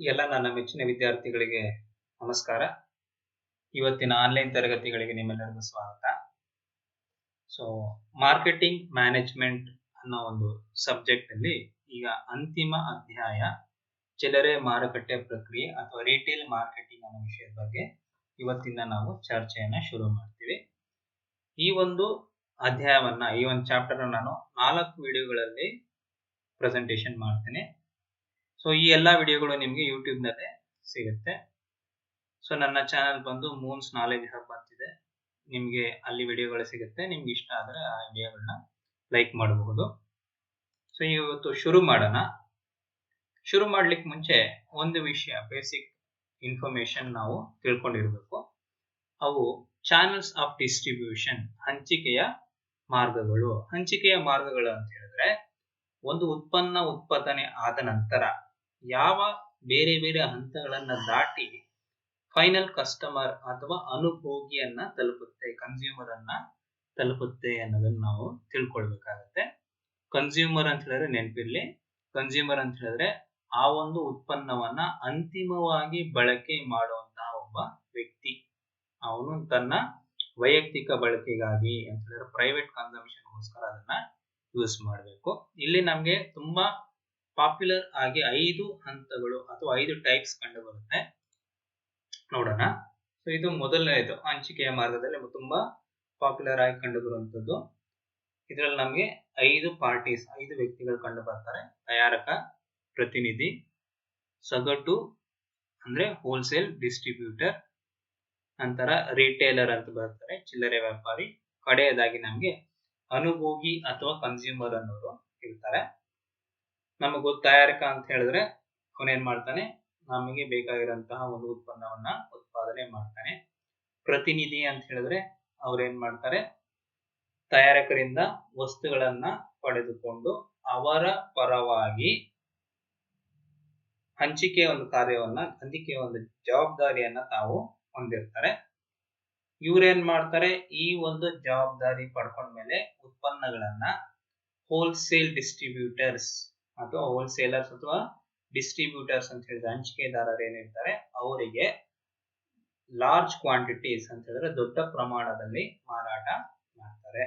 ಎಲ್ಲ ನನ್ನ ಮೆಚ್ಚಿನ ವಿದ್ಯಾರ್ಥಿಗಳಿಗೆ ನಮಸ್ಕಾರ. ಇವತ್ತಿನ ಆನ್ಲೈನ್ ತರಗತಿಗಳಿಗೆ ನಿಮ್ಮೆಲ್ಲರಿಗೂ ಸ್ವಾಗತ. ಸೊ ಮಾರ್ಕೆಟಿಂಗ್ ಮ್ಯಾನೇಜ್ಮೆಂಟ್ ಅನ್ನೋ ಒಂದು ಸಬ್ಜೆಕ್ಟ್ ಅಲ್ಲಿ ಈಗ ಅಂತಿಮ ಅಧ್ಯಾಯ ಚಿಲ್ಲರೆ ಮಾರುಕಟ್ಟೆ ಪ್ರಕ್ರಿಯೆ ಅಥವಾ ರಿಟೇಲ್ ಮಾರ್ಕೆಟಿಂಗ್ ಅನ್ನೋ ವಿಷಯದ ಬಗ್ಗೆ ಇವತ್ತಿನ ನಾವು ಚರ್ಚೆಯನ್ನ ಶುರು ಮಾಡ್ತೀವಿ. ಈ ಒಂದು ಅಧ್ಯಾಯವನ್ನ ಈ ಒಂದು ಚಾಪ್ಟರ್ ನಾನು 4 ವಿಡಿಯೋಗಳಲ್ಲಿ ಪ್ರೆಸೆಂಟೇಷನ್ ಮಾಡ್ತೇನೆ. ಸೊ ಈ ಎಲ್ಲಾ ವಿಡಿಯೋಗಳು ನಿಮಗೆ ಯೂಟ್ಯೂಬ್ ನಲ್ಲೇ ಸಿಗುತ್ತೆ. ಸೊ ನನ್ನ ಚಾನಲ್ ಬಂದು ಮೂನ್ಸ್ ನಾಲೆಜ್ ಹಬ್ ಅಂತಿದೆ, ನಿಮಗೆ ಅಲ್ಲಿ ವಿಡಿಯೋಗಳು ಸಿಗುತ್ತೆ. ನಿಮ್ಗೆ ಇಷ್ಟ ಆದರೆ ಆ ವಿಡಿಯೋಗಳನ್ನ ಲೈಕ್ ಮಾಡಬಹುದು. ಸೊ ಇವತ್ತು ಶುರು ಮಾಡೋಣ. ಶುರು ಮಾಡ್ಲಿಕ್ಕೆ ಮುಂಚೆ ಒಂದು ವಿಷಯ, ಬೇಸಿಕ್ ಇನ್ಫಾರ್ಮೇಶನ್ ನಾವು ತಿಳ್ಕೊಂಡಿರ್ಬೇಕು. ಅವು ಚಾನಲ್ಸ್ ಆಫ್ ಡಿಸ್ಟ್ರಿಬ್ಯೂಷನ್, ಹಂಚಿಕೆಯ ಮಾರ್ಗಗಳು. ಹಂಚಿಕೆಯ ಮಾರ್ಗಗಳು ಅಂತ ಹೇಳಿದ್ರೆ ಒಂದು ಉತ್ಪನ್ನ ಉತ್ಪಾದನೆ ಆದ ನಂತರ ಯಾವ ಬೇರೆ ಬೇರೆ ಹಂತಗಳನ್ನ ದಾಟಿ ಫೈನಲ್ ಕಸ್ಟಮರ್ ಅಥವಾ ಅನುಭೋಗಿಯನ್ನ ತಲುಪುತ್ತೆ, ಕನ್ಸ್ಯೂಮರ್ ಅನ್ನ ತಲುಪುತ್ತೆ ಅನ್ನೋದನ್ನ ನಾವು ತಿಳ್ಕೊಳ್ಬೇಕಾಗತ್ತೆ. ಕನ್ಸ್ಯೂಮರ್ ಅಂತ ಹೇಳಿದ್ರೆ ನೆನಪಿರ್ಲಿ, ಕನ್ಸ್ಯೂಮರ್ ಅಂತ ಹೇಳಿದ್ರೆ ಆ ಒಂದು ಉತ್ಪನ್ನವನ್ನ ಅಂತಿಮವಾಗಿ ಬಳಕೆ ಮಾಡುವಂತಹ ಒಬ್ಬ ವ್ಯಕ್ತಿ. ಅವನು ತನ್ನ ವೈಯಕ್ತಿಕ ಬಳಕೆಗಾಗಿ ಅಂತ ಹೇಳಿದ್ರೆ ಪ್ರೈವೇಟ್ ಕನ್ಸಂಪ್ಷನ್ಗೋಸ್ಕರ ಅದನ್ನ ಯೂಸ್ ಮಾಡಬೇಕು. ಇಲ್ಲಿ ನಮ್ಗೆ ತುಂಬಾ ಪಾಪ್ಯುಲರ್ ಆಗಿ 5 ಹಂತಗಳು ಅಥವಾ 5 ಟೈಪ್ಸ್ ಕಂಡು ಬರುತ್ತೆ. ನೋಡೋಣ. ಸೊ ಇದು ಮೊದಲನೇದು, ಹಂಚಿಕೆಯ ಮಾರ್ಗದಲ್ಲಿ ತುಂಬಾ ಪಾಪ್ಯುಲರ್ ಆಗಿ ಕಂಡು ಬರುವಂತದ್ದು. ಇದರಲ್ಲಿ ನಮಗೆ 5 ಪಾರ್ಟೀಸ್, 5 ವ್ಯಕ್ತಿಗಳು ಕಂಡು ಬರ್ತಾರೆ. ತಯಾರಕ, ಪ್ರತಿನಿಧಿ, ಸಗಟು ಅಂದ್ರೆ ಹೋಲ್ಸೇಲ್ ಡಿಸ್ಟ್ರಿಬ್ಯೂಟರ್, ನಂತರ ರಿಟೇಲರ್ ಅಂತ ಬರ್ತಾರೆ, ಚಿಲ್ಲರೆ ವ್ಯಾಪಾರಿ, ಕಡೆಯದಾಗಿ ನಮ್ಗೆ ಅನುಭೋಗಿ ಅಥವಾ ಕನ್ಸ್ಯೂಮರ್ ಅನ್ನೋರು ಇರ್ತಾರೆ. ನಮಗೂ ತಯಾರಕ ಅಂತ ಹೇಳಿದ್ರೆ ಅವನೇನ್ ಮಾಡ್ತಾನೆ, ನಮಗೆ ಬೇಕಾಗಿರುವಂತಹ ಒಂದು ಉತ್ಪನ್ನವನ್ನ ಉತ್ಪಾದನೆ ಮಾಡ್ತಾನೆ. ಪ್ರತಿನಿಧಿ ಅಂತ ಹೇಳಿದ್ರೆ ಅವ್ರೇನ್ ಮಾಡ್ತಾರೆ, ತಯಾರಕರಿಂದ ವಸ್ತುಗಳನ್ನ ಪಡೆದುಕೊಂಡು ಅವರ ಪರವಾಗಿ ಹಂಚಿಕೆಯ ಒಂದು ಕಾರ್ಯವನ್ನ, ಹಂಚಿಕೆಯ ಒಂದು ಜವಾಬ್ದಾರಿಯನ್ನ ತಾವು ಹೊಂದಿರ್ತಾರೆ. ಇವ್ರೇನ್ ಮಾಡ್ತಾರೆ, ಈ ಒಂದು ಜವಾಬ್ದಾರಿ ಪಡ್ಕೊಂಡ್ಮೇಲೆ ಉತ್ಪನ್ನಗಳನ್ನ ಹೋಲ್ಸೇಲ್ ಡಿಸ್ಟ್ರಿಬ್ಯೂಟರ್ಸ್ ಅಥವಾ ಹೋಲ್ಸೇಲರ್ಸ್ ಅಥವಾ ಡಿಸ್ಟ್ರಿಬ್ಯೂಟರ್ಸ್ ಅಂತ ಹೇಳಿದ್ರೆ ಹಂಚಿಕೆದಾರರು ಏನಿರ್ತಾರೆ ಅವರಿಗೆ ಲಾರ್ಜ್ ಕ್ವಾಂಟಿಟೀಸ್ ಅಂತ ಹೇಳಿದ್ರೆ ದೊಡ್ಡ ಪ್ರಮಾಣದಲ್ಲಿ ಮಾರಾಟ ಮಾಡ್ತಾರೆ.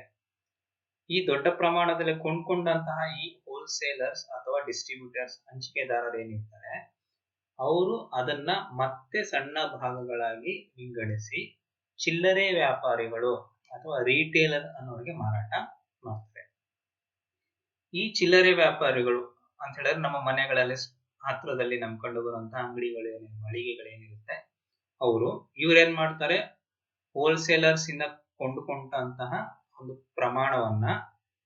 ಈ ದೊಡ್ಡ ಪ್ರಮಾಣದಲ್ಲಿ ಕೊಂಡ್ಕೊಂಡಂತಹ ಈ ಹೋಲ್ಸೇಲರ್ಸ್ ಅಥವಾ ಡಿಸ್ಟ್ರಿಬ್ಯೂಟರ್ಸ್, ಹಂಚಿಕೆದಾರರು ಏನಿರ್ತಾರೆ ಅವರು ಅದನ್ನ ಮತ್ತೆ ಸಣ್ಣ ಭಾಗಗಳಾಗಿ ವಿಂಗಡಿಸಿ ಚಿಲ್ಲರೆ ವ್ಯಾಪಾರಿಗಳು ಅಥವಾ ರಿಟೇಲರ್ ಅನ್ನೋರಿಗೆ ಮಾರಾಟ ಮಾಡ್ತಾರೆ. ಈ ಚಿಲ್ಲರೆ ವ್ಯಾಪಾರಿಗಳು ಅಂತ ಹೇಳಿದ್ರೆ ನಮ್ಮ ಮನೆಗಳಲ್ಲಿ ಹತ್ರದಲ್ಲಿ ನಮ್ ಕಂಡು ಬರುವಂತಹ ಅಂಗಡಿಗಳೇನು, ಮಳಿಗೆಗಳೇನಿರುತ್ತೆ ಅವರು ಇವ್ರೇನ್ ಮಾಡ್ತಾರೆ, ಹೋಲ್ಸೇಲರ್ಸ್ ಇಂದ ಕೊಂಡುಕೊಂಡಂತಹ ಒಂದು ಪ್ರಮಾಣವನ್ನ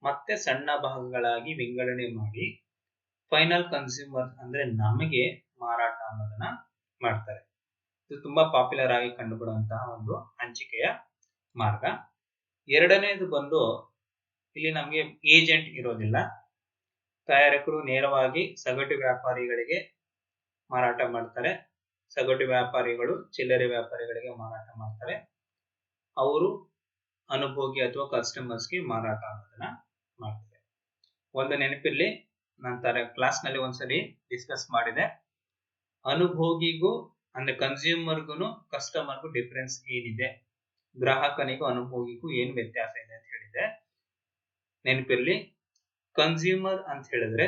ಮತ್ತೆ ಸಣ್ಣ ಭಾಗಗಳಾಗಿ ವಿಂಗಡಣೆ ಮಾಡಿ ಫೈನಲ್ ಕನ್ಸ್ಯೂಮರ್ ಅಂದ್ರೆ ನಮಗೆ ಮಾರಾಟ ಅನ್ನೋದನ್ನ ಮಾಡ್ತಾರೆ. ಇದು ತುಂಬಾ ಪಾಪ್ಯುಲರ್ ಆಗಿ ಕಂಡುಬರುವಂತಹ ಒಂದು ಹಂಚಿಕೆಯ ಮಾರ್ಗ. ಎರಡನೇದು ಬಂದು ಇಲ್ಲಿ ನಮಗೆ ಏಜೆಂಟ್ ಇರೋದಿಲ್ಲ. ತಯಾರಕರು ನೇರವಾಗಿ ಸಗಟು ವ್ಯಾಪಾರಿಗಳಿಗೆ ಮಾರಾಟ ಮಾಡ್ತಾರೆ. ಸಗಟು ವ್ಯಾಪಾರಿಗಳು ಚಿಲ್ಲರೆ ವ್ಯಾಪಾರಿಗಳಿಗೆ ಮಾರಾಟ ಮಾಡ್ತಾರೆ. ಅವರು ಅನುಭೋಗಿ ಅಥವಾ ಕಸ್ಟಮರ್ಸ್ಗೆ ಮಾರಾಟ ಅನ್ನೋದನ್ನ ಮಾಡ್ತಾರೆ. ಒಂದು ನೆನಪಿರ್ಲಿ, ನಾನು ಕ್ಲಾಸ್ ನಲ್ಲಿ ಒಂದ್ಸರಿ ಡಿಸ್ಕಸ್ ಮಾಡಿದೆ, ಅನುಭೋಗಿಗೂ ಅಂದ್ರೆ ಕನ್ಸ್ಯೂಮರ್ಗೂ ಕಸ್ಟಮರ್ಗೂ ಡಿಫರೆನ್ಸ್ ಏನಿದೆ, ಗ್ರಾಹಕನಿಗೂ ಅನುಭೋಗಿಗೂ ಏನು ವ್ಯತ್ಯಾಸ ಇದೆ ಅಂತ ಹೇಳಿದೆ. ನೆನಪಿರ್ಲಿ, ಕನ್ಸ್ಯೂಮರ್ ಅಂತ ಹೇಳಿದ್ರೆ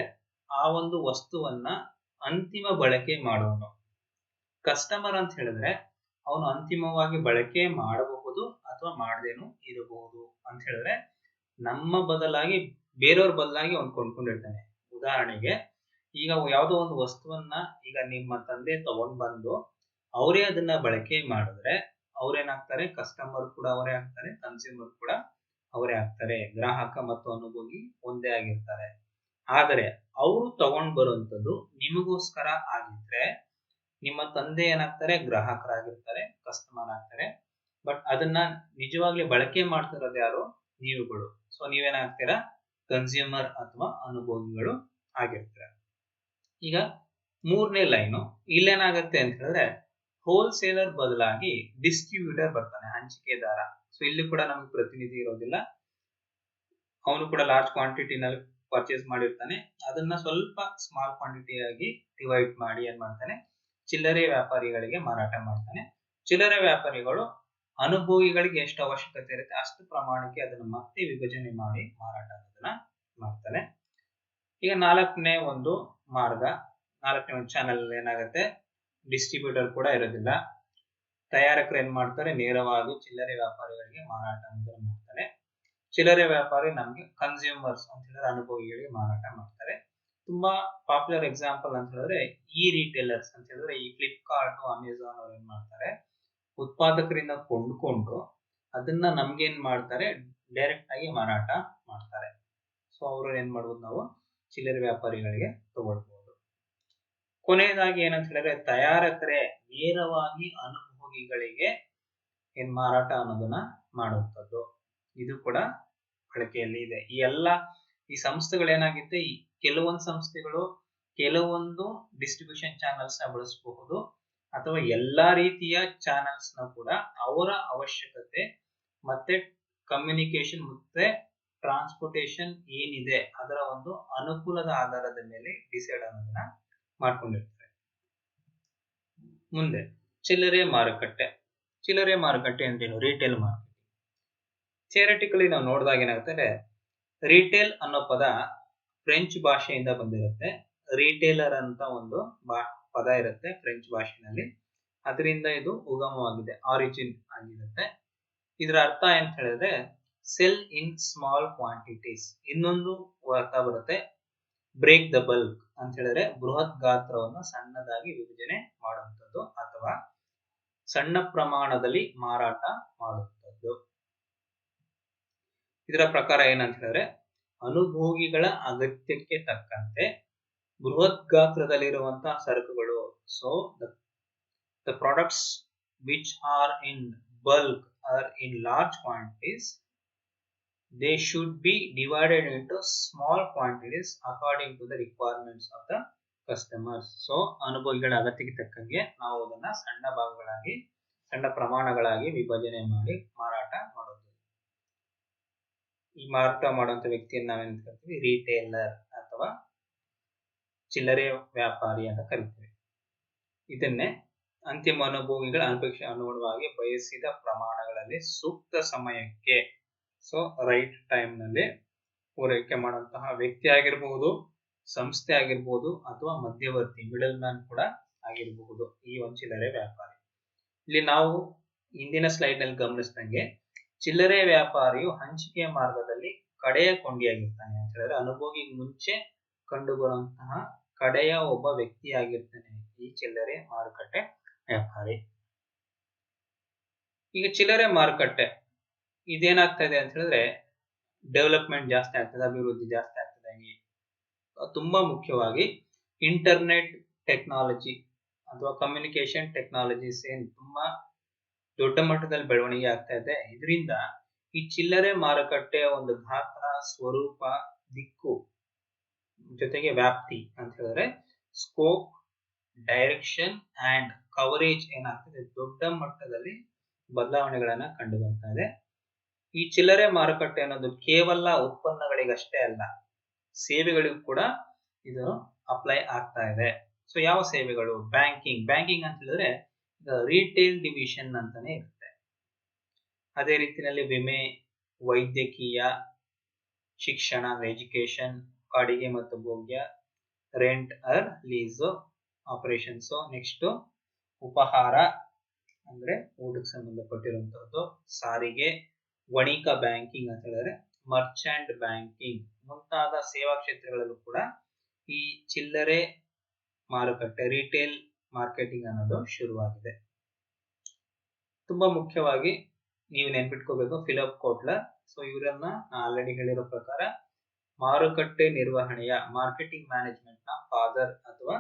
ಆ ಒಂದು ವಸ್ತುವನ್ನ ಅಂತಿಮ ಬಳಕೆ ಮಾಡೋನು. ಕಸ್ಟಮರ್ ಅಂತ ಹೇಳಿದ್ರೆ ಅವನು ಅಂತಿಮವಾಗಿ ಬಳಕೆ ಮಾಡಬಹುದು ಅಥವಾ ಮಾಡದೇನು ಇರಬಹುದು ಅಂತ ಹೇಳಿದ್ರೆ ನಮ್ಮ ಬದಲಾಗಿ ಬೇರೆಯವ್ರ ಬದಲಾಗಿ ಅವ್ನು ಕೊಂಡ್ಕೊಂಡಿರ್ತಾನೆ. ಉದಾಹರಣೆಗೆ ಈಗ ಯಾವುದೋ ಒಂದು ವಸ್ತುವನ್ನ ಈಗ ನಿಮ್ಮ ತಂದೆ ತಗೊಂಡ್ ಬಂದು ಅವರೇ ಅದನ್ನ ಬಳಕೆ ಮಾಡಿದ್ರೆ ಅವ್ರೇನಾಗ್ತಾರೆ, ಕಸ್ಟಮರ್ ಕೂಡ ಅವರೇ ಆಗ್ತಾರೆ, ಕನ್ಸ್ಯೂಮರ್ ಕೂಡ ಅವರೇ ಆಗ್ತಾರೆ. ಗ್ರಾಹಕ ಮತ್ತು ಅನುಭೋಗಿ ಒಂದೇ ಆಗಿರ್ತಾರೆ. ಆದರೆ ಅವರು ತಗೊಂಡ್ ಬರುವಂತದ್ದು ನಿಮಗೋಸ್ಕರ ಆಗಿದ್ರೆ ನಿಮ್ಮ ತಂದೆ ಏನಾಗ್ತಾರೆ, ಗ್ರಾಹಕರಾಗಿರ್ತಾರೆ, ಕಸ್ಟಮರ್ ಆಗ್ತಾರೆ. ಬಟ್ ಅದನ್ನ ನಿಜವಾಗ್ಲೂ ಬಳಕೆ ಮಾಡ್ತಿರೋದು ಯಾರು, ನೀವುಗಳು. ಸೊ ನೀವೇನಾಗ್ತೀರಾ, ಕನ್ಸ್ಯೂಮರ್ ಅಥವಾ ಅನುಭೋಗಿಗಳು ಆಗಿರ್ತೀರ. ಈಗ ಮೂರನೇ ಲೈನು ಇಲ್ಲೇನಾಗತ್ತೆ ಅಂತ ಹೇಳಿದ್ರೆ ಹೋಲ್ಸೇಲರ್ ಬದಲಾಗಿ ಡಿಸ್ಟ್ರಿಬ್ಯೂಟರ್ ಬರ್ತಾನೆ, ಹಂಚಿಕೆದಾರ. ಸೊ ಇಲ್ಲಿ ಕೂಡ ನಮ್ಗೆ ಪ್ರತಿನಿಧಿ ಇರೋದಿಲ್ಲ. ಅವನು ಕೂಡ ಲಾರ್ಜ್ ಕ್ವಾಂಟಿಟಿನಲ್ಲಿ ಪರ್ಚೇಸ್ ಮಾಡಿರ್ತಾನೆ. ಅದನ್ನ ಸ್ವಲ್ಪ ಸ್ಮಾಲ್ ಕ್ವಾಂಟಿಟಿ ಆಗಿ ಡಿವೈಡ್ ಮಾಡಿ ಏನ್ ಮಾಡ್ತಾನೆ, ಚಿಲ್ಲರೆ ವ್ಯಾಪಾರಿಗಳಿಗೆ ಮಾರಾಟ ಮಾಡ್ತಾನೆ. ಚಿಲ್ಲರೆ ವ್ಯಾಪಾರಿಗಳು ಅನುಭೋಗಿಗಳಿಗೆ ಎಷ್ಟು ಅವಶ್ಯಕತೆ ಇರುತ್ತೆ ಅಷ್ಟು ಪ್ರಮಾಣಕ್ಕೆ ಅದನ್ನು ಮತ್ತೆ ವಿಭಜನೆ ಮಾಡಿ ಮಾರಾಟ ಅನ್ನೋದನ್ನ ಮಾಡ್ತಾನೆ. ಈಗ ನಾಲ್ಕನೇ ಒಂದು ಮಾರ್ಗ, ನಾಲ್ಕನೇ ಒಂದು ಚಾನೆಲ್ ಏನಾಗುತ್ತೆ, ಡಿಸ್ಟ್ರಿಬ್ಯೂಟರ್ ಕೂಡ ಇರೋದಿಲ್ಲ. ತಯಾರಕರು ಏನ್ ಮಾಡ್ತಾರೆ, ನೇರವಾಗಿ ಚಿಲ್ಲರೆ ವ್ಯಾಪಾರಿಗಳಿಗೆ ಮಾರಾಟ ಅನ್ನೋದನ್ನ ಮಾಡ್ತಾರೆ. ಚಿಲ್ಲರೆ ವ್ಯಾಪಾರಿ ನಮ್ಗೆ ಕನ್ಸ್ಯೂಮರ್ಸ್ ಅಂತ ಹೇಳಿದ್ರೆ ಅನುಭವಿಗಳಿಗೆ ಮಾರಾಟ ಮಾಡ್ತಾರೆ. ತುಂಬಾ ಪಾಪ್ಯುಲರ್ ಎಕ್ಸಾಂಪಲ್ ಅಂತ ಹೇಳಿದ್ರೆ ಈ ರಿಟೇಲರ್ಸ್ ಅಂತ ಹೇಳಿದ್ರೆ ಈ ಫ್ಲಿಪ್ಕಾರ್ಟ್, ಅಮೆಝಾನ್ ಅವ್ರು ಏನ್ ಮಾಡ್ತಾರೆ, ಉತ್ಪಾದಕರಿಂದ ಕೊಂಡ್ಕೊಂಡು ಅದನ್ನ ನಮ್ಗೆ ಏನ್ ಮಾಡ್ತಾರೆ, ಡೈರೆಕ್ಟ್ ಆಗಿ ಮಾರಾಟ ಮಾಡ್ತಾರೆ. ಸೊ ಅವ್ರು ಏನ್ ಮಾಡ್ಬೋದು, ನಾವು ಚಿಲ್ಲರೆ ವ್ಯಾಪಾರಿಗಳಿಗೆ ತಗೊಳ್ಬಹುದು. ಕೊನೆಯದಾಗಿ ಏನಂತ ಹೇಳಿದ್ರೆ ತಯಾರಕರೇ ನೇರವಾಗಿ ಅನುಭೋಗಿಗಳಿಗೆ ಏನ್ ಮಾರಾಟ ಅನ್ನೋದನ್ನ ಮಾಡುವಂಥದ್ದು. ಇದು ಕೂಡ ಬಳಕೆಯಲ್ಲಿ ಇದೆ. ಈ ಸಂಸ್ಥೆಗಳು ಏನಾಗುತ್ತೆ, ಕೆಲವೊಂದು ಸಂಸ್ಥೆಗಳು ಕೆಲವೊಂದು ಡಿಸ್ಟ್ರಿಬ್ಯೂಷನ್ ಚಾನಲ್ಸ್ ನ ಬಳಸಬಹುದು ಅಥವಾ ಎಲ್ಲಾ ರೀತಿಯ ಚಾನಲ್ಸ್ ನ ಕೂಡ ಅವರ ಅವಶ್ಯಕತೆ ಮತ್ತೆ ಕಮ್ಯುನಿಕೇಶನ್ ಮತ್ತೆ ಟ್ರಾನ್ಸ್ಪೋರ್ಟೇಶನ್ ಏನಿದೆ ಅದರ ಒಂದು ಅನುಕೂಲದ ಆಧಾರದ ಮೇಲೆ ಡಿಸೈಡ್ ಅನ್ನೋದನ್ನ ಮಾಡ್ಕೊಂಡಿರ್ತಾರೆ. ಮುಂದೆ ಚಿಲ್ಲರೆ ಮಾರುಕಟ್ಟೆ. ಚಿಲ್ಲರೆ ಮಾರುಕಟ್ಟೆ ಅಂದ್ರೇನು, ರಿಟೇಲ್ ಮಾರ್ಕೆಟ್. ಥಿಯರಿಟಿಕಲಿ ನಾವು ನೋಡಿದಾಗ ಏನಾಗುತ್ತೆ, ರಿಟೇಲ್ ಅನ್ನೋ ಪದ ಫ್ರೆಂಚ್ ಭಾಷೆಯಿಂದ ಬಂದಿರುತ್ತೆ. ರಿಟೇಲರ್ ಅಂತ ಒಂದು ಪದ ಇರುತ್ತೆ ಫ್ರೆಂಚ್ ಭಾಷೆನಲ್ಲಿ, ಅದರಿಂದ ಇದು ಉಗಮವಾಗಿದೆ, ಆರಿಜಿನ್ ಆಗಿರುತ್ತೆ. ಇದರ ಅರ್ಥ ಅಂತ ಹೇಳಿದ್ರೆ ಸೆಲ್ ಇನ್ ಸ್ಮಾಲ್ ಕ್ವಾಂಟಿಟೀಸ್. ಇನ್ನೊಂದು ಅರ್ಥ ಬರುತ್ತೆ ಬ್ರೇಕ್ ದ ಬಲ್ಕ್ ಅಂತ ಹೇಳಿದ್ರೆ ಬೃಹತ್ ಗಾತ್ರವನ್ನು ಸಣ್ಣದಾಗಿ ವಿಭಜನೆ ಮಾಡುವಂಥದ್ದು ಅಥವಾ ಸಣ್ಣ ಪ್ರಮಾಣದಲ್ಲಿ ಮಾರಾಟ ಮಾಡುವಂಥದ್ದು. ಇದರ ಪ್ರಕಾರ ಏನಂತ ಹೇಳಿದ್ರೆ ಅನುಭೋಗಿಗಳ ಅಗತ್ಯಕ್ಕೆ ತಕ್ಕಂತೆ ಬೃಹತ್ ಗಾತ್ರದಲ್ಲಿರುವಂತಹ ಸರಕುಗಳು, so the products which are in bulk or in large quantities, they should be divided into small quantities according to the requirements of the customers. So ಅನುಭೋಗಿಗಳ ಅಗತ್ಯಕ್ಕೆ ತಕ್ಕಂಗೆ ನಾವು ಅದನ್ನ ಸಣ್ಣ ಭಾಗಗಳಾಗಿ ಸಣ್ಣ ಪ್ರಮಾಣಗಳಾಗಿ ವಿಭಜನೆ ಮಾಡಿ ಮಾರಾಟ ಮಾಡೋದು. ಈ ಮಾರಾಟ ಮಾಡುವಂತ ವ್ಯಕ್ತಿಯನ್ನು ನಾವೇನ್ ಕರಿತೀವಿ, ರಿಟೇಲರ್ ಅಥವಾ ಚಿಲ್ಲರೆ ವ್ಯಾಪಾರಿ ಅಂತ ಕರಿತೀವಿ. ಇದನ್ನೇ ಅಂತಿಮ ಅನುಭೋಗಿಗಳ ಅಪೇಕ್ಷೆ ಅನುಗುಣವಾಗಿ ಬಯಸಿದ ಪ್ರಮಾಣಗಳಲ್ಲಿ ಸೂಕ್ತ ಸಮಯಕ್ಕೆ, ಸೊ ರೈಟ್ ಟೈಮ್ ನಲ್ಲಿ ಪೂರೈಕೆ ಮಾಡುವಂತಹ ವ್ಯಕ್ತಿ ಆಗಿರಬಹುದು, ಸಂಸ್ಥೆ ಆಗಿರಬಹುದು ಅಥವಾ ಮಧ್ಯವರ್ತಿ ಮಿಡಲ್ ಮ್ಯಾನ್ ಕೂಡ ಆಗಿರಬಹುದು ಈ ಒಂದು ಚಿಲ್ಲರೆ ವ್ಯಾಪಾರಿ. ಇಲ್ಲಿ ನಾವು ಹಿಂದಿನ ಸ್ಲೈಡ್ ನಲ್ಲಿ ಗಮನಿಸಿದಂಗೆ ಚಿಲ್ಲರೆ ವ್ಯಾಪಾರಿಯು ಹಂಚಿಕೆ ಮಾರ್ಗದಲ್ಲಿ ಕಡೆಯ ಕೊಂಡಿಯಾಗಿರ್ತಾನೆ ಅಂತ ಹೇಳಿದ್ರೆ ಅನುಭೋಗಿ ಮುಂಚೆ ಕಂಡು ಬರುವಂತಹ ಕಡೆಯ ಒಬ್ಬ ವ್ಯಕ್ತಿ ಆಗಿರ್ತಾನೆ ಈ ಚಿಲ್ಲರೆ ಮಾರುಕಟ್ಟೆ ವ್ಯಾಪಾರಿ. ಈಗ ಚಿಲ್ಲರೆ ಮಾರುಕಟ್ಟೆ ಇದೇನಾಗ್ತಾ ಇದೆ ಅಂತ ಹೇಳಿದ್ರೆ ಡೆವಲಪ್ಮೆಂಟ್ ಜಾಸ್ತಿ ಆಗ್ತದೆ, ಅಭಿವೃದ್ಧಿ ಜಾಸ್ತಿ ಆಗ್ತದೆ. ತುಂಬಾ ಮುಖ್ಯವಾಗಿ ಇಂಟರ್ನೆಟ್ ಟೆಕ್ನಾಲಜಿ ಅಥವಾ ಕಮ್ಯುನಿಕೇಶನ್ ಟೆಕ್ನಾಲಜೀಸ್ ಏನ್ ತುಂಬಾ ದೊಡ್ಡ ಮಟ್ಟದಲ್ಲಿ ಬೆಳವಣಿಗೆ ಆಗ್ತಾ ಇದೆ. ಇದರಿಂದ ಈ ಚಿಲ್ಲರೆ ಮಾರುಕಟ್ಟೆಯ ಒಂದು ಗಾತ್ರ, ಸ್ವರೂಪ, ದಿಕ್ಕು ಜೊತೆಗೆ ವ್ಯಾಪ್ತಿ ಅಂತ ಹೇಳಿದ್ರೆ ಸ್ಕೋಪ್, ಡೈರೆಕ್ಷನ್ ಅಂಡ್ ಕವರೇಜ್ ಏನಾಗ್ತದೆ, ದೊಡ್ಡ ಮಟ್ಟದಲ್ಲಿ ಬದಲಾವಣೆಗಳನ್ನ ಕಂಡು ಬರ್ತಾ ಇದೆ. ಈ ಚಿಲ್ಲರೆ ಮಾರುಕಟ್ಟೆ ಅನ್ನೋದು ಕೇವಲ ಉತ್ಪನ್ನಗಳಿಗಷ್ಟೇ ಅಲ್ಲ, ಸೇವೆಗಳಿಗೂ ಕೂಡ ಇದು ಅಪ್ಲೈ ಆಗ್ತಾ ಇದೆ. ಸೊ ಯಾವ ಸೇವೆಗಳು? ಬ್ಯಾಂಕಿಂಗ್ ಅಂತ ಹೇಳಿದ್ರೆ ರಿಟೇಲ್ ಡಿವಿಷನ್ ಅಂತಾನೆ ಇರುತ್ತೆ. ಅದೇ ರೀತಿಯಲ್ಲಿ ವಿಮೆ, ವೈದ್ಯಕೀಯ, ಶಿಕ್ಷಣ ಎಜುಕೇಶನ್, ಬಾಡಿಗೆ ಮತ್ತು ಭೋಗ್ಯ, rent or lease operations, next ಉಪಹಾರ ಅಂದ್ರೆ ಊಟಕ್ಕೆ ಸಂಬಂಧಪಟ್ಟಿರುವಂತಹದ್ದು, ಸಾರಿಗೆ, ವಣಿಕ ಬ್ಯಾಂಕಿಂಗ್ ಅಂತ ಹೇಳಿದ್ರೆ ಮರ್ಚೆಂಟ್ ಬ್ಯಾಂಕಿಂಗ್ ಮುಂತಾದ ಸೇವಾ ಕ್ಷೇತ್ರಗಳಲ್ಲೂ ಕೂಡ ಈ ಚಿಲ್ಲರೆ ಮಾರುಕಟ್ಟೆ ರಿಟೇಲ್ ಮಾರ್ಕೆಟಿಂಗ್ ಅನ್ನೋದು ಶುರುವಾಗಿದೆ. ತುಂಬಾ ಮುಖ್ಯವಾಗಿ ನೀವು ನೆನ್ಪಿಟ್ಕೋಬೇಕು ಫಿಲಿಪ್ ಕೋಟ್ಲರ್. ಸೊ ಇವರನ್ನ ಆಲ್ರೆಡಿ ಹೇಳಿರೋ ಪ್ರಕಾರ ಮಾರುಕಟ್ಟೆ ನಿರ್ವಹಣೆಯ ಮಾರ್ಕೆಟಿಂಗ್ ಮ್ಯಾನೇಜ್ಮೆಂಟ್ ನ ಫಾದರ್ ಅಥವಾ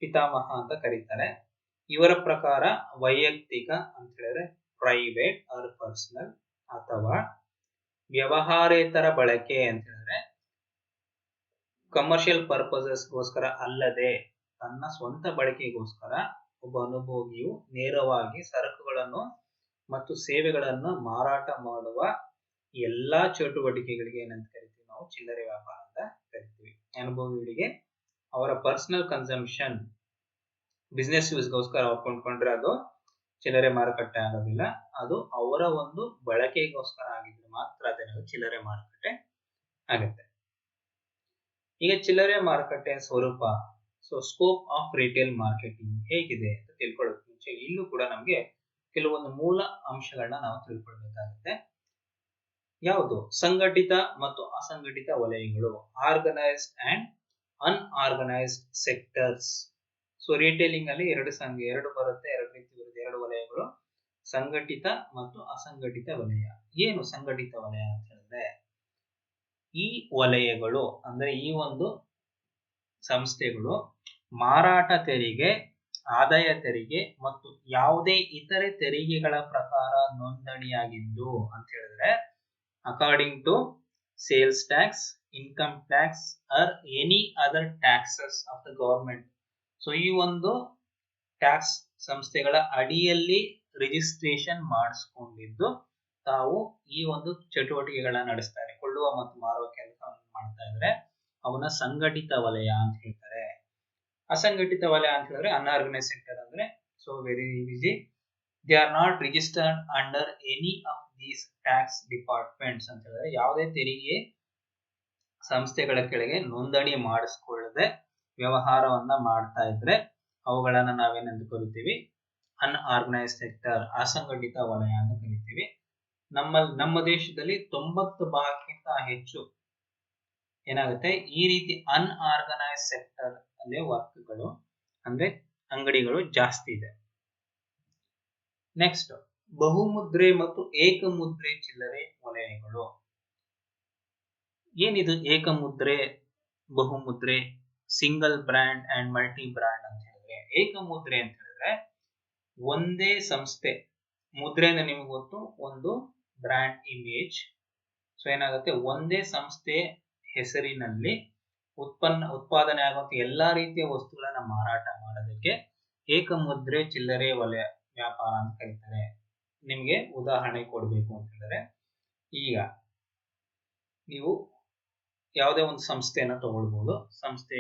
ಪಿತಾಮಹ ಅಂತ ಕರೀತಾರೆ. ಇವರ ಪ್ರಕಾರ ವೈಯಕ್ತಿಕ ಅಂತ ಹೇಳಿದ್ರೆ ಪ್ರೈವೇಟ್ ಆರ್ ಪರ್ಸನಲ್ ಅಥವಾ ವ್ಯವಹಾರೇತರ ಬಳಕೆ ಅಂತ ಹೇಳಿದ್ರೆ ಕಮರ್ಷಿಯಲ್ ಪರ್ಪಸಸ್ಗೋಸ್ಕರ ಅಲ್ಲದೆ ತನ್ನ ಸ್ವಂತ ಬಳಕೆಗೋಸ್ಕರ ಒಬ್ಬ ಅನುಭೋಗಿಯು ನೇರವಾಗಿ ಸರಕುಗಳನ್ನು ಮತ್ತು ಸೇವೆಗಳನ್ನು ಮಾರಾಟ ಮಾಡುವ ಎಲ್ಲಾ ಚಟುವಟಿಕೆಗಳಿಗೆ ಏನಂತ ಕರಿತೀವಿ ನಾವು ಚಿಲ್ಲರೆ ವ್ಯಾಪಾರ ಅಂತ ಕರಿತೀವಿ. ಅನುಭೋಗಿಗಳಿಗೆ ಅವರ ಪರ್ಸನಲ್ ಕನ್ಸಂಪ್ಷನ್ ಬಿಸ್ನೆಸ್ ಯೂಸ್ಗೋಸ್ಕರ ಅವ್ರು ಕೊಂಡ್ಕೊಂಡ್ರೆ ಅದು ಚಿಲ್ಲರೆ ಮಾರುಕಟ್ಟೆ ಆಗೋದಿಲ್ಲ. ಅದು ಅವರ ಒಂದು ಬಳಕೆಗೋಸ್ಕರ ಆಗಿದ್ರೆ ಮಾತ್ರ ಅದೇನದು ಚಿಲ್ಲರೆ ಮಾರುಕಟ್ಟೆ ಆಗುತ್ತೆ. ಈಗ ಚಿಲ್ಲರೆ ಮಾರುಕಟ್ಟೆಯ ಸ್ವರೂಪ, so scope of retail marketing ಹೇಗಿದೆ ಅಂತ ತಿಳ್ಕೊಳ್ಳೋಕೆ ಮುಂಚೆ ಇಲ್ಲೂ ಕೂಡ ನಮಗೆ ಕೆಲವೊಂದು ಮೂಲ ಅಂಶಗಳನ್ನ ನಾವು ತಿಳ್ಕೊಳ್ಬೇಕಾಗುತ್ತೆ. ಯಾವುದು? ಸಂಘಟಿತ ಮತ್ತು ಅಸಂಘಟಿತ ವಲಯಗಳು, organised and unorganised sectors. So retailing ಅಲ್ಲಿ ಎರಡು ಬರುತ್ತೆ, ಎರಡು ರೀತಿ ಬರುತ್ತೆ, ಎರಡು ವಲಯಗಳು, ಸಂಘಟಿತ ಮತ್ತು ಅಸಂಘಟಿತ ವಲಯ. ಏನು ಸಂಘಟಿತ ವಲಯ ಅಂತ ಹೇಳಿದ್ರೆ, ಈ ವಲಯಗಳು ಅಂದ್ರೆ ಈ ಒಂದು ಸಂಸ್ಥೆಗಳು ಮಾರಾಟ ತೆರಿಗೆ, ಆದಾಯ ತೆರಿಗೆ ಮತ್ತು ಯಾವುದೇ ಇತರೆ ತೆರಿಗೆಗಳ ಪ್ರಕಾರ ನೋಂದಣಿಯಾಗಿದ್ದು ಅಂತ ಹೇಳಿದ್ರೆ according to sales tax, income tax or any other taxes of the government. So ಈ ಒಂದು ಟ್ಯಾಕ್ಸ್ ಸಂಸ್ಥೆಗಳ ಅಡಿಯಲ್ಲಿ ರಿಜಿಸ್ಟ್ರೇಷನ್ ಮಾಡಿಸ್ಕೊಂಡಿದ್ದು ತಾವು ಈ ಒಂದು ಚಟುವಟಿಕೆಗಳನ್ನ ನಡೆಸ್ತಾರೆ, ಕೊಳ್ಳುವ ಮತ್ತು ಮಾರುವ ಕೆಲಸವನ್ನು ಮಾಡ್ತಾ ಇದ್ರೆ ಅವನ ಸಂಘಟಿತ ವಲಯ ಅಂತ ಹೇಳ್ತಾರೆ. ಅಸಂಘಟಿತ ವಲಯ ಅಂತ ಹೇಳಿದ್ರೆ ಅನ್ಆರ್ಗನೈಸ್ ಸೆಕ್ಟರ್ ಅಂದ್ರೆ, so very easy, they are not registered under any of these tax departments ಅಂತ ಹೇಳಿದ್ರೆ ಯಾವುದೇ ತೆರಿಗೆ ಸಂಸ್ಥೆಗಳ ಕೆಳಗೆ ನೋಂದಣಿ ಮಾಡಿಸ್ಕೊಳ್ಳದೆ ವ್ಯವಹಾರವನ್ನ ಮಾಡ್ತಾ ಇದ್ರೆ ಅವುಗಳನ್ನ ನಾವೇನೆಂದು ಕರಿತೀವಿ? ಅನ್ಆರ್ಗನೈಸ್ಡ್ ಸೆಕ್ಟರ್, ಅಸಂಘಟಿತ ವಲಯ ಅಂತ ಕರಿತೀವಿ. ನಮ್ಮ ದೇಶದಲ್ಲಿ 90% ಹೆಚ್ಚು ಏನಾಗುತ್ತೆ, ಈ ರೀತಿ ಅನ್ಆರ್ಗನೈಸ್ಡ್ ಸೆಕ್ಟರ್ ಅಲ್ಲಿ ವರ್ಕ್ಗಳು ಅಂದ್ರೆ ಅಂಗಡಿಗಳು ಜಾಸ್ತಿ ಇದೆ. ನೆಕ್ಸ್ಟ್, ಬಹುಮುದ್ರೆ ಮತ್ತು ಏಕಮುದ್ರೆ ಚಿಲ್ಲರೆ ವಲಯಗಳು. ಏನಿದು ಏಕಮುದ್ರೆ, ಬಹುಮುದ್ರೆ, single brand and multi brand ಅಂತ ಹೇಳಿದ್ರೆ? ಏಕಮುದ್ರೆ ಅಂತ ಹೇಳಿದ್ರೆ ಒಂದೇ ಸಂಸ್ಥೆ, ಮುದ್ರೆ ಅಂದ್ರೆ ನಿಮ್ಗೆ ಗೊತ್ತು, ಒಂದು ಬ್ರ್ಯಾಂಡ್ ಇಮೇಜ್. ಸೊ ಏನಾಗುತ್ತೆ, ಒಂದೇ ಸಂಸ್ಥೆ ಹೆಸರಿನಲ್ಲಿ ಉತ್ಪಾದನೆ ಆಗುವಂತ ಎಲ್ಲಾ ರೀತಿಯ ವಸ್ತುಗಳನ್ನ ಮಾರಾಟ ಮಾಡೋದಕ್ಕೆ ಏಕಮುದ್ರೆ ಚಿಲ್ಲರೆ ವಲಯ ವ್ಯಾಪಾರ ಅಂತ ಕರೀತಾರೆ. ನಿಮ್ಗೆ ಉದಾಹರಣೆ ಕೊಡ್ಬೇಕು ಅಂತ ಹೇಳಿದ್ರೆ, ಈಗ ನೀವು ಯಾವುದೇ ಒಂದು ಸಂಸ್ಥೆಯನ್ನ ತಗೊಳ್ಬಹುದು. ಸಂಸ್ಥೆ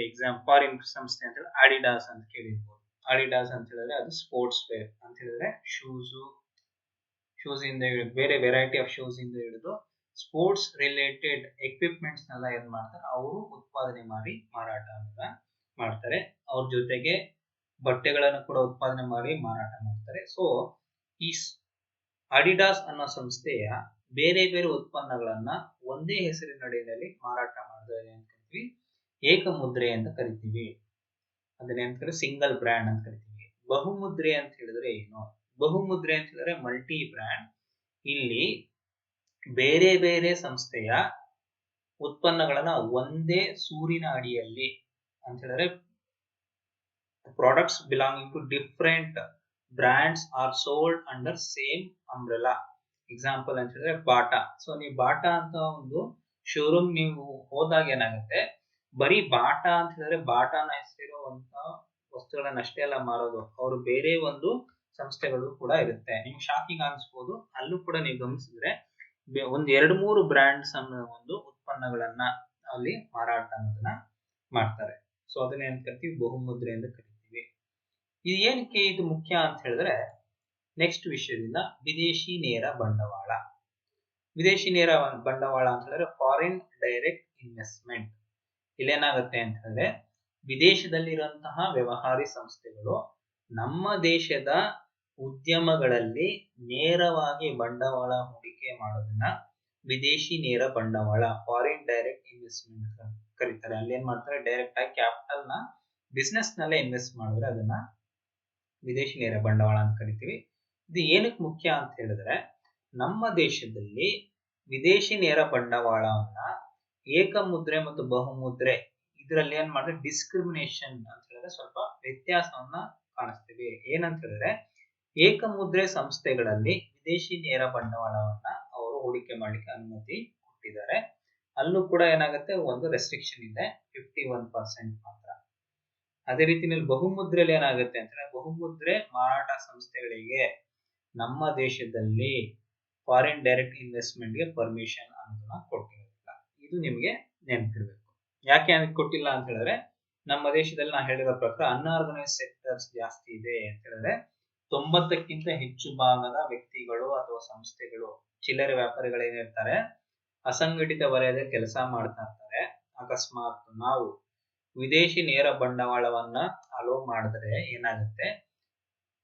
ಫಾರಿನ್ ಸಂಸ್ಥೆ ಅಂತ ಹೇಳಿದ್ರೆ ಅಡಿಡಾಸ್ ಅಂತ ಕೇಳಿರ್ಬೋದು. ಅಡಿಡಾಸ್ ಅಂತ ಹೇಳಿದ್ರೆ ಅದು ಸ್ಪೋರ್ಟ್ಸ್ ವೇರ್ ಅಂತ ಹೇಳಿದ್ರೆ ಶೂಸ್ ಇಂದ ಬೇರೆ ವೆರೈಟಿ ಆಫ್ ಶೂಸ್ ಇಂದ ಹಿಡಿದು ಸ್ಪೋರ್ಟ್ಸ್ ರಿಲೇಟೆಡ್ ಎಕ್ವಿಪ್ಮೆಂಟ್ಸ್ ನೆಲ್ಲ ಏನ್ ಮಾಡ್ತಾರೆ, ಅವರು ಉತ್ಪಾದನೆ ಮಾಡಿ ಮಾರಾಟ ಮಾಡ್ತಾರೆ. ಅವ್ರ ಜೊತೆಗೆ ಬಟ್ಟೆಗಳನ್ನು ಕೂಡ ಉತ್ಪಾದನೆ ಮಾಡಿ ಮಾರಾಟ ಮಾಡ್ತಾರೆ. ಸೊ ಈ ಅಡಿಡಾಸ್ ಅನ್ನೋ ಸಂಸ್ಥೆಯ ಬೇರೆ ಬೇರೆ ಉತ್ಪನ್ನಗಳನ್ನ ಒಂದೇ ಹೆಸರಿನ ಅಡಿಯಲ್ಲಿ ಮಾರಾಟ ಮಾಡಿದ್ರೆ ಅಂತ ಕರಿತೀವಿ, ಏಕಮುದ್ರೆ ಅಂತ ಕರಿತೀವಿ. ಅದನ್ನೇಂತ ಸಿಂಗಲ್ ಬ್ರ್ಯಾಂಡ್ ಅಂತ ಕರಿತೀವಿ. ಬಹುಮುದ್ರೆ ಅಂತ ಹೇಳಿದ್ರೆ ಏನು? ಬಹುಮುದ್ರೆ ಅಂತ ಹೇಳಿದ್ರೆ ಮಲ್ಟಿ ಬ್ರ್ಯಾಂಡ್. ಇಲ್ಲಿ ಬೇರೆ ಬೇರೆ ಸಂಸ್ಥೆಯ ಉತ್ಪನ್ನಗಳನ್ನ ಒಂದೇ ಸೂರಿನ ಅಡಿಯಲ್ಲಿ ಅಂತ ಹೇಳಿದ್ರೆ products belonging to different brands are sold under same umbrella. Example ಅಂತ ಹೇಳಿದ್ರೆ ಬಾಟಾ. ಸೊ ನೀವು ಬಾಟಾ ಅಂತ ಒಂದು ಶೋರೂಮ್ ನೀವು ಹೋದಾಗ ಏನಾಗುತ್ತೆ, ಬರೀ ಬಾಟಾ ಅಂತ ಹೇಳಿದ್ರೆ ಬಾಟಾನ ಹೆಸರಿರುವಂತ ವಸ್ತುಗಳನ್ನ ಅಷ್ಟೇ ಅಲ್ಲ ಮಾರೋದು, ಅವರು ಬೇರೆ ಒಂದು ಸಂಸ್ಥೆಗಳು ಕೂಡ ಇರುತ್ತೆ. ನಿಮ್ಗೆ ಶಾಕಿಂಗ್ ಅನ್ಸ್ಬೋದು, ಅಲ್ಲೂ ಕೂಡ ನೀವು ಗಮನಿಸಿದ್ರೆ ಒಂದ್ 2-3 ಬ್ರ್ಯಾಂಡ್ಸ್ ಅನ್ನೋ ಒಂದು ಉತ್ಪನ್ನಗಳನ್ನ ಅಲ್ಲಿ ಮಾರಾಟ ಅನ್ನೋದನ್ನ ಮಾಡ್ತಾರೆ. ಸೊ ಅದನ್ನ ಏನ್ ಕರಿತೀವಿ, ಬಹುಮುದ್ರೆ ಎಂದು ಕರಿತೀವಿ. ಇದು ಏನಕ್ಕೆ ಇದು ಮುಖ್ಯ ಅಂತ ಹೇಳಿದ್ರೆ, ನೆಕ್ಸ್ಟ್ ವಿಷಯದಿಂದ ವಿದೇಶಿ ನೇರ ಬಂಡವಾಳ. ವಿದೇಶಿ ನೇರ ಬಂಡವಾಳ ಅಂತ ಹೇಳಿದ್ರೆ ಫಾರಿನ್ ಡೈರೆಕ್ಟ್ ಇನ್ವೆಸ್ಟ್ಮೆಂಟ್. ಇಲ್ಲೇನಾಗುತ್ತೆ ಅಂತ ಹೇಳಿದ್ರೆ, ವಿದೇಶದಲ್ಲಿರುವಂತಹ ವ್ಯವಹಾರಿ ಸಂಸ್ಥೆಗಳು ನಮ್ಮ ದೇಶದ ಉದ್ಯಮಗಳಲ್ಲಿ ನೇರವಾಗಿ ಬಂಡವಾಳ ಹೂಡಿಕೆ ಮಾಡೋದನ್ನ ವಿದೇಶಿ ನೇರ ಬಂಡವಾಳ, ಫಾರಿನ್ ಡೈರೆಕ್ಟ್ ಇನ್ವೆಸ್ಟ್ಮೆಂಟ್ ಕರೀತಾರೆ. ಅಲ್ಲಿ ಏನ್ ಮಾಡ್ತಾರೆ, ಡೈರೆಕ್ಟ್ ಆಗಿ ಕ್ಯಾಪಿಟಲ್ ನ ಬಿಸ್ನೆಸ್ ನಲ್ಲೇ ಇನ್ವೆಸ್ಟ್ ಮಾಡಿದ್ರೆ ಅದನ್ನ ವಿದೇಶಿ ನೇರ ಬಂಡವಾಳ ಅಂತ ಕರಿತೀವಿ. ಇದು ಏನಕ್ಕೆ ಮುಖ್ಯ ಅಂತ ಹೇಳಿದ್ರೆ, ನಮ್ಮ ದೇಶದಲ್ಲಿ ವಿದೇಶಿ ನೇರ ಬಂಡವಾಳವನ್ನ ಏಕಮುದ್ರೆ ಮತ್ತು ಬಹುಮುದ್ರೆ ಇದರಲ್ಲಿ ಏನ್ ಮಾಡಿದ್ರೆ ಡಿಸ್ಕ್ರಿಮಿನೇಷನ್ ಅಂತ ಹೇಳಿದ್ರೆ ಸ್ವಲ್ಪ ವ್ಯತ್ಯಾಸವನ್ನ ಕಾಣಿಸ್ತೀವಿ. ಏನಂತ ಹೇಳಿದ್ರೆ, ಏಕಮುದ್ರೆ ಸಂಸ್ಥೆಗಳಲ್ಲಿ ವಿದೇಶಿ ನೇರ ಬಂಡವಾಳವನ್ನ ಅವರು ಹೂಡಿಕೆ ಮಾಡ್ಲಿಕ್ಕೆ ಅನುಮತಿ ಕೊಟ್ಟಿದ್ದಾರೆ. ಅಲ್ಲೂ ಕೂಡ ಏನಾಗುತ್ತೆ, ಒಂದು ರೆಸ್ಟ್ರಿಕ್ಷನ್ ಇದೆ, 51% ಮಾತ್ರ. ಅದೇ ರೀತಿಯಲ್ಲಿ ಬಹುಮುದ್ರೆಯಲ್ಲಿ ಏನಾಗುತ್ತೆ ಅಂತ ಹೇಳಿದ್ರೆ, ಬಹುಮುದ್ರೆ ಮಾರಾಟ ಸಂಸ್ಥೆಗಳಿಗೆ ನಮ್ಮ ದೇಶದಲ್ಲಿ ಫಾರಿನ್ ಡೈರೆಕ್ಟ್ ಇನ್ವೆಸ್ಟ್ಮೆಂಟ್ ಗೆ ಪರ್ಮಿಷನ್ ಅನ್ನೋದನ್ನ ಕೊಟ್ಟಿರೋದಿಲ್ಲ. ಇದು ನಿಮ್ಗೆ ನೆನಪಿರ್ಬೇಕು. ಯಾಕೆ ಕೊಟ್ಟಿಲ್ಲ ಅಂತ ಹೇಳಿದ್ರೆ, ನಮ್ಮ ದೇಶದಲ್ಲಿ ನಾ ಹೇಳಿರೋ ಪ್ರಕಾರ ಅನ್ಆರ್ಗನೈಸ್ ಸೆಕ್ಟರ್ಸ್ ಜಾಸ್ತಿ ಇದೆ ಅಂತ ಹೇಳಿದ್ರೆ 90ಕ್ಕಿಂತ ಹೆಚ್ಚು ಭಾಗದ ವ್ಯಕ್ತಿಗಳು ಅಥವಾ ಸಂಸ್ಥೆಗಳು ಚಿಲ್ಲರೆ ವ್ಯಾಪಾರಿಗಳೇನಿರ್ತಾರೆ ಅಸಂಘಟಿತ ವಲಯದ ಕೆಲಸ ಮಾಡ್ತಾ ಇರ್ತಾರೆ. ಅಕಸ್ಮಾತ್ ನಾವು ವಿದೇಶಿ ನೇರ ಬಂಡವಾಳವನ್ನ ಅಲೋ ಮಾಡಿದ್ರೆ ಏನಾಗುತ್ತೆ,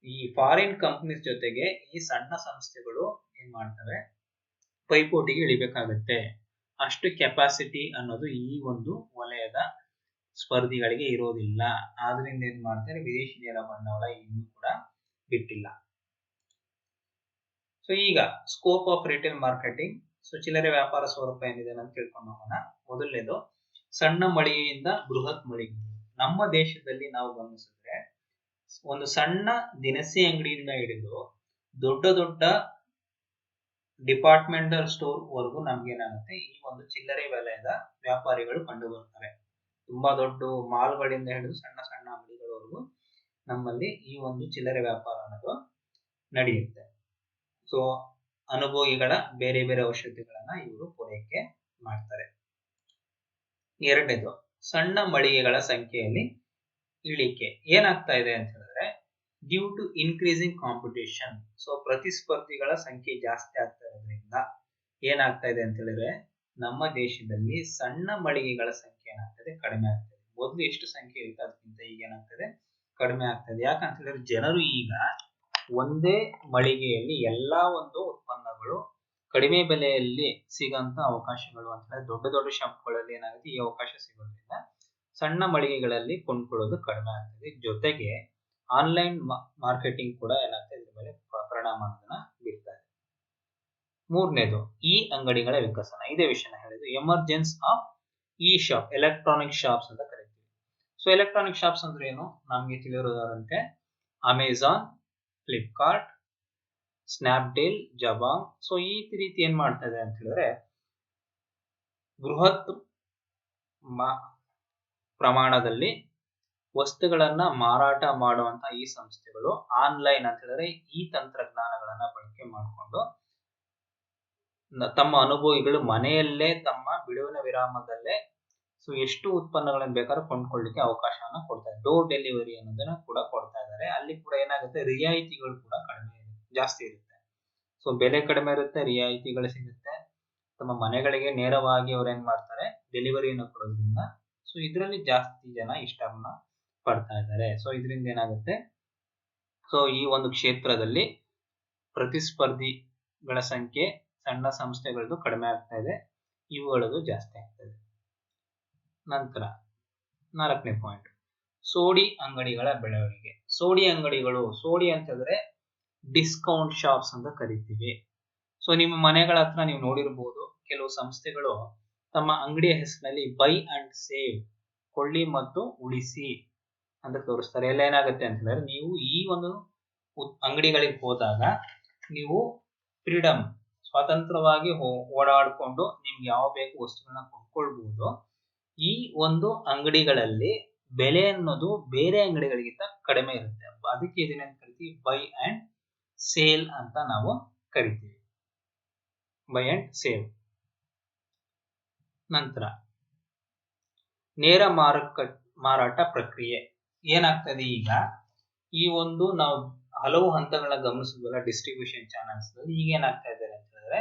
ಈ ಫಾರಿನ್ ಕಂಪನೀಸ್ ಜೊತೆಗೆ ಈ ಸಣ್ಣ ಸಂಸ್ಥೆಗಳು ಏನ್ ಮಾಡ್ತವೆ, ಪೈಪೋಟಿಗೆ ಇಳಿಬೇಕಾಗುತ್ತೆ. ಅಷ್ಟು ಕೆಪಾಸಿಟಿ ಅನ್ನೋದು ಈ ಒಂದು ವಲಯದ ಸ್ಪರ್ಧಿಗಳಿಗೆ ಇರೋದಿಲ್ಲ. ಆದ್ರಿಂದ ಏನ್ ಮಾಡ್ತಾರೆ, ವಿದೇಶಿ ನೇರ ಬಂಡವಾಳ ಇನ್ನೂ ಕೂಡ ಬಿಟ್ಟಿಲ್ಲ. ಸೊ ಈಗ scope of retail marketing. So ಚಿಲ್ಲರೆ ವ್ಯಾಪಾರ ಸ್ವರೂಪ ಏನಿದೆ ಅಂತ ತಿಳ್ಕೊಂಡು ಹೋಗೋಣ. ಮೊದಲನೇದು ಸಣ್ಣ ಮಳಿಗೆಯಿಂದ ಬೃಹತ್ ಮಳಿಗೆ. ನಮ್ಮ ದೇಶದಲ್ಲಿ ನಾವು ಗಮನಿಸಿದ್ರೆ ಒಂದು ಸಣ್ಣ ದಿನಸಿ ಅಂಗಡಿಯಿಂದ ಹಿಡಿದು ದೊಡ್ಡ ದೊಡ್ಡ ಡಿಪಾರ್ಟ್ಮೆಂಟಲ್ ಸ್ಟೋರ್ ವರೆಗೂ ನಮ್ಗೇನಾಗುತ್ತೆ, ಈ ಒಂದು ಚಿಲ್ಲರೆ ವಲಯದ ವ್ಯಾಪಾರಿಗಳು ಕಂಡು ಬರ್ತಾರೆ. ತುಂಬಾ ದೊಡ್ಡ ಮಾಲ್ಗಳಿಂದ ಹಿಡಿದು ಸಣ್ಣ ಸಣ್ಣ ಅಂಗಡಿಗಳವರೆಗೂ ನಮ್ಮಲ್ಲಿ ಈ ಒಂದು ಚಿಲ್ಲರೆ ವ್ಯಾಪಾರ ಅನ್ನೋದು ನಡೆಯುತ್ತೆ. ಸೊ ಅನುಭೋಗಿಗಳ ಬೇರೆ ಬೇರೆ ಔಷಧಿಗಳನ್ನ ಇವರು ಪೂರೈಕೆ ಮಾಡ್ತಾರೆ. ಎರಡನೇದು ಸಣ್ಣ ಮಳಿಗೆಗಳ ಸಂಖ್ಯೆಯಲ್ಲಿ ಇಳಿಕೆ. ಏನಾಗ್ತಾ ಇದೆ ಅಂತ ಹೇಳಿದ್ರೆ, due to increasing competition. So ಪ್ರತಿಸ್ಪರ್ಧಿಗಳ ಸಂಖ್ಯೆ ಜಾಸ್ತಿ ಆಗ್ತಾ ಇರೋದ್ರಿಂದ ಏನಾಗ್ತಾ ಇದೆ ಅಂತ ಹೇಳಿದ್ರೆ, ನಮ್ಮ ದೇಶದಲ್ಲಿ ಸಣ್ಣ ಮಳಿಗೆಗಳ ಸಂಖ್ಯೆ ಏನಾಗ್ತದೆ, ಕಡಿಮೆ ಆಗ್ತದೆ. ಮೊದಲು ಎಷ್ಟು ಸಂಖ್ಯೆ ಇರುತ್ತೆ ಅದಕ್ಕಿಂತ ಈಗ ಏನಾಗ್ತದೆ, ಕಡಿಮೆ ಆಗ್ತದೆ. ಯಾಕಂತ ಹೇಳಿದ್ರೆ ಜನರು ಈಗ ಒಂದೇ ಮಳಿಗೆಯಲ್ಲಿ ಎಲ್ಲಾ ಒಂದು ಉತ್ಪನ್ನಗಳು ಕಡಿಮೆ ಬೆಲೆಯಲ್ಲಿ ಸಿಗಂತ ಅವಕಾಶಗಳು ಅಂತ ಹೇಳಿದ್ರೆ ದೊಡ್ಡ ದೊಡ್ಡ ಶಾಪ್ಗಳಲ್ಲಿ ಏನಾಗುತ್ತೆ, ಈ ಅವಕಾಶ ಸಿಗೋದ್ರಿಂದ ಸಣ್ಣ ಮಳಿಗೆಗಳಲ್ಲಿ ಕೊಂಡ್ಕೊಳ್ಳೋದು ಕಡಿಮೆ ಆಗ್ತದೆ. ಜೊತೆಗೆ ಆನ್ಲೈನ್ ಮಾರ್ಕೆಟಿಂಗ್ ಕೂಡ ಏನಾಗ್ತದೆ, ಇದ್ರ ಮೇಲೆ ಪರಿಣಾಮವನ್ನ ಬೀರ್ತಾ ಇದೆ. ಮೂರನೇದು ಈ ಅಂಗಡಿಗಳ ವಿಕಸನ. ಇದೇ ವಿಷಯನ ಹೇಳಿದ್ದು, emergence of e shop, electronic shops ಅಂತ ಕರಿತೀವಿ. ಸೊ ಎಲೆಕ್ಟ್ರಾನಿಕ್ ಶಾಪ್ಸ್ ಅಂದ್ರೆ ಏನು, ನಮ್ಗೆ ತಿಳಿಯೋದಂತೆ Amazon, Flipkart, Snapdeal, Jabong. So ಈ ರೀತಿ ಏನ್ ಮಾಡ್ತಾ ಇದೆ ಅಂತ ಹೇಳಿದ್ರೆ, ಬೃಹತ್ ಪ್ರಮಾಣದಲ್ಲಿ ವಸ್ತುಗಳನ್ನ ಮಾರಾಟ ಮಾಡುವಂತ ಈ ಸಂಸ್ಥೆಗಳು ಆನ್ಲೈನ್ ಅಂತ ಹೇಳಿದ್ರೆ ಈ ತಂತ್ರಜ್ಞಾನಗಳನ್ನ ಬಳಕೆ ಮಾಡಿಕೊಂಡು ತಮ್ಮ ಅನುಭವಿಗಳು ಮನೆಯಲ್ಲೇ ತಮ್ಮ ಬಿಡುವಿನ ವಿರಾಮದಲ್ಲೇ ಸೊ ಎಷ್ಟು ಉತ್ಪನ್ನಗಳನ್ನು ಬೇಕಾದ್ರೂ ಕೊಂಡ್ಕೊಳ್ಳಿಕ್ಕೆ ಅವಕಾಶವನ್ನ ಕೊಡ್ತಾರೆ. ಡೋರ್ ಡೆಲಿವರಿ ಅನ್ನೋದನ್ನ ಕೂಡ ಕೊಡ್ತಾ ಇದ್ದಾರೆ. ಅಲ್ಲಿ ಕೂಡ ಏನಾಗುತ್ತೆ, ರಿಯಾಯಿತಿಗಳು ಕೂಡ ಜಾಸ್ತಿ ಇರುತ್ತೆ. ಸೊ ಬೆಲೆ ಕಡಿಮೆ ಇರುತ್ತೆ, ರಿಯಾಯಿತಿಗಳು ಸಿಗುತ್ತೆ. ತಮ್ಮ ಮನೆಗಳಿಗೆ ನೇರವಾಗಿ ಅವ್ರು ಏನ್ ಮಾಡ್ತಾರೆ, ಡೆಲಿವರಿಯನ್ನು ಕೊಡೋದ್ರಿಂದ ಸೊ ಇದರಲ್ಲಿ ಜಾಸ್ತಿ ಜನ ಇಷ್ಟವನ್ನ ಪಡ್ತಾ ಇದ್ದಾರೆ. ಸೊ ಇದರಿಂದ ಏನಾಗುತ್ತೆ, ಸೊ ಈ ಒಂದು ಕ್ಷೇತ್ರದಲ್ಲಿ ಪ್ರತಿಸ್ಪರ್ಧಿಗಳ ಸಂಖ್ಯೆ ಸಣ್ಣ ಸಂಸ್ಥೆಗಳದ್ದು ಕಡಿಮೆ ಆಗ್ತಾ ಇದೆ, ಇವುಗಳದ್ದು ಜಾಸ್ತಿ ಆಗ್ತಾ ಇದೆ. ನಂತರ 4ನೇ ಪಾಯಿಂಟ್, ಸೋಡಿ ಅಂಗಡಿಗಳ ಬೆಳವಣಿಗೆ. ಸೋಡಿ ಅಂಗಡಿಗಳು, ಸೋಡಿ ಅಂತಂದ್ರೆ ಡಿಸ್ಕೌಂಟ್ ಶಾಪ್ಸ್ ಅಂತ ಕರಿತೀವಿ. ಸೊ ನಿಮ್ಮ ಮನೆಗಳ ಹತ್ರ ನೀವು ನೋಡಿರ್ಬೋದು, ಕೆಲವು ಸಂಸ್ಥೆಗಳು ತಮ್ಮ ಅಂಗಡಿಯ ಹೆಸರಿನಲ್ಲಿ ಬೈ ಅಂಡ್ ಸೇವ್, ಕೊಳ್ಳಿ ಮತ್ತು ಉಳಿಸಿ ಅಂತ ತೋರಿಸ್ತಾರೆ. ಎಲ್ಲ ಏನಾಗುತ್ತೆ ಅಂತ ಹೇಳಿದ್ರೆ, ನೀವು ಈ ಒಂದು ಅಂಗಡಿಗಳಿಗೆ ಹೋದಾಗ ನೀವು ಫ್ರೀಡಮ್, ಸ್ವತಂತ್ರವಾಗಿ ಓಡಾಡಿಕೊಂಡು ನಿಮ್ಗೆ ಯಾವ ಬೇಕು ವಸ್ತುಗಳನ್ನ ಕೊಂಡ್ಕೊಳ್ಬಹುದು. ಈ ಒಂದು ಅಂಗಡಿಗಳಲ್ಲಿ ಬೆಲೆ ಅನ್ನೋದು ಬೇರೆ ಅಂಗಡಿಗಳಿಗಿಂತ ಕಡಿಮೆ ಇರುತ್ತೆ. ಅದಕ್ಕೆ ಇದನ್ನ ಕರಿತೀವಿ ಬೈ ಅಂಡ್ ಸೇಲ್ ಅಂತ ನಾವು ಕರಿತೀವಿ, ಬೈ ಅಂಡ್ ಸೇವ್. ನಂತರ ನೇರ ಮಾರಾಟ ಪ್ರಕ್ರಿಯೆ ಏನಾಗ್ತದೆ, ಈಗ ಈ ಒಂದು ನಾವು ಹಲವು ಹಂತಗಳನ್ನ ಗಮನಿಸಿದ್ವಲ್ಲ ಡಿಸ್ಟ್ರಿಬ್ಯೂಷನ್ ಚಾನಲ್ಸ್. ಈಗ ಏನಾಗ್ತಾ ಇದೆ ಅಂತ ಹೇಳಿದ್ರೆ,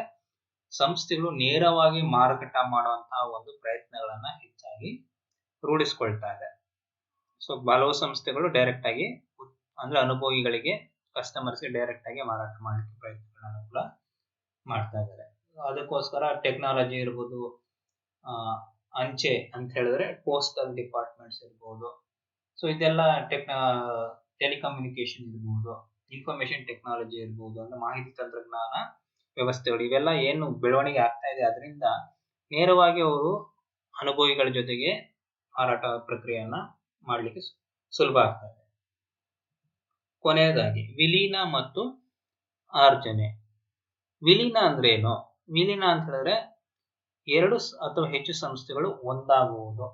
ಸಂಸ್ಥೆಗಳು ನೇರವಾಗಿ ಮಾರಾಟ ಮಾಡುವಂತಹ ಒಂದು ಪ್ರಯತ್ನಗಳನ್ನ ಹೆಚ್ಚಾಗಿ ರೂಢಿಸ್ಕೊಳ್ತಾ ಇದೆ. ಸೊ ಹಲವು ಸಂಸ್ಥೆಗಳು ಡೈರೆಕ್ಟ್ ಆಗಿ ಅಂದ್ರೆ ಅನುಭವಿಗಳಿಗೆ, ಕಸ್ಟಮರ್ಸ್ಗೆ ಡೈರೆಕ್ಟ್ ಆಗಿ ಮಾರಾಟ ಮಾಡಲಿಕ್ಕೆ ಪ್ರಯತ್ನಗಳನ್ನ ಕೂಡ ಮಾಡ್ತಾ ಇದ್ದಾರೆ. ಅದಕ್ಕೋಸ್ಕರ ಟೆಕ್ನಾಲಜಿ ಇರ್ಬೋದು, ಅಂಚೆ ಅಂತ ಹೇಳಿದ್ರೆ ಪೋಸ್ಟಲ್ ಡಿಪಾರ್ಟ್ಮೆಂಟ್ಸ್ ಇರ್ಬೋದು, ಸೊ ಇದೆಲ್ಲ ಟೆಲಿಕಮ್ಯುನಿಕೇಶನ್ ಇರ್ಬೋದು, ಇನ್ಫಾರ್ಮೇಶನ್ ಟೆಕ್ನಾಲಜಿ ಇರ್ಬೋದು, ಅಂದ್ರೆ ಮಾಹಿತಿ ತಂತ್ರಜ್ಞಾನ ವ್ಯವಸ್ಥೆಗಳು, ಇವೆಲ್ಲ ಏನು ಬೆಳವಣಿಗೆ ಆಗ್ತಾ ಇದೆ, ಅದರಿಂದ ನೇರವಾಗಿ ಅವರು ಅನುಭವಿಗಳ ಜೊತೆಗೆ ಮಾರಾಟ ಪ್ರಕ್ರಿಯೆಯನ್ನ ಮಾಡಲಿಕ್ಕೆ ಸುಲಭ ಆಗ್ತಾ ಇದೆ. ಕೊನೆಯದಾಗಿ ವಿಲೀನ ಮತ್ತು ಆರ್ಜನೆ. ವಿಲೀನ ಅಂದ್ರೆ ಏನು? ವಿಲೀನ ಅಂತ ಹೇಳಿದ್ರೆ ಎರಡು ಅಥವಾ ಹೆಚ್ಚು ಸಂಸ್ಥೆಗಳು ಒಂದಾಗುವುದು.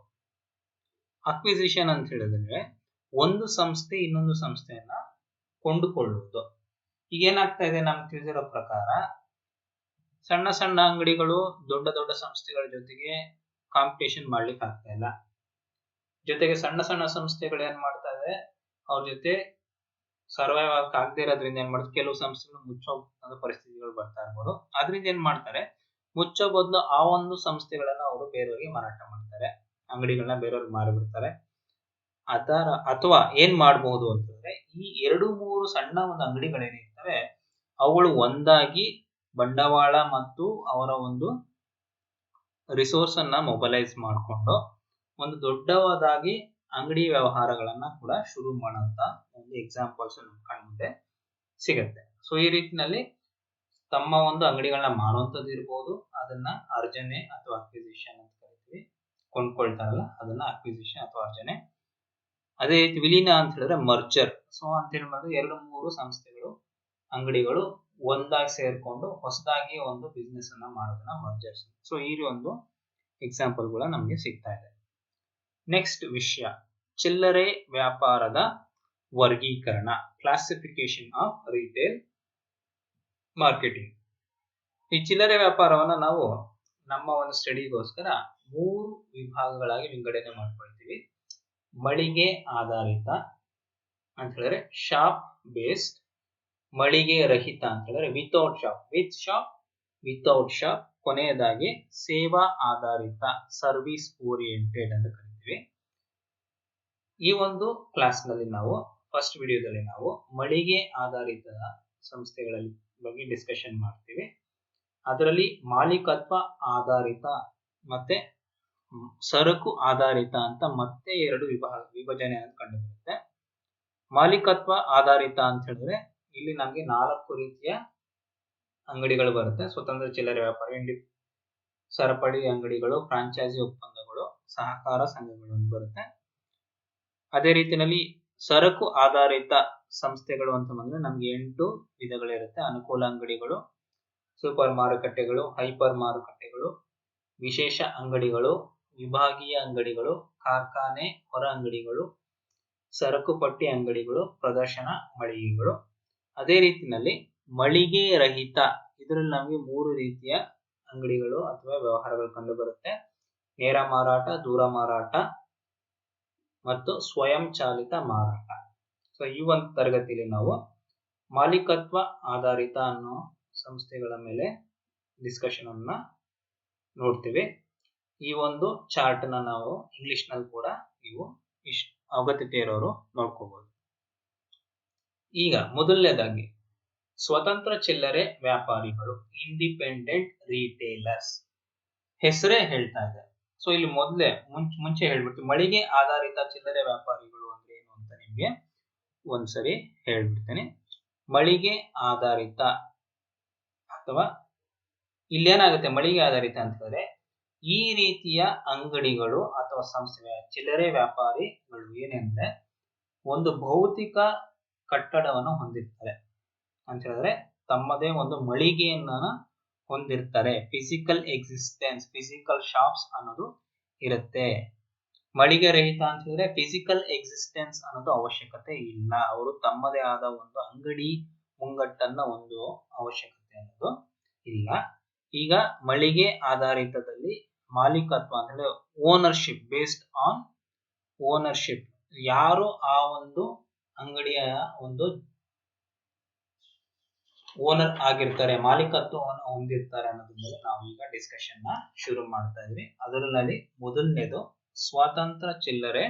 ಅಕ್ವಿಸಿಷನ್ ಅಂತ ಹೇಳಿದ್ರೆ ಒಂದು ಸಂಸ್ಥೆ ಇನ್ನೊಂದು ಸಂಸ್ಥೆಯನ್ನ ಕೊಂಡುಕೊಳ್ಳುವುದು. ಈಗ ಏನಾಗ್ತಾ ಇದೆ, ನಮ್ಗೆ ತಿಳಿದಿರೋ ಪ್ರಕಾರ ಸಣ್ಣ ಸಣ್ಣ ಅಂಗಡಿಗಳು ದೊಡ್ಡ ದೊಡ್ಡ ಸಂಸ್ಥೆಗಳ ಜೊತೆಗೆ ಕಾಂಪಿಟೇಷನ್ ಮಾಡ್ಲಿಕ್ಕೆ ಆಗ್ತಾ ಇಲ್ಲ. ಜೊತೆಗೆ ಸಣ್ಣ ಸಣ್ಣ ಸಂಸ್ಥೆಗಳು ಏನ್ ಮಾಡ್ತಾ ಇದೆ, ಅವ್ರ ಜೊತೆ ಸರ್ವೈವ್ ಆಗದೆ ಇರೋದ್ರಿಂದ ಏನ್ ಮಾಡ್ತಾರೆ, ಕೆಲವು ಸಂಸ್ಥೆಗಳು ಮುಚ್ಚೋ ಪರಿಸ್ಥಿತಿಗಳು ಬರ್ತಾ ಇರ್ಬೋದು. ಅದ್ರಿಂದ ಏನ್ ಮಾಡ್ತಾರೆ, ಮುಚ್ಚೋ ಬದಲು ಆ ಒಂದು ಸಂಸ್ಥೆಗಳನ್ನ ಅವರು ಬೇರೆಯವರಿಗೆ ಮಾರಾಟ ಮಾಡ್ತಾರೆ, ಅಂಗಡಿಗಳನ್ನ ಬೇರೆಯವ್ರಿಗೆ ಮಾರಿಬಿಡ್ತಾರೆ. ಅಥವಾ ಏನ್ ಮಾಡಬಹುದು ಅಂತಂದ್ರೆ, ಈ 2-3 ಸಣ್ಣ ಒಂದು ಅಂಗಡಿಗಳೇನಿರ್ತವೆ ಅವುಗಳು ಒಂದಾಗಿ ಬಂಡವಾಳ ಮತ್ತು ಅವರ ಒಂದು ರಿಸೋರ್ಸ್ ಅನ್ನ ಮೊಬಲೈಸ್ ಮಾಡಿಕೊಂಡು ಒಂದು ದೊಡ್ಡದಾಗಿ ಅಂಗಡಿ ವ್ಯವಹಾರಗಳನ್ನ ಕೂಡ ಶುರು ಮಾಡುವಂತ ಒಂದು ಎಕ್ಸಾಂಪಲ್ಸ್ ನಮ್ಮ ಕಣ್ಮುಂದೆ ಸಿಗುತ್ತೆ. ಸೊ ಈ ರೀತಿನಲ್ಲಿ ತಮ್ಮ ಒಂದು ಅಂಗಡಿಗಳನ್ನ ಮಾರುವಂತದ್ದು ಇರ್ಬೋದು, ಅದನ್ನ ಅರ್ಜನೆ ಅಥವಾ ಅಕ್ವಿಸಿಷನ್ ಅಂತ ಕರಿತೀವಿ, ಕೊಂಡ್ಕೊಳ್ತಾರಲ್ಲ ಅದನ್ನ ಅಕ್ವಿಸಿಷನ್ ಅಥವಾ ಅರ್ಜನೆ. ಅದೇ ರೀತಿ ವಿಲೀನ ಅಂತ ಹೇಳಿದ್ರೆ ಮರ್ಜರ್. ಸೊ ಅಂತ ಹೇಳಿದ್ರೆ 2-3 ಸಂಸ್ಥೆಗಳು ಅಂಗಡಿಗಳು ಒಂದಾಗಿ ಸೇರ್ಕೊಂಡು ಹೊಸದಾಗಿ ಒಂದು ಬಿಸ್ನೆಸ್ ಅನ್ನ ಮಾಡೋದನ್ನ ಮರ್ಜರ್ಸ್. ಸೊ ಈ ಒಂದು ಎಕ್ಸಾಂಪಲ್ ಗಳು ನಮಗೆ ಸಿಗ್ತಾ ಇದೆ. ನೆಕ್ಸ್ಟ್ ವಿಷಯ, ಚಿಲ್ಲರೆ ವ್ಯಾಪಾರದ ವರ್ಗೀಕರಣ, ಕ್ಲಾಸಿಫಿಕೇಶನ್ ಆಫ್ ರಿಟೇಲ್ ಮಾರ್ಕೆಟಿಂಗ್. ಈ ಚಿಲ್ಲರೆ ವ್ಯಾಪಾರವನ್ನ ನಾವು ನಮ್ಮ ಒಂದು ಸ್ಟಡಿಗೋಸ್ಕರ 3 ವಿಭಾಗಗಳಾಗಿ ವಿಂಗಡಣೆ ಮಾಡ್ಕೊಳ್ತೀವಿ. ಮಳಿಗೆ ಆಧಾರಿತ ಅಂತ ಹೇಳಿದ್ರೆ ಶಾಪ್ ಬೇಸ್ಡ್, ಮಳಿಗೆ ರಹಿತ ಅಂತ ಹೇಳಿದ್ರೆ without shop, with shop, without shop, ಕೊನೆಯದಾಗಿ ಸೇವಾ ಆಧಾರಿತ ಸರ್ವಿಸ್ ಓರಿಯೆಂಟೆಡ್ ಅಂತ ಕರಿತೀವಿ. ಈ ಒಂದು ಕ್ಲಾಸ್ ನಲ್ಲಿ ನಾವು ಫಸ್ಟ್ ವಿಡಿಯೋದಲ್ಲಿ ನಾವು ಮಳಿಗೆ ಆಧಾರಿತ ಸಂಸ್ಥೆಗಳ ಬಗ್ಗೆ ಡಿಸ್ಕಷನ್ ಮಾಡ್ತೀವಿ. ಅದರಲ್ಲಿ ಮಾಲೀಕತ್ವ ಆಧಾರಿತ ಮತ್ತೆ ಸರಕು ಆಧಾರಿತ ಅಂತ ಮತ್ತೆ 2 ವಿಭಜನೆ ಅಂತ ಕಂಡು ಬರುತ್ತೆ. ಮಾಲೀಕತ್ವ ಆಧಾರಿತ ಅಂತ ಹೇಳಿದ್ರೆ ಇಲ್ಲಿ ನಮಗೆ 4 ರೀತಿಯ ಅಂಗಡಿಗಳು ಬರುತ್ತೆ. ಸ್ವತಂತ್ರ ಚಿಲ್ಲರೆ ವ್ಯಾಪಾರಿ, ಸರಪಳಿ ಅಂಗಡಿಗಳು, ಫ್ರಾಂಚೈಸಿ ಒಪ್ಪಂದಗಳು, ಸಹಕಾರ ಸಂಘಗಳು ಅಂತ ಬರುತ್ತೆ. ಅದೇ ರೀತಿಯಲ್ಲಿ ಸರಕು ಆಧಾರಿತ ಸಂಸ್ಥೆಗಳು ಅಂತ ಬಂದ್ರೆ ನಮ್ಗೆ 8 ವಿಧಗಳಿರುತ್ತೆ. ಅನುಕೂಲ ಅಂಗಡಿಗಳು, ಸೂಪರ್ ಮಾರುಕಟ್ಟೆಗಳು, ಹೈಪರ್ ಮಾರುಕಟ್ಟೆಗಳು, ವಿಶೇಷ ಅಂಗಡಿಗಳು, ವಿಭಾಗೀಯ ಅಂಗಡಿಗಳು, ಕಾರ್ಖಾನೆ ಹೊರ ಅಂಗಡಿಗಳು, ಸರಕು ಪಟ್ಟಿ ಅಂಗಡಿಗಳು, ಪ್ರದರ್ಶನ ಮಳಿಗೆಗಳು. ಅದೇ ರೀತಿಯಲ್ಲಿ ಮಳಿಗೆ ರಹಿತ, ಇದರಲ್ಲಿ ನಮಗೆ 3 ರೀತಿಯ ಅಂಗಡಿಗಳು ಅಥವಾ ವ್ಯವಹಾರಗಳು ಕಂಡು ಬರುತ್ತೆ. ನೇರ ಮಾರಾಟ, ದೂರ ಮಾರಾಟ ಮತ್ತು ಸ್ವಯಂ ಚಾಲಿತ ಮಾರಾಟ. ಸೊ ಈ ಒಂದು ತರಗತಿಯಲ್ಲಿ ನಾವು ಮಾಲೀಕತ್ವ ಆಧಾರಿತ ಅನ್ನೋ ಸಂಸ್ಥೆಗಳ ಮೇಲೆ ಡಿಸ್ಕಷನ್ ಅನ್ನ ನೋಡ್ತೀವಿ. ಈ ಒಂದು ಚಾರ್ಟ್ ನ ನಾವು ಇಂಗ್ಲಿಷ್ ನಲ್ಲಿ ಕೂಡ ನೀವು ಅವಗತಿತೆ ಇರೋರು ನೋಡ್ಕೋಬಹುದು. ಈಗ ಮೊದಲನೇದಾಗಿ ಸ್ವತಂತ್ರ ಚಿಲ್ಲರೆ ವ್ಯಾಪಾರಿಗಳು, ಇಂಡಿಪೆಂಡೆಂಟ್ ರಿಟೇಲರ್ಸ್ ಹೆಸರೇ ಹೇಳ್ತಾ ಇದೆ. ಸೊ ಇಲ್ಲಿ ಮುಂಚೆ ಹೇಳ್ಬಿಡ್ತೀವಿ, ಮಳಿಗೆ ಆಧಾರಿತ ಚಿಲ್ಲರೆ ವ್ಯಾಪಾರಿಗಳು ಅಂದ್ರೆ ಏನು ಅಂತ ನಿಮ್ಗೆ ಒಂದ್ಸರಿ ಹೇಳ್ಬಿಡ್ತೇನೆ. ಮಳಿಗೆ ಆಧಾರಿತ ಅಥವಾ ಇಲ್ಲೇನಾಗುತ್ತೆ, ಮಳಿಗೆ ಆಧಾರಿತ ಅಂತಂದ್ರೆ ಈ ರೀತಿಯ ಅಂಗಡಿಗಳು ಅಥವಾ ಸಂಸ್ಥೆ ಚಿಲ್ಲರೆ ವ್ಯಾಪಾರಿಗಳು ಏನೆಂದ್ರೆ ಒಂದು ಭೌತಿಕ ಕಟ್ಟಡವನ್ನು ಹೊಂದಿರ್ತಾರೆ ಅಂತ ಹೇಳಿದ್ರೆ ತಮ್ಮದೇ ಒಂದು ಮಳಿಗೆಯನ್ನ ಹೊಂದಿರ್ತಾರೆ. ಫಿಸಿಕಲ್ ಎಕ್ಸಿಸ್ಟೆನ್ಸ್, ಫಿಸಿಕಲ್ ಶಾಪ್ಸ್ ಅನ್ನೋದು ಇರುತ್ತೆ. ಮಳಿಗೆ ರಹಿತ ಅಂತ ಹೇಳಿದ್ರೆ ಫಿಸಿಕಲ್ ಎಕ್ಸಿಸ್ಟೆನ್ಸ್ ಅನ್ನೋದು ಅವಶ್ಯಕತೆ ಇಲ್ಲ, ಅವರು ತಮ್ಮದೇ ಆದ ಒಂದು ಅಂಗಡಿ ಮುಂಗಟ್ಟನ್ನ ಒಂದು ಅವಶ್ಯಕತೆ ಅನ್ನೋದು ಇಲ್ಲ. ಈಗ ಮಳಿಗೆ ಆಧಾರಿತದಲ್ಲಿ ಮಾಲೀಕತ್ವ ಅಂತ ಹೇಳಿ ಓನರ್ಶಿಪ್, ಬೇಸ್ಡ್ ಆನ್ ಓನರ್ಶಿಪ್, ಯಾರು ಆ ಒಂದು ಅಂಗಡಿಯ ಒಂದು ಓನರ್ ಆಗಿರ್ತಾರೆ, ಮಾಲೀಕತ್ವವನ್ನು ಹೊಂದಿರ್ತಾರೆ ಅನ್ನೋದ್ರ ಮೇಲೆ ನಾವು ಈಗ ಡಿಸ್ಕಷನ್ ನ ಶುರು ಮಾಡ್ತಾ ಇದ್ವಿ. ಅದರಲ್ಲಿ ಮೊದಲನೇದು ಸ್ವತಂತ್ರ ಚಿಲ್ಲರೆ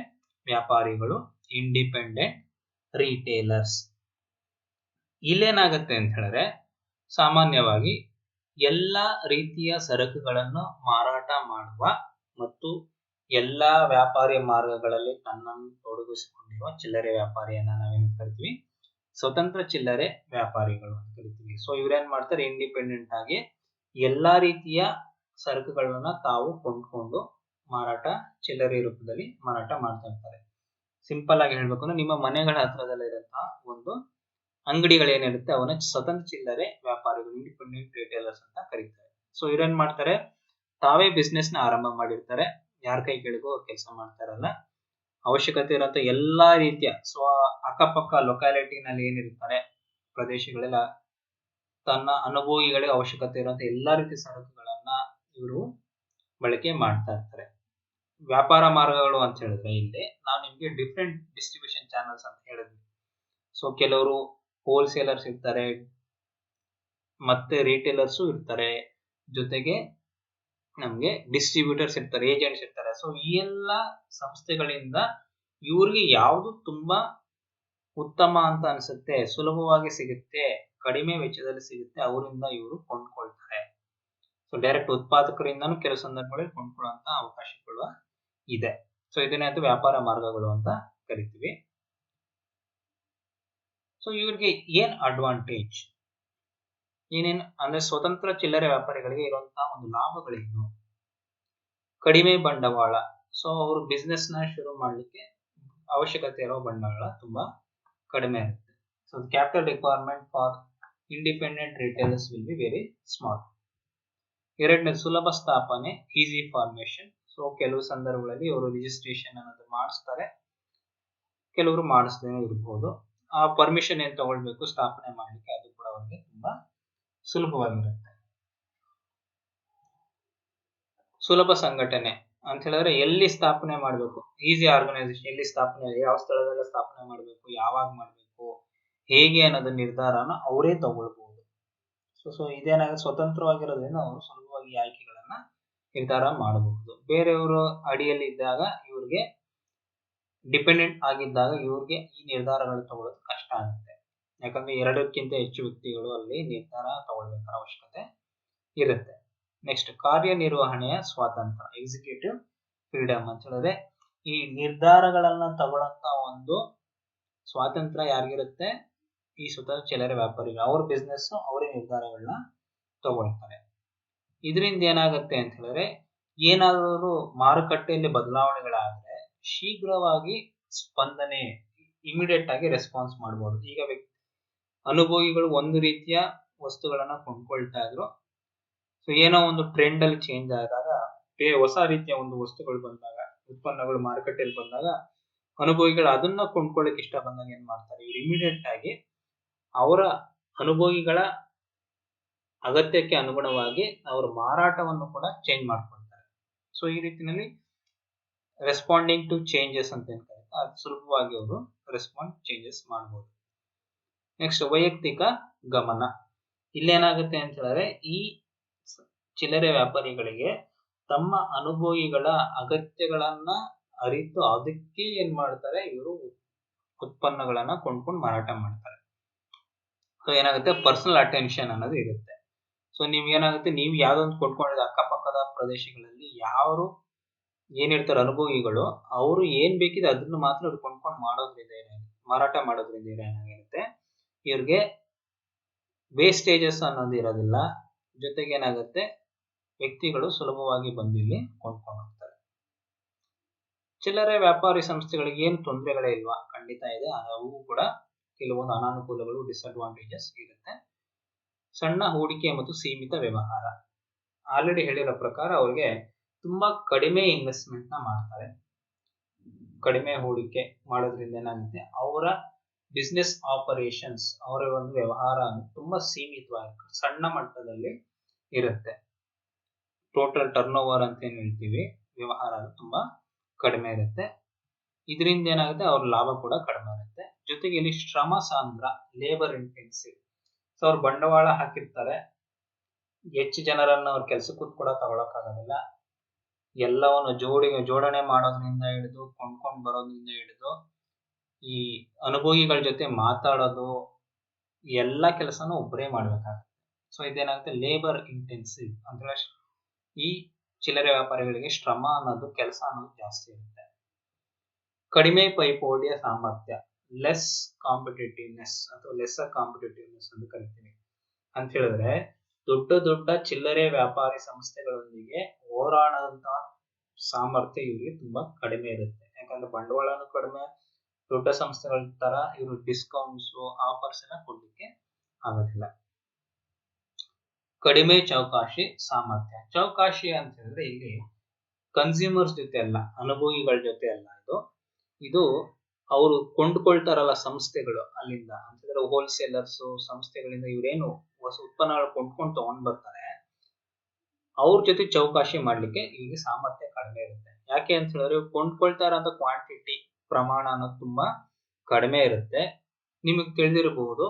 ವ್ಯಾಪಾರಿಗಳು, ಇಂಡಿಪೆಂಡೆಂಟ್ ರಿಟೇಲರ್ಸ್. ಇಲ್ಲೇನಾಗತ್ತೆ ಅಂತ ಹೇಳಿದ್ರೆ ಸಾಮಾನ್ಯವಾಗಿ ಎಲ್ಲಾ ರೀತಿಯ ಸರಕುಗಳನ್ನು ಮಾರಾಟ ಮಾಡುವ ಮತ್ತು ಎಲ್ಲಾ ವ್ಯಾಪಾರಿ ಮಾರ್ಗಗಳಲ್ಲಿ ತನ್ನನ್ನು ತೊಡಗಿಸಿಕೊಂಡಿರುವ ಚಿಲ್ಲರೆ ವ್ಯಾಪಾರಿಯನ್ನ ನಾವೇನು ಕರಿತೀವಿ, ಸ್ವತಂತ್ರ ಚಿಲ್ಲರೆ ವ್ಯಾಪಾರಿಗಳು ಅಂತ ಕರಿತೀವಿ. ಸೊ ಇವ್ರೇನ್ ಮಾಡ್ತಾರೆ, ಇಂಡಿಪೆಂಡೆಂಟ್ ಆಗಿ ಎಲ್ಲಾ ರೀತಿಯ ಸರಕುಗಳನ್ನ ತಾವು ಕೊಂಡ್ಕೊಂಡು ಮಾರಾಟ, ಚಿಲ್ಲರೆ ರೂಪದಲ್ಲಿ ಮಾರಾಟ ಮಾಡ್ತಾ ಇರ್ತಾರೆ. ಸಿಂಪಲ್ ಆಗಿ ಹೇಳ್ಬೇಕು ಅಂದ್ರೆ ನಿಮ್ಮ ಮನೆಗಳ ಹತ್ರದಲ್ಲಿರುವಂತಹ ಒಂದು ಅಂಗಡಿಗಳೇನಿರುತ್ತೆ ಅವನ್ನ ಸ್ವತಂತ್ರ ಚಿಲ್ಲರೆ ವ್ಯಾಪಾರಿಗಳು, ಇಂಡಿಪೆಂಡೆಂಟ್ ರಿಟೇಲರ್ಸ್ ಅಂತ ಕರೀತಾರೆ. ಸೊ ಇವ್ರೇನ್ ಮಾಡ್ತಾರೆ, ತಾವೇ ಬಿಸ್ನೆಸ್ ನ ಆರಂಭ ಮಾಡಿರ್ತಾರೆ, ಯಾರ ಕೈ ಕೆಳಗೂ ಅವ್ರು ಕೆಲಸ ಮಾಡ್ತಾ ಇರಲ್ಲ. ಅವಶ್ಯಕತೆ ಇರುವಂತ ಎಲ್ಲಾ ರೀತಿಯ ಅಕ್ಕಪಕ್ಕ ಲೊಕ್ಯಾಲಿಟಿ ನಲ್ಲಿ ಏನಿರ್ತಾರೆ ಪ್ರದೇಶಗಳೆಲ್ಲ ತನ್ನ ಅನುಭವಿಗಳಿಗೆ ಅವಶ್ಯಕತೆ ಇರುವಂತ ಎಲ್ಲಾ ರೀತಿಯ ಸರಕುಗಳನ್ನ ಇವರು ಬಳಕೆ ಮಾಡ್ತಾ ಇರ್ತಾರೆ. ವ್ಯಾಪಾರ ಮಾರ್ಗಗಳು ಅಂತ ಹೇಳಿದ್ರೆ ಇಲ್ಲಿ ನಾವು ನಿಮ್ಗೆ ಡಿಫ್ರೆಂಟ್ ಡಿಸ್ಟ್ರಿಬ್ಯೂಷನ್ ಚಾನಲ್ಸ್ ಅಂತ ಹೇಳಿದ್ವಿ. ಸೊ ಕೆಲವರು ಹೋಲ್ಸೇಲರ್ಸ್ ಇರ್ತಾರೆ, ಮತ್ತೆ ರಿಟೇಲರ್ಸ್ ಇರ್ತಾರೆ, ಜೊತೆಗೆ ನಮ್ಗೆ ಡಿಸ್ಟ್ರಿಬ್ಯೂಟರ್ಸ್ ಇರ್ತಾರೆ, ಏಜೆಂಟ್ಸ್ ಇರ್ತಾರೆ. ಸೊ ಈ ಎಲ್ಲ ಸಂಸ್ಥೆಗಳಿಂದ ಇವ್ರಿಗೆ ಯಾವುದು ತುಂಬಾ ಉತ್ತಮ ಅಂತ ಅನ್ಸುತ್ತೆ, ಸುಲಭವಾಗಿ ಸಿಗುತ್ತೆ, ಕಡಿಮೆ ವೆಚ್ಚದಲ್ಲಿ ಸಿಗುತ್ತೆ, ಅವರಿಂದ ಇವರು ಕೊಂಡ್ಕೊಳ್ತಾರೆ. ಸೊ ಡೈರೆಕ್ಟ್ ಉತ್ಪಾದಕರಿಂದನೂ ಕೆಲವು ಸಂದರ್ಭಗಳಲ್ಲಿ ಕೊಂಡ್ಕೊಳ್ಳುವಂತ ಅವಕಾಶಗಳು ಇದೆ. ಸೊ ಇದನ್ನೇ ಅದು ವ್ಯಾಪಾರ ಮಾರ್ಗಗಳು ಅಂತ ಕರಿತೀವಿ. ಸೊ ಇವ್ರಿಗೆ ಏನ್ ಅಡ್ವಾಂಟೇಜ್, ಏನೇನು ಅಂದ್ರೆ ಸ್ವತಂತ್ರ ಚಿಲ್ಲರೆ ವ್ಯಾಪಾರಿಗಳಿಗೆ ಇರುವಂತಹ ಒಂದು ಲಾಭಗಳೇನು? ಕಡಿಮೆ ಬಂಡವಾಳ. ಸೊ ಅವರು ಬಿಸ್ನೆಸ್ ನ ಶುರು ಮಾಡ್ಲಿಕ್ಕೆ ಅವಶ್ಯಕತೆ ಇರೋ ಬಂಡವಾಳ ತುಂಬಾ ಕಡಿಮೆ ಇರುತ್ತೆ. So capital requirement for independent retailers will be very small. ಎರಡನೇ, ಸುಲಭ ಸ್ಥಾಪನೆ, ಈಸಿ ಫಾರ್ಮೇಶನ್. ಸೊ ಕೆಲವು ಸಂದರ್ಭಗಳಲ್ಲಿ ಅವರು ರಿಜಿಸ್ಟ್ರೇಷನ್ ಅನ್ನೋದು ಮಾಡಿಸ್ತಾರೆ, ಕೆಲವರು ಮಾಡಿಸ್ದೇನೆ ಇರಬಹುದು. ಆ ಪರ್ಮಿಷನ್ ಏನ್ ತಗೊಳ್ಬೇಕು ಸ್ಥಾಪನೆ ಮಾಡ್ಲಿಕ್ಕೆ, ಅದು ಕೂಡ ಅವರಿಗೆ ತುಂಬಾ ಸುಲಭವಾಗಿರುತ್ತೆ. ಸುಲಭ ಸಂಘಟನೆ ಅಂತ ಹೇಳಿದ್ರೆ ಎಲ್ಲಿ ಸ್ಥಾಪನೆ ಮಾಡಬೇಕು, ಈಸಿ ಆರ್ಗನೈಸೇಷನ್, ಎಲ್ಲಿ ಸ್ಥಾಪನೆ, ಯಾವ ಸ್ಥಳದಲ್ಲಿ ಸ್ಥಾಪನೆ ಮಾಡಬೇಕು, ಯಾವಾಗ ಮಾಡಬೇಕು, ಹೇಗೆ ಅನ್ನೋದು ನಿರ್ಧಾರನ ಅವರೇ ತಗೊಳ್ಬಹುದು. ಸೊ ಇದೇನಾಗುತ್ತೆ, ಸ್ವತಂತ್ರವಾಗಿರೋದ್ರಿಂದ ಅವರು ಸುಲಭವಾಗಿ ಆಯ್ಕೆಗಳನ್ನ ನಿರ್ಧಾರ ಮಾಡಬಹುದು. ಬೇರೆಯವರು ಅಡಿಯಲ್ಲಿ ಇದ್ದಾಗ, ಇವ್ರಿಗೆ ಡಿಪೆಂಡೆಂಟ್ ಆಗಿದ್ದಾಗ ಇವ್ರಿಗೆ ಈ ನಿರ್ಧಾರಗಳು ತಗೊಳ್ಳೋದು ಕಷ್ಟ ಆಗುತ್ತೆ. ಯಾಕಂದ್ರೆ ಎರಡಕ್ಕಿಂತ ಹೆಚ್ಚು ವ್ಯಕ್ತಿಗಳು ಅಲ್ಲಿ ನಿರ್ಧಾರ ತಗೊಳ್ಬೇಕಾದ ಅವಶ್ಯಕತೆ ಇರುತ್ತೆ. ನೆಕ್ಸ್ಟ್, ಕಾರ್ಯನಿರ್ವಹಣೆಯ ಸ್ವಾತಂತ್ರ್ಯ, ಎಕ್ಸಿಕ್ಯೂಟಿವ್ ಫ್ರೀಡಮ್ ಅಂತ ಹೇಳಿದ್ರೆ ಈ ನಿರ್ಧಾರಗಳನ್ನ ತಗೊಳ್ಳಂತ ಒಂದು ಸ್ವಾತಂತ್ರ್ಯ ಯಾರಿಗಿರುತ್ತೆ, ಈ ಸ್ವತಂತ್ರ ಚಿಲ್ಲರೆ ವ್ಯಾಪಾರಿಗಳು. ಅವ್ರ ಬಿಸ್ನೆಸ್ ಅವರೇ ನಿರ್ಧಾರಗಳನ್ನ ತಗೊಳ್ತಾರೆ. ಇದರಿಂದ ಏನಾಗುತ್ತೆ ಅಂತ ಹೇಳಿದ್ರೆ, ಏನಾದರೂ ಮಾರುಕಟ್ಟೆಯಲ್ಲಿ ಬದಲಾವಣೆಗಳಾದ್ರೆ ಶೀಘ್ರವಾಗಿ ಸ್ಪಂದನೆ, ಇಮಿಡಿಯೇಟ್ ಆಗಿ ರೆಸ್ಪಾನ್ಸ್ ಮಾಡಬಹುದು. ಈಗ ಅನುಭವಿಗಳು ಒಂದು ರೀತಿಯ ವಸ್ತುಗಳನ್ನ ಕೊಂಡ್ಕೊಳ್ತಾ ಇದ್ರು, ಸೊ ಏನೋ ಒಂದು ಟ್ರೆಂಡ್ ಅಲ್ಲಿ ಚೇಂಜ್ ಆದಾಗ, ಹೊಸ ರೀತಿಯ ಒಂದು ವಸ್ತುಗಳು ಬಂದಾಗ, ಉತ್ಪನ್ನಗಳು ಮಾರುಕಟ್ಟೆಯಲ್ಲಿ ಬಂದಾಗ, ಅನುಭವಿಗಳು ಅದನ್ನ ಕೊಂಡ್ಕೊಳ್ಳಿಕ್ಕೆ ಇಷ್ಟ ಬಂದಾಗ ಏನ್ ಮಾಡ್ತಾರೆ, ಇವ್ರು ಇಮಿಡಿಯೇಟ್ ಆಗಿ ಅವರ ಅನುಭವಿಗಳ ಅಗತ್ಯಕ್ಕೆ ಅನುಗುಣವಾಗಿ ಅವರ ಮಾರಾಟವನ್ನು ಕೂಡ ಚೇಂಜ್ ಮಾಡ್ಕೊಳ್ತಾರೆ. ಸೊ ಈ ರೀತಿಯಲ್ಲಿ ರೆಸ್ಪಾಂಡಿಂಗ್ ಟು ಚೇಂಜಸ್ ಅಂತ ಏನ್ ಕರೀತಾರೆ, ಅದು ಸುಲಭವಾಗಿ ಅವರು ರೆಸ್ಪಾಂಡ್ ಚೇಂಜಸ್ ಮಾಡಬಹುದು. ನೆಕ್ಸ್ಟ್, ವೈಯಕ್ತಿಕ ಗಮನ. ಇಲ್ಲೇನಾಗುತ್ತೆ ಅಂತ ಹೇಳಿದ್ರೆ, ಈ ಚಿಲ್ಲರೆ ವ್ಯಾಪಾರಿಗಳಿಗೆ ತಮ್ಮ ಅನುಭವಿಗಳ ಅಗತ್ಯಗಳನ್ನ ಅರಿತು ಅದಕ್ಕೆ ಏನ್ ಮಾಡ್ತಾರೆ, ಇವರು ಉತ್ಪನ್ನಗಳನ್ನ ಕೊಂಡ್ಕೊಂಡು ಮಾರಾಟ ಮಾಡ್ತಾರೆ. ಸೊ ಏನಾಗುತ್ತೆ, ಪರ್ಸನಲ್ ಅಟೆನ್ಷನ್ ಅನ್ನೋದು ಇರುತ್ತೆ. ಸೊ ನೀವ್ ಏನಾಗುತ್ತೆ, ನೀವು ಯಾವ್ದೊಂದು ಕೊಂಡ್ಕೊಂಡಿದ ಅಕ್ಕಪಕ್ಕದ ಪ್ರದೇಶಗಳಲ್ಲಿ ಯಾರು ಏನಿರ್ತಾರೆ ಅನುಭವಿಗಳು, ಅವರು ಏನ್ ಬೇಕಿದೆ ಅದನ್ನ ಮಾತ್ರ ಅವ್ರು ಕೊಂಡ್ಕೊಂಡು ಮಾಡೋದ್ರಿಂದ ಮಾರಾಟ ಮಾಡೋದ್ರಿಂದ ಏನಾಗಿರುತ್ತೆ, ಇವ್ರಿಗೆ ವೇಸ್ಟೇಜಸ್ ಅನ್ನೋದು ಇರೋದಿಲ್ಲ. ಜೊತೆಗೆ ಏನಾಗುತ್ತೆ, ವ್ಯಕ್ತಿಗಳು ಸುಲಭವಾಗಿ ಬಂದು ಇಲ್ಲಿ ಕೊಂಡ್ಕೊಂಡು ಹೋಗ್ತಾರೆ. ಚಿಲ್ಲರೆ ವ್ಯಾಪಾರಿ ಸಂಸ್ಥೆಗಳಿಗೆ ಏನು ತೊಂದರೆಗಳೇ ಇಲ್ವಾ? ಖಂಡಿತ ಇದೆ. ಅವು ಕೂಡ ಕೆಲವೊಂದು ಅನಾನುಕೂಲಗಳು, ಡಿಸ್ಅಡ್ವಾಂಟೇಜಸ್ ಇರುತ್ತೆ. ಸಣ್ಣ ಹೂಡಿಕೆ ಮತ್ತು ಸೀಮಿತ ವ್ಯವಹಾರ. ಆಲ್ರೆಡಿ ಹೇಳಿರೋ ಪ್ರಕಾರ ಅವ್ರಿಗೆ ತುಂಬಾ ಕಡಿಮೆ ಇನ್ವೆಸ್ಟ್ಮೆಂಟ್ ನ ಮಾಡ್ತಾರೆ. ಕಡಿಮೆ ಹೂಡಿಕೆ ಮಾಡೋದ್ರಿಂದ ಏನಾಗುತ್ತೆ, ಅವರ ಬಿಸ್ನೆಸ್ ಆಪರೇಷನ್ಸ್, ಅವರ ಒಂದು ವ್ಯವಹಾರ ತುಂಬಾ ಸೀಮಿತವಾಗಿ ಸಣ್ಣ ಮಟ್ಟದಲ್ಲಿ ಇರುತ್ತೆ. ಟೋಟಲ್ ಟರ್ನ್ ಓವರ್ ಅಂತ ಏನ್ ಹೇಳ್ತೀವಿ, ವ್ಯವಹಾರ ತುಂಬಾ ಕಡಿಮೆ ಇರುತ್ತೆ. ಇದರಿಂದ ಏನಾಗುತ್ತೆ, ಅವ್ರ ಲಾಭ ಕೂಡ ಕಡಿಮೆ ಇರುತ್ತೆ. ಜೊತೆಗೆ ಇಲ್ಲಿ ಶ್ರಮ ಸಾಂದ್ರ, ಲೇಬರ್ ಇಂಟೆನ್ಸಿವ್. ಸೊ ಅವ್ರು ಬಂಡವಾಳ ಹಾಕಿರ್ತಾರೆ, ಹೆಚ್ಚು ಜನರನ್ನ ಅವ್ರ ಕೆಲ್ಸಕ್ಕೂ ಕೂಡ ತಗೊಳಕ್ಕಾಗೋದಿಲ್ಲ. ಎಲ್ಲವನ್ನು ಜೋಡಣೆ ಮಾಡೋದ್ರಿಂದ ಹಿಡಿದು, ಕೊಂಡ್ಕೊಂಡು ಬರೋದ್ರಿಂದ ಹಿಡಿದು, ಈ ಅನುಭವಿಗಳ ಜೊತೆ ಮಾತಾಡೋದು, ಎಲ್ಲ ಕೆಲಸನೂ ಒಬ್ಬರೇ ಮಾಡ್ಬೇಕಾಗುತ್ತೆ. ಸೊ ಇದೇನಾಗುತ್ತೆ, ಲೇಬರ್ ಇಂಟೆನ್ಸಿವ್ ಅಂದ್ರೆ ಈ ಚಿಲ್ಲರೆ ವ್ಯಾಪಾರಿಗಳಿಗೆ ಶ್ರಮ ಅನ್ನೋದು, ಕೆಲಸ ಅನ್ನೋದು ಜಾಸ್ತಿ ಇರುತ್ತೆ. ಕಡಿಮೆ ಪೈಪೋಟಿಯ ಸಾಮರ್ಥ್ಯ, ಲೆಸ್ ಕಾಂಪಿಟೇಟಿವ್ನೆಸ್ ಅಥವಾ ಲೆಸ್ಸರ್ ಕಾಂಪಿಟೇಟಿವ್ನೆಸ್ ಅಂತ ಕರಿತೀವಿ. ಅಂತ ಹೇಳಿದ್ರೆ, ದೊಡ್ಡ ದೊಡ್ಡ ಚಿಲ್ಲರೆ ವ್ಯಾಪಾರಿ ಸಂಸ್ಥೆಗಳೊಂದಿಗೆ ಹೋರಾಡುವಂತಹ ಸಾಮರ್ಥ್ಯ ಇವರಿಗೆ ತುಂಬಾ ಕಡಿಮೆ ಇರುತ್ತೆ. ಯಾಕಂದ್ರೆ ಬಂಡವಾಳನೂ ಕಡಿಮೆ, ದೊಡ್ಡ ಸಂಸ್ಥೆಗಳ ತರ ಇವರು ಡಿಸ್ಕೌಂಟ್ಸ್, ಆಫರ್ಸ್ ಎಲ್ಲ ಕೊಡ್ಲಿಕ್ಕೆ ಆಗೋದಿಲ್ಲ. ಕಡಿಮೆ ಚೌಕಾಶಿ ಸಾಮರ್ಥ್ಯ. ಚೌಕಾಶಿ ಅಂತ ಹೇಳಿದ್ರೆ ಇಲ್ಲಿ ಕನ್ಸ್ಯೂಮರ್ಸ್ ಜೊತೆ ಅಲ್ಲ, ಅನುಭವಿಗಳ ಜೊತೆ ಅಲ್ಲ, ಇದು ಅವರು ಕೊಂಡ್ಕೊಳ್ತಾರಲ್ಲ ಸಂಸ್ಥೆಗಳು ಅಲ್ಲಿಂದ, ಅಂತಂದ್ರೆ ಹೋಲ್ಸೇಲರ್ಸ್ ಸಂಸ್ಥೆಗಳಿಂದ ಇವರೇನು ಹೊಸ ಉತ್ಪನ್ನಗಳು ಕೊಂಡ್ಕೊಂಡು ತಗೊಂಡ್ ಬರ್ತಾರೆ, ಅವ್ರ ಜೊತೆ ಚೌಕಾಶಿ ಮಾಡ್ಲಿಕ್ಕೆ ಇವರಿಗೆ ಸಾಮರ್ಥ್ಯ ಕಡಿಮೆ ಇರುತ್ತೆ. ಯಾಕೆ ಅಂತ ಹೇಳಿದ್ರೆ ಕೊಂಡ್ಕೊಳ್ತಾ ಇರೋಂಥ ಕ್ವಾಂಟಿಟಿ ಪ್ರಮಾಣ ಅನ್ನೋದು ತುಂಬಾ ಕಡಿಮೆ ಇರುತ್ತೆ. ನಿಮಗೆ ತಿಳಿದಿರಬಹುದು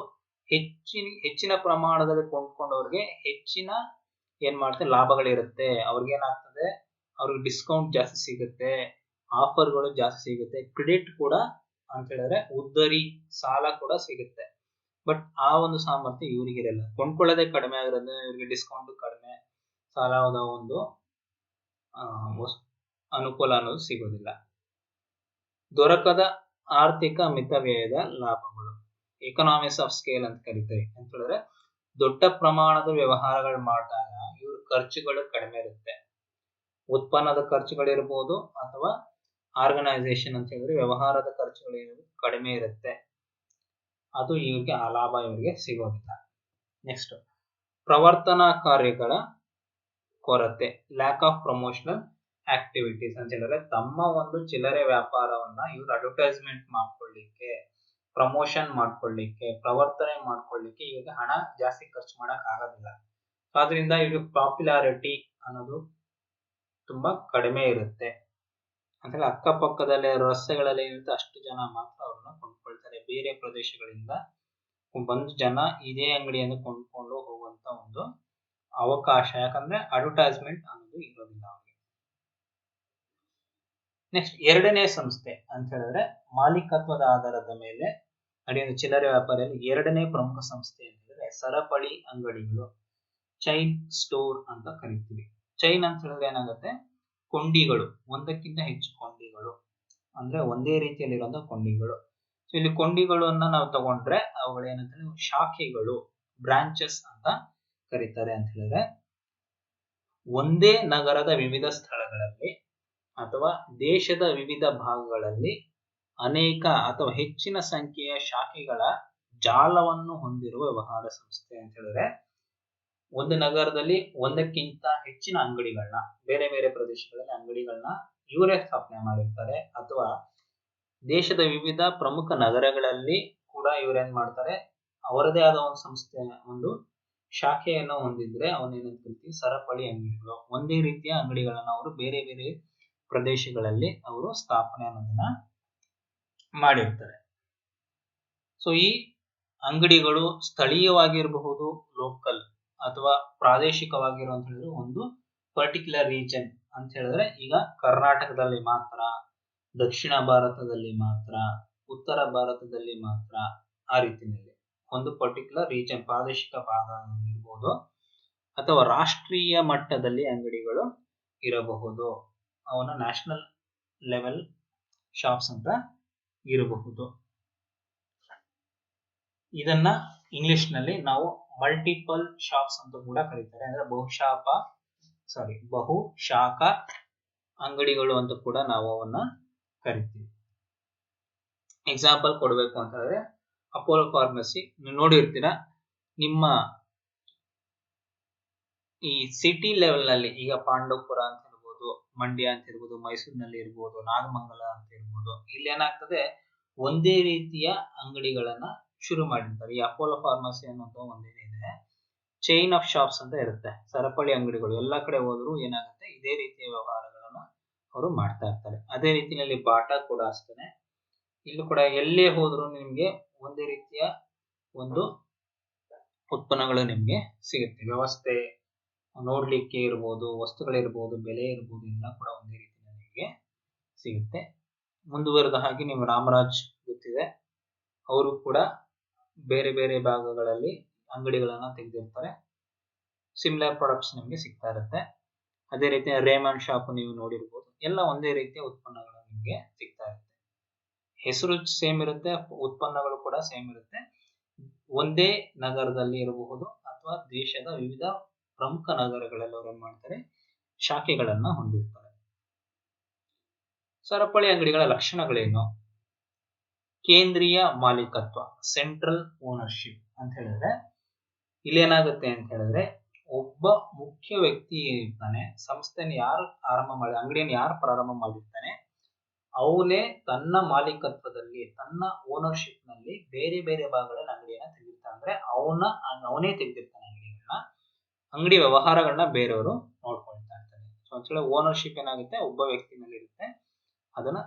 ಹೆಚ್ಚಿನ ಪ್ರಮಾಣದಲ್ಲಿ ಕೊಂಡ್ಕೊಂಡವ್ರಿಗೆ ಹೆಚ್ಚಿನ ಏನ್ ಮಾಡ್ತಾರೆ ಲಾಭಗಳಿರುತ್ತೆ. ಅವ್ರಿಗೆ ಏನಾಗ್ತದೆ, ಅವ್ರಿಗೆ ಡಿಸ್ಕೌಂಟ್ ಜಾಸ್ತಿ ಸಿಗುತ್ತೆ, ಆಫರ್ಗಳು ಜಾಸ್ತಿ ಸಿಗುತ್ತೆ, ಕ್ರೆಡಿಟ್ ಕೂಡ ಅಂತ ಹೇಳಿದ್ರೆ ಉದ್ದರಿ ಸಾಲ ಕೂಡ ಸಿಗುತ್ತೆ. ಬಟ್ ಆ ಒಂದು ಸಾಮರ್ಥ್ಯ ಇವರಿಗಿರಲ್ಲ. ಕೊಂಡ್ಕೊಳ್ಳೋದೇ ಕಡಿಮೆ ಆಗಿರೋದ್ರಿಂದ ಇವರಿಗೆ ಡಿಸ್ಕೌಂಟ್ ಕಡಿಮೆ, ಸಾಲದ ಒಂದು ಅನುಕೂಲ ಅನ್ನೋದು ಸಿಗೋದಿಲ್ಲ. ದೊರಕದ ಆರ್ಥಿಕ ಮಿತವ್ಯಯದ ಲಾಭಗಳು, ಎಕನಾಮಿಕ್ಸ್ ಆಫ್ ಸ್ಕೇಲ್ ಅಂತ ಕರಿತೀವಿ. ಅಂತ ಹೇಳಿದ್ರೆ ದೊಡ್ಡ ಪ್ರಮಾಣದ ವ್ಯವಹಾರಗಳು ಮಾಡಿದಾಗ ಇವ್ರ ಖರ್ಚುಗಳು ಕಡಿಮೆ ಇರುತ್ತೆ. ಉತ್ಪನ್ನದ ಖರ್ಚುಗಳಿರ್ಬೋದು ಅಥವಾ ಆರ್ಗನೈಸೇಷನ್ ಅಂತ ಹೇಳಿದ್ರೆ ವ್ಯವಹಾರದ ಖರ್ಚುಗಳು ಕಡಿಮೆ ಇರುತ್ತೆ. ಅದು ಇವ್ರಿಗೆ ಆ ಲಾಭ ಇವರಿಗೆ ಸಿಗೋದಿಲ್ಲ. ನೆಕ್ಸ್ಟ್, ಪ್ರವರ್ತನಾ ಕಾರ್ಯಗಳ ಕೊರತೆ, ಲ್ಯಾಕ್ ಆಫ್ ಪ್ರಮೋಷನಲ್ ಆಕ್ಟಿವಿಟೀಸ್ ಅಂತ ಹೇಳಿದ್ರೆ ತಮ್ಮ ಒಂದು ಚಿಲ್ಲರೆ ವ್ಯಾಪಾರವನ್ನ ಇವ್ರು ಅಡ್ವರ್ಟೈಸ್ಮೆಂಟ್ ಮಾಡ್ಕೊಳ್ಳಿಕ್ಕೆ, ಪ್ರಮೋಷನ್ ಮಾಡ್ಕೊಳ್ಳಿಕ್ಕೆ, ಪ್ರವರ್ತನೆ ಮಾಡ್ಕೊಳ್ಳಿಕ್ಕೆ ಇವ್ರಿಗೆ ಹಣ ಜಾಸ್ತಿ ಖರ್ಚು ಮಾಡಕ್ ಆಗೋದಿಲ್ಲ. ಆದ್ರಿಂದ ಇವ್ರಿಗೆ ಪಾಪ್ಯುಲಾರಿಟಿ ಅನ್ನೋದು ತುಂಬಾ ಕಡಿಮೆ ಇರುತ್ತೆ. ಅಂದ್ರೆ ಅಕ್ಕಪಕ್ಕದಲ್ಲೇ ರಸ್ತೆಗಳಲ್ಲಿ ಇರುತ್ತೆ ಅಷ್ಟು ಜನ ಮಾತ್ರ ಅವ್ರನ್ನ ಕೊಂಡ್ಕೊಳ್ತಾರೆ. ಬೇರೆ ಪ್ರದೇಶಗಳಿಂದ ಬಂದು ಜನ ಇದೇ ಅಂಗಡಿಯನ್ನು ಕೊಂಡ್ಕೊಂಡು ಹೋಗುವಂತ ಒಂದು ಅವಕಾಶ, ಯಾಕಂದ್ರೆ ಅಡ್ವರ್ಟೈಸ್ಮೆಂಟ್ ಅನ್ನೋದು ಇರೋದಿಲ್ಲ ಅವ್ರಿಗೆ. ನೆಕ್ಸ್ಟ್, ಎರಡನೇ ಸಂಸ್ಥೆ ಅಂತ ಹೇಳಿದ್ರೆ ಮಾಲೀಕತ್ವದ ಆಧಾರದ ಮೇಲೆ ನಡೆಯುವ ಚಿಲ್ಲರೆ ವ್ಯಾಪಾರಿಯಲ್ಲಿ ಎರಡನೇ ಪ್ರಮುಖ ಸಂಸ್ಥೆ ಅಂತ ಹೇಳಿದ್ರೆ ಸರಪಳಿ ಅಂಗಡಿಗಳು, ಚೈನ್ ಸ್ಟೋರ್ ಅಂತ ಕರಿತೀವಿ. ಚೈನ್ ಅಂತ ಹೇಳಿದ್ರೆ ಏನಾಗುತ್ತೆ, ಕೊಂಡಿಗಳು, ಒಂದಕ್ಕಿಂತ ಹೆಚ್ಚು ಕೊಂಡಿಗಳು, ಅಂದ್ರೆ ಒಂದೇ ರೀತಿಯಲ್ಲಿರುವಂತಹ ಕೊಂಡಿಗಳು. ಸೊ ಇಲ್ಲಿ ಕೊಂಡಿಗಳನ್ನ ನಾವು ತಗೊಂಡ್ರೆ ಅವುಗಳು ಏನಂತ ಹೇಳಿದ್ರೆ ಶಾಖೆಗಳು, ಬ್ರಾಂಚಸ್ ಅಂತ ಕರೀತಾರೆ. ಅಂತ ಹೇಳಿದ್ರೆ ಒಂದೇ ನಗರದ ವಿವಿಧ ಸ್ಥಳಗಳಲ್ಲಿ ಅಥವಾ ದೇಶದ ವಿವಿಧ ಭಾಗಗಳಲ್ಲಿ ಅನೇಕ ಅಥವಾ ಹೆಚ್ಚಿನ ಸಂಖ್ಯೆಯ ಶಾಖೆಗಳ ಜಾಲವನ್ನು ಹೊಂದಿರುವ ವ್ಯವಹಾರ ಸಂಸ್ಥೆ. ಅಂತ ಹೇಳಿದ್ರೆ ಒಂದು ನಗರದಲ್ಲಿ ಒಂದಕ್ಕಿಂತ ಹೆಚ್ಚಿನ ಅಂಗಡಿಗಳನ್ನ, ಬೇರೆ ಬೇರೆ ಪ್ರದೇಶಗಳಲ್ಲಿ ಅಂಗಡಿಗಳನ್ನ ಇವರೇ ಸ್ಥಾಪನೆ ಮಾಡಿರ್ತಾರೆ. ಅಥವಾ ದೇಶದ ವಿವಿಧ ಪ್ರಮುಖ ನಗರಗಳಲ್ಲಿ ಕೂಡ ಇವರೇನ್ ಮಾಡ್ತಾರೆ, ಅವರದೇ ಆದ ಒಂದು ಸಂಸ್ಥೆ, ಒಂದು ಶಾಖೆಯನ್ನು ಹೊಂದಿದ್ರೆ ಅವನೇನಂತ ಕರಿತೀವಿ ಸರಪಳಿ ಅಂಗಡಿಗಳು. ಒಂದೇ ರೀತಿಯ ಅಂಗಡಿಗಳನ್ನ ಅವರು ಬೇರೆ ಬೇರೆ ಪ್ರದೇಶಗಳಲ್ಲಿ ಅವರು ಸ್ಥಾಪನೆ ಅನ್ನೋದನ್ನ ಮಾಡಿರ್ತಾರೆ. ಸೊ ಈ ಅಂಗಡಿಗಳು ಸ್ಥಳೀಯವಾಗಿರಬಹುದು, ಲೋಕಲ್ ಅಥವಾ ಪ್ರಾದೇಶಿಕವಾಗಿರುವಂತ ಹೇಳಿದ್ರೆ ಒಂದು ಪರ್ಟಿಕ್ಯುಲರ್ ರೀಜನ್ ಅಂತ ಹೇಳಿದ್ರೆ ಈಗ ಕರ್ನಾಟಕದಲ್ಲಿ ಮಾತ್ರ, ದಕ್ಷಿಣ ಭಾರತದಲ್ಲಿ ಮಾತ್ರ, ಉತ್ತರ ಭಾರತದಲ್ಲಿ ಮಾತ್ರ, ಆ ರೀತಿಯಲ್ಲಿ ಒಂದು ಪರ್ಟಿಕ್ಯುಲರ್ ರೀಜನ್ ಪ್ರಾದೇಶಿಕ ಭಾಗ ಇರಬಹುದು. ಅಥವಾ ರಾಷ್ಟ್ರೀಯ ಮಟ್ಟದಲ್ಲಿ ಅಂಗಡಿಗಳು ಇರಬಹುದು, ಅವನ ನ್ಯಾಷನಲ್ ಲೆವೆಲ್ ಶಾಪ್ಸ್ ಅಂತ ಇರಬಹುದು. ಇದನ್ನ ಇಂಗ್ಲಿಷ್ ನಲ್ಲಿ ನಾವು ಮಲ್ಟಿಪಲ್ ಶಾಪ್ಸ್ ಅಂತ ಕೂಡ ಕರೀತಾರೆ. ಅಂದ್ರೆ ಬಹುಶಾಖ ಅಂಗಡಿಗಳು ಅಂತ ಕೂಡ ನಾವು ಅವನ್ನ ಕರಿತೀವಿ. ಎಕ್ಸಾಂಪಲ್ ಕೊಡ್ಬೇಕು ಅಂತ ಹೇಳಿದ್ರೆ ಅಪೋಲೋ ಫಾರ್ಮಸಿ ನೋಡಿರ್ತೀರಾ. ನಿಮ್ಮ ಈ ಸಿಟಿ ಲೆವೆಲ್ ನಲ್ಲಿ ಈಗ ಪಾಂಡವಪುರ ಅಂತ ಇರ್ಬೋದು, ಮಂಡ್ಯ ಅಂತ ಇರ್ಬೋದು, ಮೈಸೂರಿನಲ್ಲಿ ಇರ್ಬೋದು, ನಾಗಮಂಗಲ ಅಂತ ಇರ್ಬೋದು, ಇಲ್ಲಿ ಏನಾಗ್ತದೆ ಒಂದೇ ರೀತಿಯ ಅಂಗಡಿಗಳನ್ನ ಶುರು ಮಾಡಿರ್ತಾರೆ. ಈ ಅಪೋಲೋ ಫಾರ್ಮಸಿ ಅನ್ನೋದು ಒಂದೇನಿದೆ, ಚೈನ್ ಆಫ್ ಶಾಪ್ಸ್ ಅಂತ ಇರುತ್ತೆ, ಸರಪಳಿ ಅಂಗಡಿಗಳು. ಎಲ್ಲಾ ಕಡೆ ಹೋದ್ರು ಏನಾಗುತ್ತೆ, ಇದೇ ರೀತಿಯ ವ್ಯವಹಾರಗಳನ್ನ ಅವರು ಮಾಡ್ತಾ ಇರ್ತಾರೆ. ಅದೇ ರೀತಿಯಲ್ಲಿ ಬಾಟಾ ಕೂಡ ಅಷ್ಟೇ. ಇಲ್ಲೂ ಕೂಡ ಎಲ್ಲೇ ಹೋದ್ರು ನಿಮ್ಗೆ ಒಂದೇ ರೀತಿಯ ಒಂದು ಉತ್ಪನ್ನಗಳು ನಿಮ್ಗೆ ಸಿಗುತ್ತೆ. ವ್ಯವಸ್ಥೆ ನೋಡ್ಲಿಕ್ಕೆ ಇರ್ಬೋದು, ವಸ್ತುಗಳಿರ್ಬೋದು, ಬೆಲೆ ಇರ್ಬೋದು, ಎಲ್ಲ ಕೂಡ ಒಂದೇ ರೀತಿಯಲ್ಲಿ ನಿಮಗೆ ಸಿಗುತ್ತೆ. ಮುಂದುವರೆದ ಹಾಗೆ ನೀವು ರಾಮರಾಜ್ ಗೊತ್ತಿದೆ, ಅವರು ಕೂಡ ಬೇರೆ ಬೇರೆ ಭಾಗಗಳಲ್ಲಿ ಅಂಗಡಿಗಳನ್ನ ತೆಗೆದಿರ್ತಾರೆ. ಸಿಮಿಲರ್ ಪ್ರಾಡಕ್ಟ್ಸ್ ನಿಮಗೆ ಸಿಗ್ತಾ ಇರುತ್ತೆ. ಅದೇ ರೀತಿ ರೇಮಂಡ್ ಶಾಪ್ ನೀವು ನೋಡಿರ್ಬೋದು, ಎಲ್ಲ ಒಂದೇ ರೀತಿಯ ಉತ್ಪನ್ನಗಳು ನಿಮಗೆ ಸಿಗ್ತಾ ಇರುತ್ತೆ. ಹೆಸರು ಸೇಮ್ ಇರುತ್ತೆ, ಉತ್ಪನ್ನಗಳು ಕೂಡ ಸೇಮ್ ಇರುತ್ತೆ. ಒಂದೇ ನಗರದಲ್ಲಿ ಇರಬಹುದು ಅಥವಾ ದೇಶದ ವಿವಿಧ ಪ್ರಮುಖ ನಗರಗಳಲ್ಲಿ ಅವರು ಏನ್ ಮಾಡ್ತಾರೆ, ಶಾಖೆಗಳನ್ನ ಹೊಂದಿರ್ತಾರೆ. ಸರಪಳಿ ಅಂಗಡಿಗಳ ಲಕ್ಷಣಗಳೇನು? ಕೇಂದ್ರೀಯ ಮಾಲೀಕತ್ವ, ಸೆಂಟ್ರಲ್ ಓನರ್ಶಿಪ್ ಅಂತ ಹೇಳಿದ್ರೆ ಇಲ್ಲೇನಾಗುತ್ತೆ ಅಂತ ಹೇಳಿದ್ರೆ ಒಬ್ಬ ಮುಖ್ಯ ವ್ಯಕ್ತಿ ಇರ್ತಾನೆ, ಸಂಸ್ಥೆಯನ್ನು ಯಾರು ಅಂಗಡಿಯನ್ನು ಯಾರು ಪ್ರಾರಂಭ ಮಾಡಿರ್ತಾನೆ ಅವನೇ ತನ್ನ ಮಾಲೀಕತ್ವದಲ್ಲಿ, ತನ್ನ ಓನರ್ಶಿಪ್ ನಲ್ಲಿ ಬೇರೆ ಬೇರೆ ಭಾಗಗಳಲ್ಲಿ ಅಂಗಡಿಯನ್ನ ತೆಗೆದಿರ್ತಾನೆ. ಅಂದ್ರೆ ಅವನೇ ತೆಗೆದಿರ್ತಾನೆ ಅಂಗಡಿಗಳನ್ನ. ಅಂಗಡಿ ವ್ಯವಹಾರಗಳನ್ನ ಬೇರೆಯವರು ನೋಡ್ಕೊಳ್ತಾ ಇರ್ತಾರೆ. ಸೊ ಅಂತ ಹೇಳಿ ಓನರ್ಶಿಪ್ ಏನಾಗುತ್ತೆ, ಒಬ್ಬ ವ್ಯಕ್ತಿನಲ್ಲಿ ಇರುತ್ತೆ. ಅದನ್ನ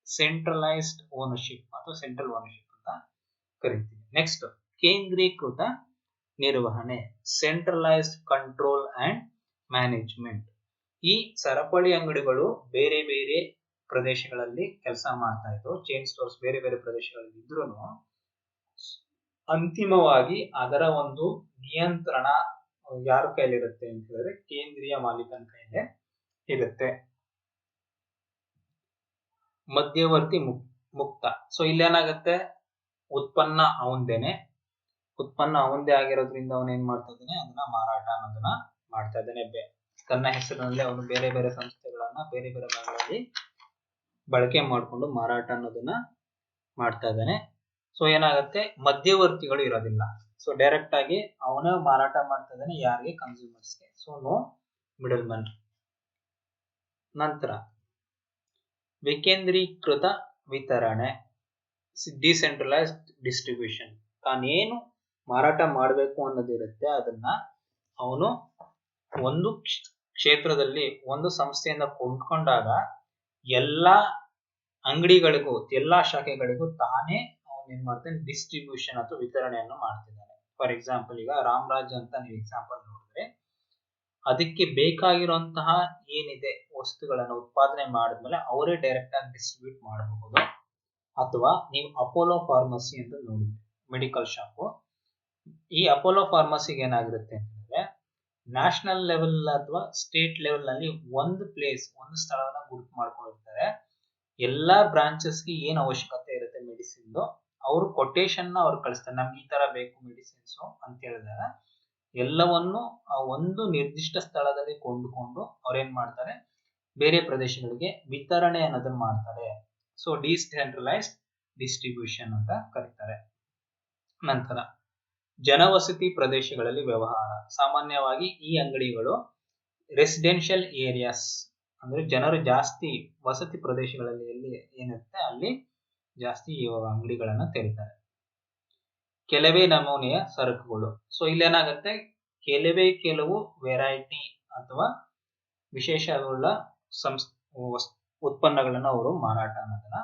ಸೆಂಟ್ರಲೈಸ್ಡ್ ಓನರ್ಶಿಪ್ ಅಥವಾ ಸೆಂಟ್ರಲ್ ಓನರ್ಶಿಪ್ ಅಂತ ಕರಿತೀವಿ. ನೆಕ್ಸ್ಟ್ ಕೇಂದ್ರೀಕೃತ ನಿರ್ವಹಣೆ, ಸೆಂಟ್ರಲೈಸ್ಡ್ ಕಂಟ್ರೋಲ್ ಅಂಡ್ ಮ್ಯಾನೇಜ್ಮೆಂಟ್. ಈ ಸರಪಳಿ ಅಂಗಡಿಗಳು ಬೇರೆ ಬೇರೆ ಪ್ರದೇಶಗಳಲ್ಲಿ ಕೆಲಸ ಮಾಡ್ತಾ ಇದ್ರು, ಚೈನ್ ಸ್ಟೋರ್ಸ್ ಬೇರೆ ಬೇರೆ ಪ್ರದೇಶಗಳಲ್ಲಿ ಇದ್ರೂ ಅಂತಿಮವಾಗಿ ಅದರ ಒಂದು ನಿಯಂತ್ರಣ ಯಾರ ಕೈಲಿರುತ್ತೆ ಅಂತ ಹೇಳಿದ್ರೆ ಕೇಂದ್ರೀಯ ಮಾಲೀಕನ ಕೈಲೇ ಇರುತ್ತೆ. ಮಧ್ಯವರ್ತಿ ಮುಕ್ತ. ಸೊ ಇಲ್ಲೇನಾಗತ್ತೆ, ಉತ್ಪನ್ನ ಅವಂದೇ ಆಗಿರೋದ್ರಿಂದ ಅವನು ಏನ್ ಮಾಡ್ತಾ ಇದ್ದಾನೆ, ಅದನ್ನ ಮಾರಾಟ ಅನ್ನೋದನ್ನ ಮಾಡ್ತಾ ಇದ್ದಾನೆ. ತನ್ನ ಹೆಸರಿನಲ್ಲಿ ಅವನು ಬೇರೆ ಬೇರೆ ಸಂಸ್ಥೆಗಳನ್ನ ಬೇರೆ ಬೇರೆ ಭಾಗಗಳಲ್ಲಿ ಬಳಕೆ ಮಾಡಿಕೊಂಡು ಮಾರಾಟ ಅನ್ನೋದನ್ನ ಮಾಡ್ತಾ ಇದ್ದಾನೆ. ಸೊ ಏನಾಗುತ್ತೆ, ಮಧ್ಯವರ್ತಿಗಳು ಇರೋದಿಲ್ಲ. ಸೊ ಡೈರೆಕ್ಟ್ ಆಗಿ ಅವನೇ ಮಾರಾಟ ಮಾಡ್ತಾ ಇದ್ದಾನೆ ಯಾರಿಗೆ, ಕನ್ಸ್ಯೂಮರ್ಸ್ಗೆ. So no middle man. ನಂತರ ವಿಕೇಂದ್ರೀಕೃತ ವಿತರಣೆ, ಡಿಸೆಂಟ್ರಲೈಸ್ಡ್ ಡಿಸ್ಟ್ರಿಬ್ಯೂಷನ್. ತಾನೇನು ಮಾರಾಟ ಮಾಡಬೇಕು ಅನ್ನೋದಿರುತ್ತೆ ಅದನ್ನ ಅವನು ಒಂದು ಕ್ಷೇತ್ರದಲ್ಲಿ ಒಂದು ಸಂಸ್ಥೆಯಿಂದ ಕೊಂಡ್ಕೊಂಡಾಗ ಎಲ್ಲಾ ಅಂಗಡಿಗಳಿಗೂ ಎಲ್ಲಾ ಶಾಖೆಗಳಿಗೂ ತಾನೇ ಅವನು ಏನ್ ಮಾಡ್ತಾನೆ, ಡಿಸ್ಟ್ರಿಬ್ಯೂಷನ್ ಅಥವಾ ವಿತರಣೆಯನ್ನು ಮಾಡ್ತಿದ್ದಾನೆ. ಫಾರ್ ಎಕ್ಸಾಂಪಲ್ ಈಗ ರಾಮರಾಜ್ ಅಂತ ನೀವು ಎಕ್ಸಾಂಪಲ್ ನೋಡಿದ್ರೆ ಅದಕ್ಕೆ ಬೇಕಾಗಿರುವಂತಹ ಏನಿದೆ ವಸ್ತುಗಳನ್ನ ಉತ್ಪಾದನೆ ಮಾಡಿದ್ಮೇಲೆ ಅವರೇ ಡೈರೆಕ್ಟ್ ಆಗಿ ಡಿಸ್ಟ್ರಿಬ್ಯೂಟ್ ಮಾಡಬಹುದು. ಅಥವಾ ನೀವು ಅಪೋಲೋ ಫಾರ್ಮಸಿ ಅಂತ ನೋಡಿದ್ರೆ ಮೆಡಿಕಲ್ ಶಾಪ್, ಈ ಅಪೋಲೋ ಫಾರ್ಮಸಿಗೆ ಏನಾಗಿರುತ್ತೆ ಅಂತಂದ್ರೆ ನ್ಯಾಷನಲ್ ಲೆವೆಲ್ ಅಥವಾ ಸ್ಟೇಟ್ ಲೆವೆಲ್ ನಲ್ಲಿ ಒಂದು ಸ್ಥಳವನ್ನ ಗುರುತು ಮಾಡ್ಕೊಂಡಿರ್ತಾರೆ. ಎಲ್ಲಾ ಬ್ರಾಂಚಸ್ಗೆ ಏನ್ ಅವಶ್ಯಕತೆ ಇರುತ್ತೆ ಮೆಡಿಸಿನ್, ಅವ್ರು ಕೊಟೇಶನ್ ಅವ್ರು ಕಳಿಸ್ತಾರೆ, ನಮ್ಗೆ ಈ ತರ ಬೇಕು ಮೆಡಿಸಿನ್ಸ್ ಅಂತ ಹೇಳಿದಾಗ ಎಲ್ಲವನ್ನು ಆ ಒಂದು ನಿರ್ದಿಷ್ಟ ಸ್ಥಳದಲ್ಲಿ ಕೊಂಡುಕೊಂಡು ಅವ್ರೇನ್ ಮಾಡ್ತಾರೆ, ಬೇರೆ ಪ್ರದೇಶಗಳಿಗೆ ವಿತರಣೆ ಅನ್ನೋದನ್ನ ಮಾಡ್ತಾರೆ. ಸೊ ಡಿಸೆಂಟ್ರಲೈಸ್ಡ್ ಡಿಸ್ಟ್ರಿಬ್ಯೂಷನ್ ಅಂತ ಕರೀತಾರೆ. ನಂತರ ಜನವಸತಿ ಪ್ರದೇಶಗಳಲ್ಲಿ ವ್ಯವಹಾರ. ಸಾಮಾನ್ಯವಾಗಿ ಈ ಅಂಗಡಿಗಳು ರೆಸಿಡೆನ್ಷಿಯಲ್ ಏರಿಯಾಸ್ ಅಂದ್ರೆ ಜನರು ಜಾಸ್ತಿ ವಸತಿ ಪ್ರದೇಶಗಳಲ್ಲಿ ಎಲ್ಲಿ ಏನಿರುತ್ತೆ ಅಲ್ಲಿ ಜಾಸ್ತಿ ಈ ಅಂಗಡಿಗಳನ್ನ ತೆರೀತಾರೆ. ಕೆಲವೇ ನಮೂನೆಯ ಸರಕುಗಳು. ಸೊ ಇಲ್ಲೇನಾಗುತ್ತೆ, ಕೆಲವು ವೆರೈಟಿ ಅಥವಾ ವಿಶೇಷವುಳ್ಳ ಉತ್ಪನ್ನಗಳನ್ನ ಅವರು ಮಾರಾಟ ಅನ್ನೋದನ್ನ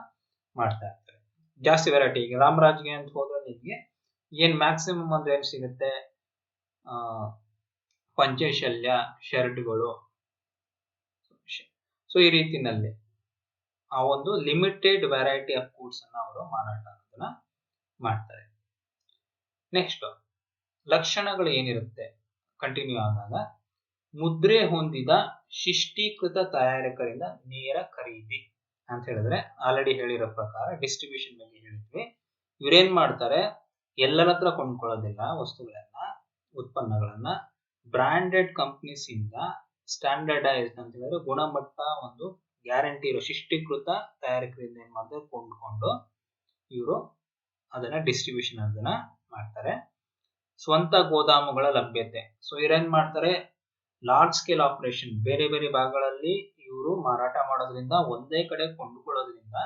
ಮಾಡ್ತಾ ಇರ್ತಾರೆ. ಜಾಸ್ತಿ ವೆರೈಟಿ. ಈಗ ರಾಮರಾಜ್ಗೆ ಅಂತ ಹೋದ್ರೆ ನಿಮ್ಗೆ ಏನ್ ಮ್ಯಾಕ್ಸಿಮಮ್ ಅಂದ್ರೆ ಏನ್ ಸಿಗುತ್ತೆ, ಪಂಚಶಲ್ಯ ಶರ್ಟ್ಗಳು. ಸೊ ಈ ರೀತಿನಲ್ಲಿ ಆ ಒಂದು ಲಿಮಿಟೆಡ್ ವೆರೈಟಿ ಆಫ್ ಗೂಡ್ಸ್ ಅನ್ನ ಅವರು ಮಾರಾಟ ಅನ್ನೋದನ್ನ ಮಾಡ್ತಾರೆ. ನೆಕ್ಸ್ಟ್ ಲಕ್ಷಣಗಳು ಏನಿರುತ್ತೆ ಕಂಟಿನ್ಯೂ ಆದಾಗ, ಮುದ್ರೆ ಹೊಂದಿದ ಶಿಷ್ಟೀಕೃತ ತಯಾರಕರಿಂದ ನೇರ ಖರೀದಿ ಅಂತ ಹೇಳಿದ್ರೆ ಆಲ್ರೆಡಿ ಹೇಳಿರೋ ಪ್ರಕಾರ ಡಿಸ್ಟ್ರಿಬ್ಯೂಷನ್ ಬಗ್ಗೆ ಹೇಳಿದ್ವಿ. ಇವ್ರೇನ್ ಮಾಡ್ತಾರೆ, ಎಲ್ಲರ ಹತ್ರ ಕೊಂಡ್ಕೊಳ್ಳೋದಿಲ್ಲ ವಸ್ತುಗಳನ್ನ, ಉತ್ಪನ್ನಗಳನ್ನ ಬ್ರಾಂಡೆಡ್ ಕಂಪ್ನೀಸ್ ಇಂದ ಸ್ಟ್ಯಾಂಡರ್ಡೈಸ್ಡ್ ಅಂತ ಹೇಳಿದ್ರೆ ಗುಣಮಟ್ಟ ಒಂದು ಗ್ಯಾರಂಟಿ ಇರೋ ಶಿಷ್ಟೀಕೃತ ತಯಾರಕರಿಂದ ಏನ್ ಮಾಡ್ತಾರೆ, ಕೊಂಡ್ಕೊಂಡು ಇವರು ಅದನ್ನ ಡಿಸ್ಟ್ರಿಬ್ಯೂಷನ್ ಅದನ್ನ ಮಾಡ್ತಾರೆ. ಸ್ವಂತ ಗೋದಾಮುಗಳ ಲಭ್ಯತೆ. ಸೊ ಇವ್ರೇನ್ ಮಾಡ್ತಾರೆ, ಲಾರ್ಜ್ ಸ್ಕೇಲ್ ಆಪರೇಷನ್ ಬೇರೆ ಬೇರೆ ಭಾಗಗಳಲ್ಲಿ ಇವರು ಮಾರಾಟ ಮಾಡೋದ್ರಿಂದ, ಒಂದೇ ಕಡೆ ಕೊಂಡುಕೊಳ್ಳೋದ್ರಿಂದ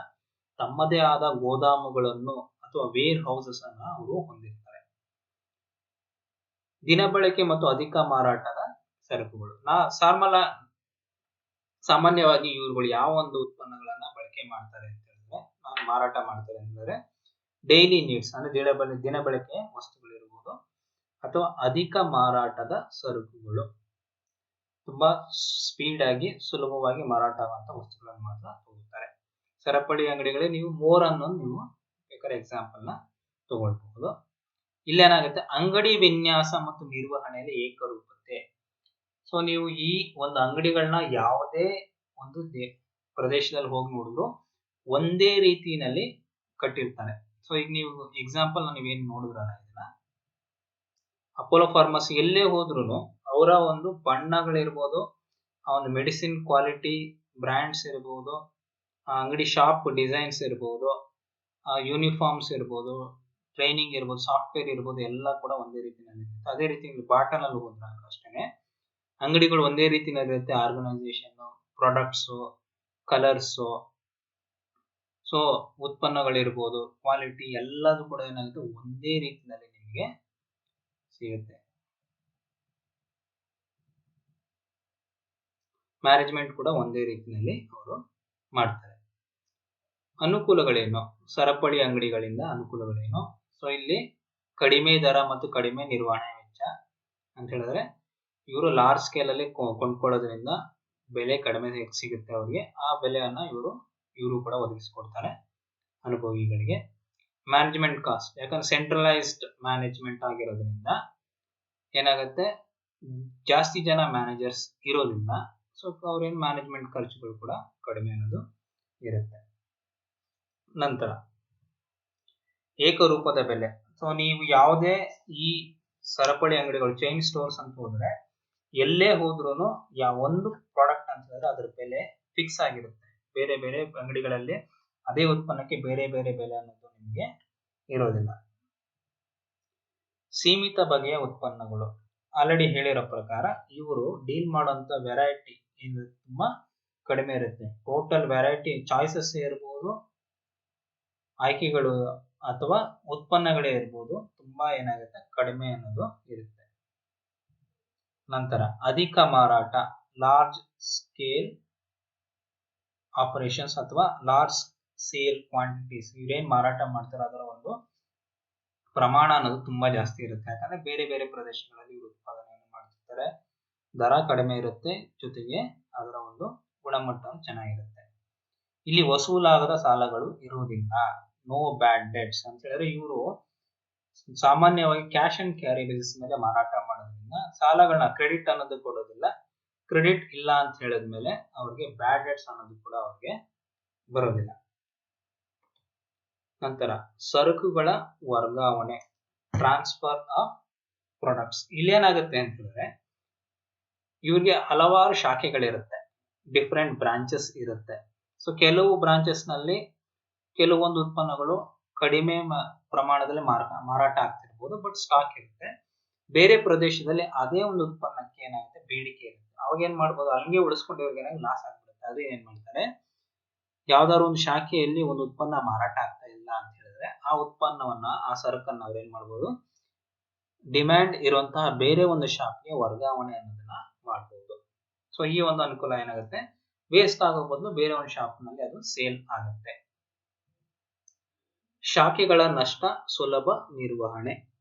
ತಮ್ಮದೇ ಆದ ಗೋದಾಮುಗಳನ್ನು ಅಥವಾ ವೇರ್ ಹೌಸಸ್ ಅನ್ನ ಅವರು ಹೊಂದಿರ್ತಾರೆ. ದಿನಬಳಕೆ ಮತ್ತು ಅಧಿಕ ಮಾರಾಟದ ಸರಕುಗಳು. ಸಾಮಾನ್ಯವಾಗಿ ಇವುಗಳು ಯಾವ ಒಂದು ಉತ್ಪನ್ನಗಳನ್ನ ಬಳಕೆ ಮಾಡ್ತಾರೆ ಅಂತ ಹೇಳಿದ್ರೆ, ಮಾರಾಟ ಮಾಡ್ತಾರೆ ಅಂತ ಹೇಳಿದ್ರೆ ಡೈಲಿ ನೀಡ್ಸ್ ಅಂದ್ರೆ ದಿನಬಳಕೆ ವಸ್ತುಗಳಿರ್ಬೋದು ಅಥವಾ ಅಧಿಕ ಮಾರಾಟದ ಸರಕುಗಳು. ತುಂಬಾ ಸ್ಪೀಡ್ ಆಗಿ ಸುಲಭವಾಗಿ ಮಾರಾಟ ಆಗುವಂತ ವಸ್ತುಗಳನ್ನು ಮಾತ್ರ ತಗೋತಾರೆ. ಸರಪಳಿ ಅಂಗಡಿಗಳಲ್ಲಿ ನೀವು ಮೋರ್ ಅನ್ನೋದು ನೀವು ಬೇಕಾದ್ರೆ ಎಕ್ಸಾಂಪಲ್ ನ ತಗೊಳ್ಬಹುದು. ಇಲ್ಲೇನಾಗುತ್ತೆ, ಅಂಗಡಿ ವಿನ್ಯಾಸ ಮತ್ತು ನಿರ್ವಹಣೆಯಲ್ಲಿ ಏಕರೂಪತೆ. ಸೊ ನೀವು ಈ ಒಂದು ಅಂಗಡಿಗಳನ್ನ ಯಾವುದೇ ಒಂದು ಪ್ರದೇಶದಲ್ಲಿ ಹೋಗಿ ನೋಡಿದ್ರು ಒಂದೇ ರೀತಿಯಲ್ಲಿ ಕಟ್ಟಿರ್ತಾರೆ. ಸೊ ಈಗ ನೀವು ಎಕ್ಸಾಂಪಲ್ ನೀವೇನ್ ನೋಡಿದ್ರಲ್ಲ, ಇದನ್ನ ಅಪೋಲೋ ಫಾರ್ಮಸಿ ಎಲ್ಲೇ ಹೋದ್ರು ಅವರ ಒಂದು ಬಣ್ಣಗಳಿರ್ಬೋದು, ಆ ಒಂದು ಮೆಡಿಸಿನ್ ಕ್ವಾಲಿಟಿ ಬ್ರ್ಯಾಂಡ್ಸ್ ಇರ್ಬೋದು, ಅಂಗಡಿ ಶಾಪ್ ಡಿಸೈನ್ಸ್ ಇರ್ಬೋದು, ಯೂನಿಫಾರ್ಮ್ಸ್ ಇರ್ಬೋದು, ಟ್ರೈನಿಂಗ್ ಇರ್ಬೋದು, ಸಾಫ್ಟ್ವೇರ್ ಇರ್ಬೋದು, ಎಲ್ಲ ಕೂಡ ಒಂದೇ ರೀತಿಯಲ್ಲಿ. ಅದೇ ರೀತಿ ಬಾಟಲ್ ಅಲ್ಲಿ ಹೋದ್ರೆ ಅಷ್ಟೇ ಅಂಗಡಿಗಳು ಒಂದೇ ರೀತಿಯಲ್ಲಿ ಇರುತ್ತೆ. ಆರ್ಗನೈಸೇಷನ್, ಪ್ರಾಡಕ್ಟ್ಸ್, ಕಲರ್ಸ್, ಸೊ ಉತ್ಪನ್ನಗಳಿರ್ಬೋದು, ಕ್ವಾಲಿಟಿ ಎಲ್ಲದೂ ಕೂಡ ಏನಾಗುತ್ತೆ ಒಂದೇ ರೀತಿಯಲ್ಲಿ ನಿಮಗೆ ಸಿಗುತ್ತೆ. ಮ್ಯಾನೇಜ್ಮೆಂಟ್ ಕೂಡ ಒಂದೇ ರೀತಿಯಲ್ಲಿ ಅವರು ಮಾಡ್ತಾರೆ. ಅನುಕೂಲಗಳೇನು, ಸರಪಳಿ ಅಂಗಡಿಗಳಿಂದ ಅನುಕೂಲಗಳೇನು? ಸೊ ಇಲ್ಲಿ ಕಡಿಮೆ ದರ ಮತ್ತು ಕಡಿಮೆ ನಿರ್ವಹಣೆ ವೆಚ್ಚ ಅಂತ ಹೇಳಿದ್ರೆ, ಇವರು ಲಾರ್ಜ್ ಸ್ಕೇಲ್ ಅಲ್ಲಿ ಕೊಂಡ್ಕೊಳ್ಳೋದ್ರಿಂದ ಬೆಲೆ ಕಡಿಮೆ ಸಿಗುತ್ತೆ ಅವ್ರಿಗೆ. ಆ ಬೆಲೆಯನ್ನ ಇವರು ಕೂಡ ಒದಗಿಸ್ಕೊಡ್ತಾರೆ ಅನುಭವಿಗಳಿಗೆ. ಮ್ಯಾನೇಜ್ಮೆಂಟ್ ಕಾಸ್ಟ್, ಯಾಕಂದ್ರೆ ಸೆಂಟ್ರಲೈಸ್ಡ್ ಮ್ಯಾನೇಜ್ಮೆಂಟ್ ಆಗಿರೋದ್ರಿಂದ ಏನಾಗುತ್ತೆ, ಜಾಸ್ತಿ ಜನ ಮ್ಯಾನೇಜರ್ಸ್ ಇರೋದ್ರಿಂದ ಸ್ವಲ್ಪ ಅವ್ರೇನ್ ಮ್ಯಾನೇಜ್ಮೆಂಟ್ ಖರ್ಚುಗಳು ಕೂಡ ಕಡಿಮೆ ಅನ್ನೋದು ಇರುತ್ತೆ. ನಂತರ ಏಕರೂಪದ ಬೆಲೆ. ಸೊ ನೀವು ಯಾವುದೇ ಈ ಸರಪಳಿ ಅಂಗಡಿಗಳು, ಚೈನ್ ಸ್ಟೋರ್ಸ್ ಅಂತ ಹೋದ್ರೆ, ಎಲ್ಲೇ ಹೋದ್ರೂ ಒಂದು ಪ್ರಾಡಕ್ಟ್ ಅಂತ ಹೇಳಿದ್ರೆ ಅದ್ರ ಬೆಲೆ ಫಿಕ್ಸ್ ಆಗಿರುತ್ತೆ. ಬೇರೆ ಬೇರೆ ಅಂಗಡಿಗಳಲ್ಲಿ ಅದೇ ಉತ್ಪನ್ನಕ್ಕೆ ಬೇರೆ ಬೇರೆ ಬೆಲೆ ಅನ್ನೋದು ನಿಮಗೆ ಇರೋದಿಲ್ಲ. ಸೀಮಿತ ಬಗೆಯ ಉತ್ಪನ್ನಗಳು, ಆಲ್ರೆಡಿ ಹೇಳಿರೋ ಪ್ರಕಾರ ಇವರು ಡೀಲ್ ಮಾಡುವಂತ ವೆರೈಟಿ ತುಂಬಾ ಕಡಿಮೆ ಇರುತ್ತೆ. ಟೋಟಲ್ ವೆರೈಟಿ ಚಾಯ್ಸಸ್ ಇರ್ಬೋದು, ಆಯ್ಕೆಗಳು ಅಥವಾ ಉತ್ಪನ್ನಗಳೇ ಇರ್ಬೋದು, ತುಂಬಾ ಏನಾಗುತ್ತೆ ಕಡಿಮೆ ಅನ್ನೋದು ಇರುತ್ತೆ. ನಂತರ ಅಧಿಕ ಮಾರಾಟ, ಲಾರ್ಜ್ ಸ್ಕೇಲ್ ಆಪರೇಷನ್ಸ್ ಅಥವಾ ಲಾರ್ಜ್ ಸೇಲ್ ಕ್ವಾಂಟಿಟೀಸ್. ಇವ್ರೇನ್ ಮಾರಾಟ ಮಾಡ್ತಾರೆ ಅದರ ಒಂದು ಪ್ರಮಾಣ ಅನ್ನೋದು ತುಂಬಾ ಜಾಸ್ತಿ ಇರುತ್ತೆ. ಯಾಕಂದ್ರೆ ಬೇರೆ ಬೇರೆ ಪ್ರದೇಶಗಳಲ್ಲಿ ಇವರು ಉತ್ಪಾದನೆಯನ್ನು ಮಾಡ್ತಿರ್ತಾರೆ. ದರ ಕಡಿಮೆ ಇರುತ್ತೆ, ಜೊತೆಗೆ ಅದರ ಒಂದು ಗುಣಮಟ್ಟ ಚೆನ್ನಾಗಿರುತ್ತೆ. ಇಲ್ಲಿ ವಸೂಲಾಗದ ಸಾಲಗಳು ಇರುವುದಿಲ್ಲ, ನೋ ಬ್ಯಾಡ್ ಡೆಟ್ಸ್ ಅಂತ ಹೇಳಿದ್ರೆ, ಇವರು ಸಾಮಾನ್ಯವಾಗಿ ಕ್ಯಾಶ್ ಅಂಡ್ ಕ್ಯಾರಿ ಬೇಸಿಸ್ ಮೇಲೆ ಮಾರಾಟ ಮಾಡೋದ್ರಿಂದ ಸಾಲಗಳನ್ನ ಕ್ರೆಡಿಟ್ ಅನ್ನೋದು ಕೊಡೋದಿಲ್ಲ. ಕ್ರೆಡಿಟ್ ಇಲ್ಲ ಅಂತ ಹೇಳಿದ್ಮೇಲೆ ಅವ್ರಿಗೆ ಬ್ಯಾಡ್ ಡೆಟ್ಸ್ ಅನ್ನೋದು ಕೂಡ ಅವ್ರಿಗೆ ಬರೋದಿಲ್ಲ. ನಂತರ ಸರಕುಗಳ ವರ್ಗಾವಣೆ, ಟ್ರಾನ್ಸ್ಫರ್ ಆಫ್ ಪ್ರಾಡಕ್ಟ್ಸ್. ಇಲ್ಲೇನಾಗುತ್ತೆ ಅಂತ ಹೇಳಿದ್ರೆ, ಇವ್ರಿಗೆ ಹಲವಾರು ಶಾಖೆಗಳಿರುತ್ತೆ, ಡಿಫರೆಂಟ್ ಬ್ರಾಂಚಸ್ ಇರುತ್ತೆ. ಸೊ ಕೆಲವು ಬ್ರಾಂಚಸ್ ನಲ್ಲಿ ಕೆಲವೊಂದು ಉತ್ಪನ್ನಗಳು ಕಡಿಮೆ ಪ್ರಮಾಣದಲ್ಲಿ ಮಾರಾಟ ಆಗ್ತಿರ್ಬೋದು, ಬಟ್ ಸ್ಟಾಕ್ ಇರುತ್ತೆ. ಬೇರೆ ಪ್ರದೇಶದಲ್ಲಿ ಅದೇ ಒಂದು ಉತ್ಪನ್ನಕ್ಕೆ ಏನಾಗುತ್ತೆ ಬೇಡಿಕೆ ಇರುತ್ತೆ. ಅವಾಗ ಏನ್ ಮಾಡ್ಬೋದು, ಹಂಗೆ ಉಳಿಸ್ಕೊಂಡು ಇವ್ರಿಗೆ ಏನಾಗಿ ಲಾಸ್ ಆಗ್ಬಿಡುತ್ತೆ. ಅದೇ ಏನ್ ಮಾಡ್ತಾರೆ, ಯಾವ್ದಾದ್ರು ಒಂದು ಶಾಖೆಯಲ್ಲಿ ಒಂದು ಉತ್ಪನ್ನ ಮಾರಾಟ ಆಗ್ತಾ ಇಲ್ಲ ಅಂತ ಹೇಳಿದ್ರೆ, ಆ ಉತ್ಪನ್ನವನ್ನ, ಆ ಸರಕನ್ನ ಅವ್ರು ಏನ್ ಮಾಡ್ಬೋದು, ಡಿಮ್ಯಾಂಡ್ ಇರುವಂತಹ ಬೇರೆ ಒಂದು ಶಾಖೆಗೆ ವರ್ಗಾವಣೆ ಅನ್ನೋದನ್ನ ಮಾಡಬಹುದು. ಸೊ ಈ ಒಂದು ಅನುಕೂಲ ಏನಾಗುತ್ತೆ, ವೇಸ್ಟ್ ಆಗೋ ಬದಲು ಬೇರೆ ಒಂದು ಶಾಪ್ ನಲ್ಲಿ ಅದು ಸೇಲ್ ಆಗುತ್ತೆ. ಶಾಖೆಗಳ ನಷ್ಟ, ಸುಲಭ ನಿರ್ವಹಣೆ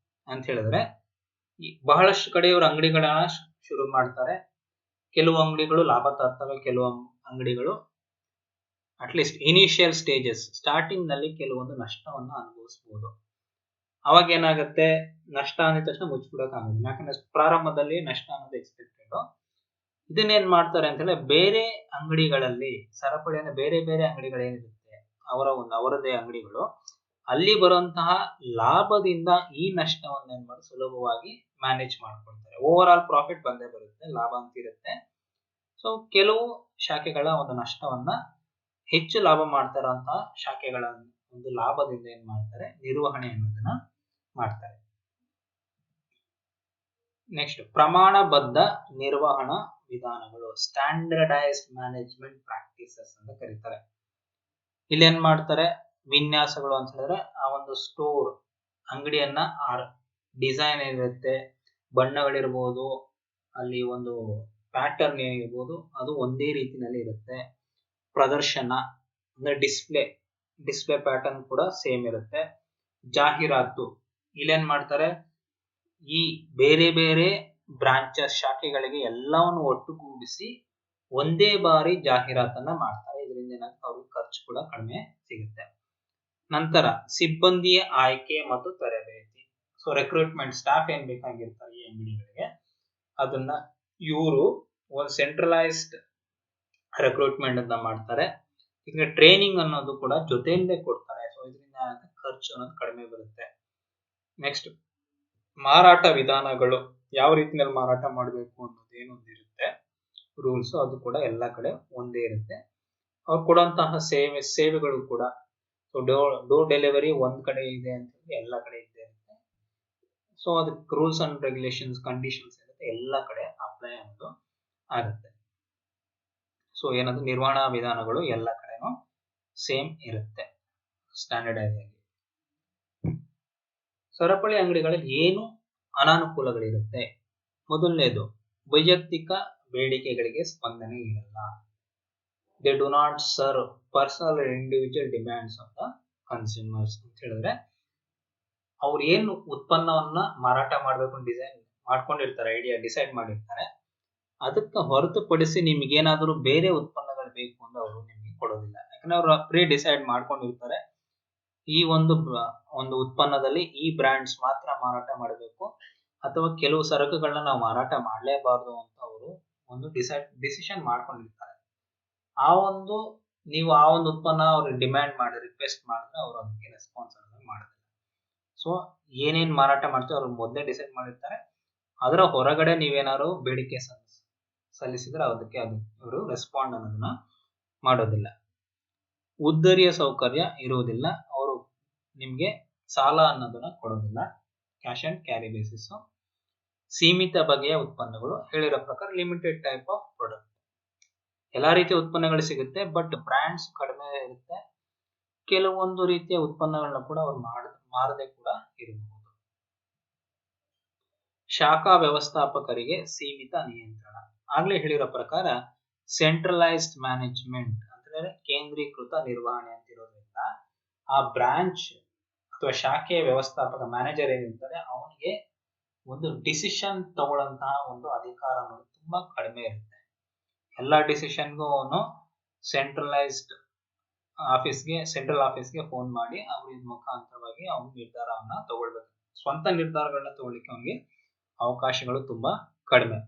ಅಂತ ಹೇಳಿದ್ರೆ, ಬಹಳಷ್ಟು ಕಡೆ ಇವರು ಅಂಗಡಿಗಳನ್ನ ಶುರು ಮಾಡ್ತಾರೆ. ಕೆಲವು ಅಂಗಡಿಗಳು ಲಾಭ ತರ್ತವೆ, ಕೆಲವು ಅಂಗಡಿಗಳು ಅಟ್ಲೀಸ್ಟ್ ಇನಿಷಿಯಲ್ ಸ್ಟೇಜಸ್, ಸ್ಟಾರ್ಟಿಂಗ್ ನಲ್ಲಿ ಕೆಲವೊಂದು ನಷ್ಟವನ್ನು ಅನುಭವಿಸಬಹುದು. ಅವಾಗ ಏನಾಗುತ್ತೆ, ನಷ್ಟ ಅಂದ ತಕ್ಷಣ ಮುಚ್ಚಿಬಿಡಕ್ ಆಗೋದಿಲ್ಲ, ಯಾಕಂದ್ರೆ ಪ್ರಾರಂಭದಲ್ಲಿ ನಷ್ಟ ಅನ್ನೋದು ಎಕ್ಸ್ಪೆಕ್ಟೆಡ್. ಇದನ್ನೇನ್ ಮಾಡ್ತಾರೆ ಅಂತ ಹೇಳಿದ್ರೆ, ಬೇರೆ ಅಂಗಡಿಗಳಲ್ಲಿ, ಸರಪಳಿಯ ಬೇರೆ ಬೇರೆ ಅಂಗಡಿಗಳೇನಿರುತ್ತೆ ಅವರದೇ ಅಂಗಡಿಗಳು, ಅಲ್ಲಿ ಬರುವಂತಹ ಲಾಭದಿಂದ ಈ ನಷ್ಟವನ್ನು ಏನ್ ಮಾಡಿ ಸುಲಭವಾಗಿ ಮ್ಯಾನೇಜ್ ಮಾಡ್ಕೊಳ್ತಾರೆ. ಓವರ್ ಆಲ್ ಪ್ರಾಫಿಟ್ ಬಂದೇ ಬರುತ್ತೆ, ಲಾಭ ಅಂತ ಇರುತ್ತೆ. ಸೊ ಕೆಲವು ಶಾಖೆಗಳ ಒಂದು ನಷ್ಟವನ್ನ ಹೆಚ್ಚು ಲಾಭ ಮಾಡ್ತಾರಂತಹ ಶಾಖೆಗಳ ಒಂದು ಲಾಭದಿಂದ ಏನ್ ಮಾಡ್ತಾರೆ, ನಿರ್ವಹಣೆ ಅನ್ನೋದನ್ನ ಮಾಡ್ತಾರೆ. ನೆಕ್ಸ್ಟ್ ಪ್ರಮಾಣಬದ್ಧ ನಿರ್ವಹಣಾ ವಿಧಾನಗಳು, ಸ್ಟ್ಯಾಂಡರ್ಡೈಸ್ಡ್ ಮ್ಯಾನೇಜ್ಮೆಂಟ್ ಪ್ರಾಕ್ಟೀಸಸ್ ಅಂತ ಕರೀತಾರೆ. ಇಲ್ಲಿ ಏನ್ ಮಾಡ್ತಾರೆ, ವಿನ್ಯಾಸಗಳು ಅಂತ ಹೇಳಿದ್ರೆ, ಆ ಒಂದು ಸ್ಟೋರ್ ಅಂಗಡಿಯನ್ನ ಡಿಸೈನ್ ಇರುತ್ತೆ, ಬಣ್ಣಗಳಿರ್ಬೋದು, ಅಲ್ಲಿ ಒಂದು ಪ್ಯಾಟರ್ನ್ ಏನಿರ್ಬೋದು ಅದು ಒಂದೇ ರೀತಿನಲ್ಲಿ ಇರುತ್ತೆ. ಪ್ರದರ್ಶನ ಅಂದ್ರೆ ಡಿಸ್ಪ್ಲೇ ಪ್ಯಾಟರ್ನ್ ಕೂಡ ಸೇಮ್ ಇರುತ್ತೆ. ಜಾಹೀರಾತು, ಇಲ್ಲೇನ್ ಮಾಡ್ತಾರೆ, ಈ ಬೇರೆ ಬೇರೆ ಬ್ರಾಂಚಸ್ ಶಾಖೆಗಳಿಗೆ ಎಲ್ಲವನ್ನು ಒಟ್ಟುಗೂಡಿಸಿ ಒಂದೇ ಬಾರಿ ಜಾಹೀರಾತನ್ನ ಮಾಡ್ತಾರೆ. ಇದರಿಂದ ಏನಾಗುತ್ತೆ, ಅವ್ರಿಗೆ ಖರ್ಚು ಕೂಡ ಕಡಿಮೆ ಸಿಗುತ್ತೆ. ನಂತರ ಸಿಬ್ಬಂದಿಯ ಆಯ್ಕೆ ಮತ್ತು ತರಬೇತಿ. ಸೊ ರೆಕ್ರೂಟ್ಮೆಂಟ್, ಸ್ಟಾಫ್ ಏನ್ ಬೇಕಾಗಿರ್ತಾರೆ ಈ ಅಂಗಡಿಗಳಿಗೆ, ಅದನ್ನ ಇವರು ಒಂದು ಸೆಂಟ್ರಲೈಸ್ಡ್ ರೆಕ್ರೂಟ್ಮೆಂಟ್ ಅಂತ ಮಾಡ್ತಾರೆ. ಈಗ ಟ್ರೈನಿಂಗ್ ಅನ್ನೋದು ಕೂಡ ಜೊತೆಯಲ್ಲೇ ಕೊಡ್ತಾರೆ. ಸೊ ಇದರಿಂದ ಖರ್ಚು ಅನ್ನೋದು ಕಡಿಮೆ ಬರುತ್ತೆ. ನೆಕ್ಸ್ಟ್ ಮಾರಾಟ ವಿಧಾನಗಳು, ಯಾವ ರೀತಿಯಲ್ಲಿ ಮಾರಾಟ ಮಾಡಬೇಕು ಅನ್ನೋದು ಏನೊಂದಿರುತ್ತೆ ರೂಲ್ಸ್, ಅದು ಕೂಡ ಎಲ್ಲ ಕಡೆ ಒಂದೇ ಇರುತ್ತೆ. ಅವ್ರು ಕೊಡುವಂತಹ ಸೇವೆಗಳು ಕೂಡ, ಸೊ ಡೋರ್ ಡೆಲಿವರಿ ಒಂದ್ ಕಡೆ ಇದೆ ಅಂತ ಎಲ್ಲ ಕಡೆ ಇದ್ದೇ ಇರುತ್ತೆ. ಸೊ ಅದಕ್ಕೆ ರೂಲ್ಸ್ ಅಂಡ್ ರೆಗ್ಯುಲೇಷನ್ಸ್, ಕಂಡೀಷನ್ಸ್ ಇರುತ್ತೆ, ಎಲ್ಲ ಕಡೆ ಅಪ್ಲೈ ಅನ್ನೋದು ಆಗುತ್ತೆ. ಸೊ ಏನಂದ್ರೆ ನಿರ್ವಹಣಾ ವಿಧಾನಗಳು ಎಲ್ಲ ಕಡೆನೂ ಸೇಮ್ ಇರುತ್ತೆ, ಸ್ಟ್ಯಾಂಡರ್ಡೈಸ್ ಆಗಿ. ಸರಪಳಿ ಅಂಗಡಿಗಳಲ್ಲಿ ಏನು ಅನಾನುಕೂಲಗಳಿರುತ್ತೆ? ಮೊದಲನೇದು, ವೈಯಕ್ತಿಕ ಬೇಡಿಕೆಗಳಿಗೆ ಸ್ಪಂದನೆ ಇರಲ್ಲ. They do not serve personal and individual demands of the consumers ಅಂತ ಹೇಳಿದ್ರೆ ಅವ್ರು ಏನು ಉತ್ಪನ್ನವನ್ನ ಮಾರಾಟ ಮಾಡಬೇಕು ಡಿಸೈನ್ ಮಾಡ್ಕೊಂಡಿರ್ತಾರೆ, ಐಡಿಯಾ ಡಿಸೈಡ್ ಮಾಡಿರ್ತಾರೆ, ಅದಕ್ಕೆ ಹೊರತುಪಡಿಸಿ ನಿಮ್ಗೇನಾದರೂ ಬೇರೆ ಉತ್ಪನ್ನಗಳು ಬೇಕು ಅಂದ್ರೆ ಅವರು ನಿಮಗೆ ಕೊಡೋದಿಲ್ಲ. ಯಾಕಂದ್ರೆ ಅವರು ಪ್ರೀ ಡಿಸೈಡ್ ಮಾಡ್ಕೊಂಡಿರ್ತಾರೆ, ಈ ಒಂದು ಉತ್ಪನ್ನದಲ್ಲಿ ಈ ಬ್ರ್ಯಾಂಡ್ಸ್ ಮಾತ್ರ ಮಾರಾಟ ಮಾಡಬೇಕು ಅಥವಾ ಕೆಲವು ಸರಕುಗಳನ್ನ ನಾವು ಮಾರಾಟ ಮಾಡಲೇಬಾರದು ಅಂತ ಅವರು ಒಂದು ಡಿಸಿಷನ್ ಮಾಡ್ಕೊಂಡಿರ್ತಾರೆ. ನೀವು ಆ ಒಂದು ಉತ್ಪನ್ನ ಅವ್ರಿಗೆ ಡಿಮ್ಯಾಂಡ್ ಮಾಡಿ ರಿಕ್ವೆಸ್ಟ್ ಮಾಡಿದ್ರೆ ಅವರು ಅದಕ್ಕೆ ರೆಸ್ಪಾನ್ಸ್ ಮಾಡೋದಿಲ್ಲ. ಸೊ ಏನೇನ್ ಮಾರಾಟ ಮಾಡ್ತೀವಿ ಅವ್ರು ಮೊದಲೇ ಡಿಸೈಡ್ ಮಾಡಿರ್ತಾರೆ. ಅದರ ಹೊರಗಡೆ ನೀವೇನಾದ್ರು ಬೇಡಿಕೆ ಸಲ್ಲಿಸಿದ್ರೆ ಅದಕ್ಕೆ ಅವರು ರೆಸ್ಪಾಂಡ್ ಅನ್ನೋದನ್ನ ಮಾಡೋದಿಲ್ಲ. ಉದ್ದರಿಯ ಸೌಕರ್ಯ ಇರುವುದಿಲ್ಲ, ಅವರು ನಿಮ್ಗೆ ಸಾಲ ಅನ್ನೋದನ್ನ ಕೊಡೋದಿಲ್ಲ, ಕ್ಯಾಶ್ ಅಂಡ್ ಕ್ಯಾರಿ ಬೇಸಿಸ್. ಸೀಮಿತ ಬಗೆಯ ಉತ್ಪನ್ನಗಳು, ಹೇಳಿರೋ ಪ್ರಕಾರ ಲಿಮಿಟೆಡ್ ಟೈಪ್ ಆಫ್ ಪ್ರಾಡಕ್ಟ್. ಎಲ್ಲಾ ರೀತಿಯ ಉತ್ಪನ್ನಗಳು ಸಿಗುತ್ತೆ, ಬಟ್ ಬ್ರ್ಯಾಂಡ್ಸ್ ಕಡಿಮೆ ಇರುತ್ತೆ. ಕೆಲವೊಂದು ರೀತಿಯ ಉತ್ಪನ್ನಗಳನ್ನ ಕೂಡ ಅವ್ರು ಮಾರದೆ ಕೂಡ ಇರಬಹುದು. ಶಾಖಾ ವ್ಯವಸ್ಥಾಪಕರಿಗೆ ಸೀಮಿತ ನಿಯಂತ್ರಣ. ಆಗ್ಲೇ ಹೇಳಿರೋ ಪ್ರಕಾರ ಸೆಂಟ್ರಲೈಸ್ಡ್ ಮ್ಯಾನೇಜ್ಮೆಂಟ್ ಅಂದ್ರೆ ಕೇಂದ್ರೀಕೃತ ನಿರ್ವಹಣೆ ಅಂತ ಇರೋದ್ರಿಂದ ಆ ಬ್ರಾಂಚ್ ಅಥವಾ ಶಾಖೆಯ ವ್ಯವಸ್ಥಾಪಕ ಮ್ಯಾನೇಜರ್ ಏನಿರ್ತಾರೆ ಅವನಿಗೆ ಒಂದು ಡಿಸಿಷನ್ ತಗೊಳ್ಳಂತಹ ಒಂದು ಅಧಿಕಾರ ಅನ್ನೋದು ತುಂಬಾ ಕಡಿಮೆ ಇರುತ್ತೆ. ಎಲ್ಲಾ ಡಿಸಿಷನ್ಗೂ ಅವನು ಸೆಂಟ್ರಲ್ ಆಫೀಸ್ಗೆ ಫೋನ್ ಮಾಡಿ ಅವ್ರ ಮುಖಾಂತರವಾಗಿ ಅವನು ನಿರ್ಧಾರವನ್ನ ತಗೊಳ್ಬೇಕು. ಸ್ವಂತ ನಿರ್ಧಾರಗಳನ್ನ ತಗೊಳ್ಳಿಕ್ಕೆ ಅವನಿಗೆ ಅವಕಾಶಗಳು ತುಂಬಾ ಕಡಿಮೆ.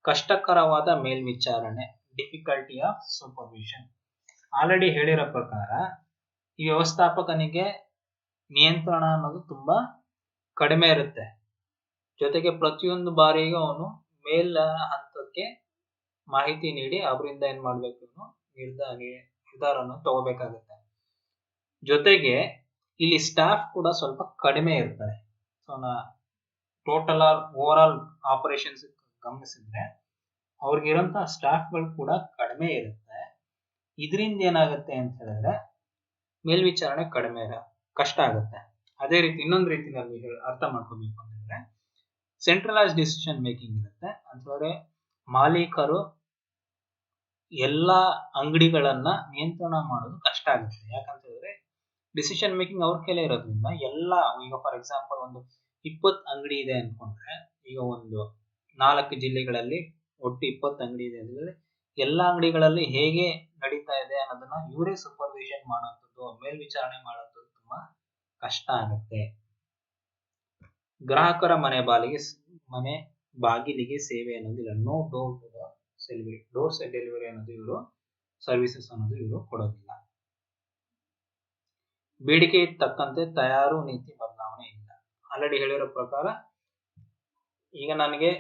ಕಷ್ಟಕರವಾದ ಮೇಲ್ವಿಚಾರಣೆ, ಡಿಫಿಕಲ್ಟಿ ಆಫ್ ಸೂಪರ್ವಿಷನ್. ಆಲ್ರೆಡಿ ಹೇಳಿರೋ ಪ್ರಕಾರ ಈ ವ್ಯವಸ್ಥಾಪಕನಿಗೆ ನಿಯಂತ್ರಣ ಅನ್ನೋದು ತುಂಬಾ ಕಡಿಮೆ ಇರುತ್ತೆ. ಜೊತೆಗೆ ಪ್ರತಿಯೊಂದು ಬಾರಿಗೂ ಅವನು ಮೇಲ್ ಹಂತಕ್ಕೆ ಮಾಹಿತಿ ನೀಡಿ ಅವರಿಂದ ಏನ್ ಮಾಡ್ಬೇಕು, ನಿರ್ಧಾರವನ್ನು ತಗೋಬೇಕಾಗುತ್ತೆ. ಜೊತೆಗೆ ಇಲ್ಲಿ ಸ್ಟಾಫ್ ಕೂಡ ಸ್ವಲ್ಪ ಕಡಿಮೆ ಇರ್ತಾರೆ. So total over all operations ಗಮನಿಸಿದ್ರೆ ಅವ್ರಿಗಿರೋಂತಹ ಸ್ಟಾಫ್ಗಳು ಕೂಡ ಕಡಿಮೆ ಇರುತ್ತೆ. ಇದರಿಂದ ಏನಾಗುತ್ತೆ ಅಂತ ಹೇಳಿದ್ರೆ ಮೇಲ್ವಿಚಾರಣೆ ಕಡಿಮೆ ಕಷ್ಟ ಆಗುತ್ತೆ. ಅದೇ ರೀತಿ ಇನ್ನೊಂದು ರೀತಿಯಲ್ಲಿ ಅರ್ಥ ಮಾಡ್ಕೋಬೇಕು ಅಂತ ಹೇಳಿದ್ರೆ ಸೆಂಟ್ರಲೈಸ್ ಡಿಸಿಷನ್ ಮೇಕಿಂಗ್ ಇರುತ್ತೆ. ಅಂತಂದ್ರೆ ಮಾಲೀಕರು ಎಲ್ಲಾ ಅಂಗಡಿಗಳನ್ನ ನಿಯಂತ್ರಣ ಮಾಡೋದು ಕಷ್ಟ ಆಗುತ್ತೆ. ಯಾಕಂತ ಹೇಳಿದ್ರೆ ಡಿಸಿಷನ್ ಮೇಕಿಂಗ್ ಅವ್ರ ಕೈಲೇ ಇರೋದ್ರಿಂದ ಈಗ ಫಾರ್ ಎಕ್ಸಾಂಪಲ್ ಒಂದು 20 ಅಂಗಡಿ ಇದೆ ಅನ್ಕೊಂಡ್ರೆ, ಈಗ ಒಂದು 4 ಜಿಲ್ಲೆಗಳಲ್ಲಿ ಒಟ್ಟು 20 ಅಂಗಡಿ ಇದೆ ಅಂದ್ರೆ ಎಲ್ಲಾ ಅಂಗಡಿಗಳಲ್ಲಿ ಹೇಗೆ ನಡೀತಾ ಇದೆ ಅನ್ನೋದನ್ನ ಇವರೇ ಸೂಪರ್ವಿಷನ್ ಮಾಡುವಂಥದ್ದು, ಮೇಲ್ವಿಚಾರಣೆ ಮಾಡುವಂಥದ್ದು ತುಂಬಾ ಕಷ್ಟ ಆಗುತ್ತೆ. ಗ್ರಾಹಕರ ಮನೆ ಬಾಗಿಲಿಗೆ ಸೇವೆ ಅನ್ನೋದಿಲ್ಲ. ನೋ ಡೋರ್ ಡೆಲಿವರಿ ಅನ್ನೋದು ಇವರು ಸರ್ವಿಸಸ್ ಅನ್ನೋದು ಇವರು ಕೊಡೋದಿಲ್ಲ. ಬೇಡಿಕೆ ತಕ್ಕಂತೆ ತಯಾರು ನೀತಿ ಬದಲಾವಣೆ ಇಲ್ಲ. ಆಲ್ರೆಡಿ ಹೇಳಿರೋ ಪ್ರಕಾರ ಈಗ ನನಗೆ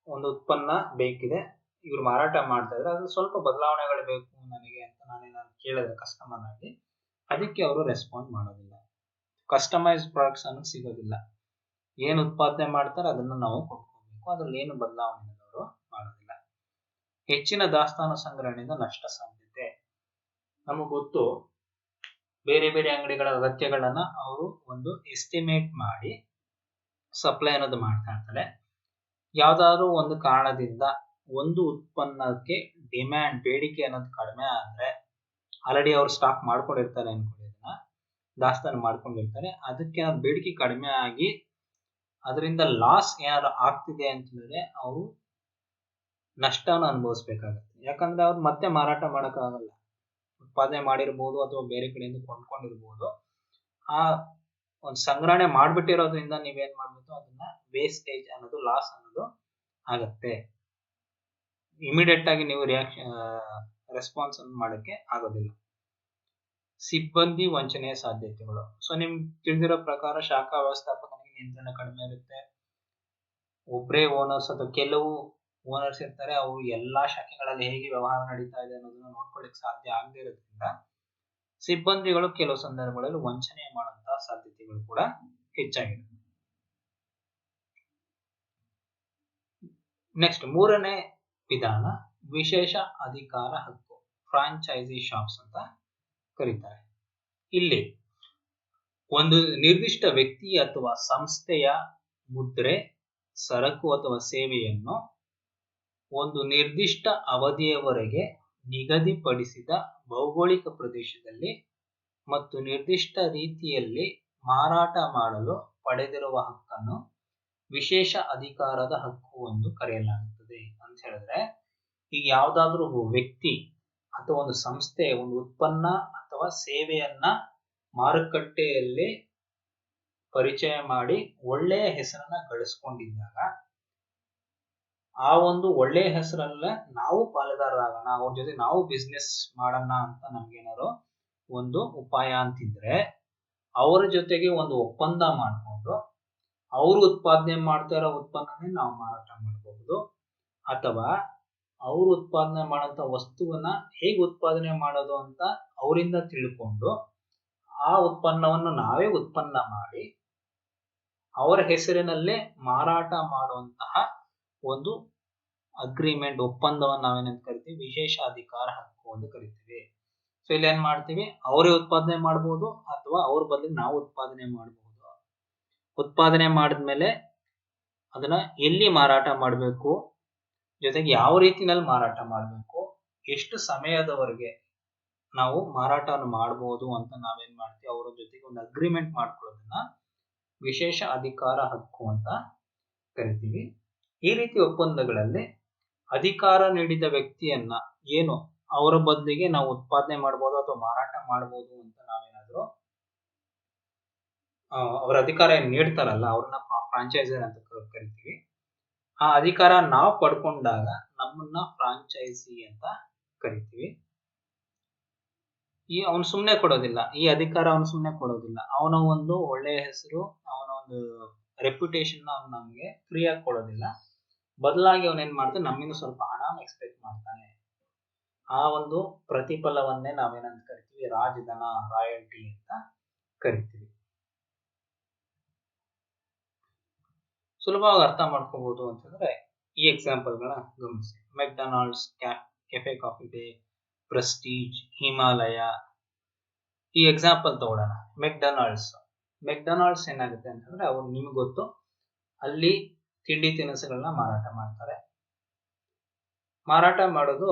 ಒಂದು ಉತ್ಪನ್ನ ಬೇಕಿದೆ, ಇವ್ರು ಮಾರಾಟ ಮಾಡ್ತಾ ಇದ್ರೆ ಅದು ಸ್ವಲ್ಪ ಬದಲಾವಣೆಗಳು ಬೇಕು ನನಗೆ ಅಂತ ನಾನು ಕೇಳಿದ್ರೆ ಕಸ್ಟಮರ್ ಆಗಿ, ಅದಕ್ಕೆ ಅವರು ರೆಸ್ಪಾಂಡ್ ಮಾಡೋದಿಲ್ಲ. ಕಸ್ಟಮೈಸ್ ಪ್ರಾಡಕ್ಟ್ಸ್ ಅನ್ನೋದು ಸಿಗೋದಿಲ್ಲ. ಏನು ಉತ್ಪಾದನೆ ಮಾಡ್ತಾರೆ ಅದನ್ನ ನಾವು ಕೊಡ್ಕೋಬೇಕು, ಅದ್ರಲ್ಲಿ ಏನು ಬದಲಾವಣೆ ಅವರು ಮಾಡೋದಿಲ್ಲ. ಹೆಚ್ಚಿನ ದಾಸ್ತಾನು ಸಂಗ್ರಹಣೆಯಿಂದ ನಷ್ಟ ಸಾಧ್ಯತೆ. ನಮಗೆ ಗೊತ್ತು, ಬೇರೆ ಬೇರೆ ಅಂಗಡಿಗಳ ಅಗತ್ಯಗಳನ್ನ ಅವರು ಒಂದು ಎಸ್ಟಿಮೇಟ್ ಮಾಡಿ ಸಪ್ಲೈ ಅನ್ನೋದು ಮಾಡ್ತಾ ಇರ್ತಾರೆ. ಯಾವ್ದಾದ್ರು ಒಂದು ಕಾರಣದಿಂದ ಒಂದು ಉತ್ಪನ್ನಕ್ಕೆ ಬೇಡಿಕೆ ಅನ್ನೋದು ಕಡಿಮೆ ಆದ್ರೆ, ಆಲ್ರೆಡಿ ಅವ್ರು ಸ್ಟಾಕ್ ಮಾಡ್ಕೊಂಡಿರ್ತಾರೆ ಅನ್ಕೊಳ್ಳಿ, ಅದನ್ನ ದಾಸ್ತಾನು ಮಾಡ್ಕೊಂಡಿರ್ತಾರೆ, ಅದಕ್ಕೆ ಬೇಡಿಕೆ ಕಡಿಮೆ ಆಗಿ ಅದರಿಂದ ಲಾಸ್ ಏನಾದ್ರು ಆಗ್ತಿದೆ ಅಂತಂದ್ರೆ ಅವರು ನಷ್ಟನ ಅನುಭವಿಸ್ಬೇಕಾಗತ್ತೆ. ಯಾಕಂದ್ರೆ ಅವ್ರು ಮತ್ತೆ ಮಾರಾಟ ಮಾಡಕ್ಕಾಗಲ್ಲ. ಉತ್ಪಾದನೆ ಮಾಡಿರ್ಬೋದು ಅಥವಾ ಬೇರೆ ಕಡೆಯಿಂದ ಕೊಂಡ್ಕೊಂಡಿರ್ಬೋದು, ಆ ಒಂದು ಸಂಗ್ರಹಣೆ ಮಾಡ್ಬಿಟ್ಟಿರೋದ್ರಿಂದ ನೀವೇನ್ ಮಾಡ್ಬೇಕು, ಅದನ್ನ ವೇಸ್ಟೇಜ್ ಅನ್ನೋದು, ಲಾಸ್ ಅನ್ನೋದು ಆಗತ್ತೆ. ಇಮಿಡಿಯೇಟ್ ಆಗಿ ನೀವು ರೆಸ್ಪಾನ್ಸ್ ಮಾಡಕ್ಕೆ ಆಗೋದಿಲ್ಲ. ಸಿಬ್ಬಂದಿ ವಂಚನೆಯ ಸಾಧ್ಯತೆಗಳು. ಸೊ ನಿಮ್ಗೆ ತಿಳಿದಿರೋ ಪ್ರಕಾರ ಶಾಖಾ ವ್ಯವಸ್ಥಾಪಕನಿಗೆ ನಿಯಂತ್ರಣ ಕಡಿಮೆ ಇರುತ್ತೆ. ಒಬ್ಬರೇ ಓನರ್ಸ್ ಅಥವಾ ಕೆಲವು ಓನರ್ಸ್ ಇರ್ತಾರೆ, ಅವರು ಎಲ್ಲಾ ಶಾಖೆಗಳಲ್ಲಿ ಹೇಗೆ ವ್ಯವಹಾರ ನಡೀತಾ ಇದೆ ಅನ್ನೋದನ್ನ ನೋಡ್ಕೊಳ್ಳಿಕ್ ಸಾಧ್ಯ ಆಗದೆ ಇರೋದ್ರಿಂದ ಸಿಬ್ಬಂದಿಗಳು ಕೆಲವು ಸಂದರ್ಭಗಳಲ್ಲಿ ವಂಚನೆ ಮಾಡುವಂತಹ ಸಾಧ್ಯತೆಗಳು ಕೂಡ ಹೆಚ್ಚಾಗಿರುತ್ತೆ. ನೆಕ್ಸ್ಟ್ ಮೂರನೇ ವಿಧಾನ ವಿಶೇಷ ಅಧಿಕಾರ ಹಕ್ಕು, ಫ್ರಾಂಚೈಸಿ ಶಾಪ್ಸ್ ಅಂತ ಕರೀತಾರೆ. ಇಲ್ಲಿ ಒಂದು ನಿರ್ದಿಷ್ಟ ವ್ಯಕ್ತಿ ಅಥವಾ ಸಂಸ್ಥೆಯ ಮುದ್ರೆ, ಸರಕು ಅಥವಾ ಸೇವೆಯನ್ನು ಒಂದು ನಿರ್ದಿಷ್ಟ ಅವಧಿಯವರೆಗೆ ನಿಗದಿಪಡಿಸಿದ ಭೌಗೋಳಿಕ ಪ್ರದೇಶದಲ್ಲಿ ಮತ್ತು ನಿರ್ದಿಷ್ಟ ರೀತಿಯಲ್ಲಿ ಮಾರಾಟ ಮಾಡಲು ಪಡೆದಿರುವ ಹಕ್ಕನ್ನು ವಿಶೇಷ ಅಧಿಕಾರದ ಹಕ್ಕು ಎಂದು ಕರೆಯಲಾಗುತ್ತದೆ ಅಂತ ಹೇಳಿದ್ರೆ, ಈಗ ಯಾವ್ದಾದ್ರು ವ್ಯಕ್ತಿ ಅಥವಾ ಒಂದು ಸಂಸ್ಥೆ ಒಂದು ಉತ್ಪನ್ನ ಅಥವಾ ಸೇವೆಯನ್ನ ಮಾರುಕಟ್ಟೆಯಲ್ಲಿ ಪರಿಚಯ ಮಾಡಿ ಒಳ್ಳೆಯ ಹೆಸರನ್ನ ಗಳಿಸ್ಕೊಂಡಿದ್ದಾಗ ಆ ಒಂದು ಒಳ್ಳೆಯ ಹೆಸರಲ್ಲ ನಾವು ಪಾಲುದಾರರಾಗೋಣ, ಅವ್ರ ಜೊತೆ ನಾವು ಬಿಸ್ನೆಸ್ ಮಾಡೋಣ ಅಂತ ನಮ್ಗೇನಾದ್ರು ಒಂದು ಉಪಾಯ ಅಂತಿದ್ರೆ ಅವರ ಜೊತೆಗೆ ಒಂದು ಒಪ್ಪಂದ ಮಾಡಿಕೊಂಡು ಅವರು ಉತ್ಪಾದನೆ ಮಾಡ್ತಾ ಇರೋ ಉತ್ಪನ್ನನೇ ನಾವು ಮಾರಾಟ ಮಾಡಬಹುದು, ಅಥವಾ ಅವರು ಉತ್ಪಾದನೆ ಮಾಡೋಂಥ ವಸ್ತುವನ್ನ ಹೇಗೆ ಉತ್ಪಾದನೆ ಮಾಡೋದು ಅಂತ ಅವರಿಂದ ತಿಳ್ಕೊಂಡು ಆ ಉತ್ಪನ್ನವನ್ನು ನಾವೇ ಉತ್ಪನ್ನ ಮಾಡಿ ಅವರ ಹೆಸರಿನಲ್ಲೇ ಮಾರಾಟ ಮಾಡುವಂತಹ ಒಂದು ಅಗ್ರಿಮೆಂಟ್ ಒಪ್ಪಂದವನ್ನು ನಾವೇನಂತ ಕರಿತೀವಿ, ವಿಶೇಷ ಅಧಿಕಾರ ಹಕ್ಕು ಅಂತ ಕರಿತೀವಿ. ಸೊ ಇಲ್ಲಿ ಏನ್ ಮಾಡ್ತೀವಿ, ಅವರೇ ಉತ್ಪಾದನೆ ಮಾಡಬಹುದು ಅಥವಾ ಅವ್ರ ಬದಲಿಗೆ ನಾವು ಉತ್ಪಾದನೆ ಮಾಡಬಹುದು. ಉತ್ಪಾದನೆ ಮಾಡಿದ್ಮೇಲೆ ಅದನ್ನ ಎಲ್ಲಿ ಮಾರಾಟ ಮಾಡಬೇಕು, ಜೊತೆಗೆ ಯಾವ ರೀತಿನಲ್ಲಿ ಮಾರಾಟ ಮಾಡಬೇಕು, ಎಷ್ಟು ಸಮಯದವರೆಗೆ ನಾವು ಮಾರಾಟವನ್ನು ಮಾಡಬಹುದು ಅಂತ ನಾವೇನ್ ಮಾಡ್ತೀವಿ, ಅವರ ಜೊತೆಗೆ ಒಂದು ಅಗ್ರಿಮೆಂಟ್ ಮಾಡ್ಕೊಳ್ಳೋದನ್ನ ವಿಶೇಷ ಅಧಿಕಾರ ಹಕ್ಕು ಅಂತ ಕರಿತೀವಿ. ಈ ರೀತಿ ಒಪ್ಪಂದಗಳಲ್ಲಿ ಅಧಿಕಾರ ನೀಡಿದ ವ್ಯಕ್ತಿಯನ್ನ ಏನು ಅವರ ಬದಲಿಗೆ ನಾವು ಉತ್ಪಾದನೆ ಮಾಡಬಹುದು ಅಥವಾ ಮಾರಾಟ ಮಾಡಬಹುದು ಅಂತ ನಾವೇನಾದ್ರೂ ಅವರ ಅಧಿಕಾರ ಏನ್ ನೀಡ್ತಾರಲ್ಲ ಅವ್ರನ್ನ ಫ್ರಾಂಚೈಸರ್ ಅಂತ ಕರಿತೀವಿ. ಆ ಅಧಿಕಾರ ನಾವು ಪಡ್ಕೊಂಡಾಗ ನಮ್ಮನ್ನ ಫ್ರಾಂಚೈಸಿ ಅಂತ ಕರಿತೀವಿ. ಅವನು ಸುಮ್ನೆ ಕೊಡೋದಿಲ್ಲ, ಈ ಅಧಿಕಾರ ಅವನು ಸುಮ್ನೆ ಕೊಡೋದಿಲ್ಲ, ಅವನ ಒಂದು ಒಳ್ಳೆಯ ಹೆಸರು, ಅವನ ಒಂದು ರೆಪ್ಯುಟೇಷನ್ ಅವ್ನು ನಮ್ಗೆ ಫ್ರೀಯಾಗಿ ಕೊಡೋದಿಲ್ಲ. ಬದಲಾಗಿ ಅವನೇನ್ ಮಾಡ್ತಾನೆ, ನಮ್ಮಿಂದ ಸ್ವಲ್ಪ ಹಣ ಎಕ್ಸ್ಪೆಕ್ಟ್ ಮಾಡ್ತಾನೆ. ಆ ಒಂದು ಪ್ರತಿಫಲವನ್ನೇ ನಾವೇನಂತ ಕರಿತೀವಿ, ರಾಜಧನ, ರಾಯಲ್ಟಿ ಅಂತ ಕರಿತೀವಿ. ಸುಲಭವಾಗಿ ಅರ್ಥ ಮಾಡ್ಕೋಬಹುದು ಅಂತಂದ್ರೆ ಈ ಎಕ್ಸಾಂಪಲ್ಗಳನ್ನ ಗಮನಿಸಿ. McDonald's, cafe coffee day, Prestige, Himalaya. ಈ ಎಕ್ಸಾಂಪಲ್ ತಗೊಳ್ಳೋಣ. ಮೆಕ್ಡೊನಾಲ್ಡ್ಸ್ ಏನಾಗುತ್ತೆ ಅಂತಂದ್ರೆ ಅವ್ರು ನಿಮ್ಗೆ ಗೊತ್ತು, ಅಲ್ಲಿ ತಿಂಡಿ ತಿನಿಸುಗಳನ್ನ ಮಾರಾಟ ಮಾಡ್ತಾರೆ. ಮಾರಾಟ ಮಾಡೋದು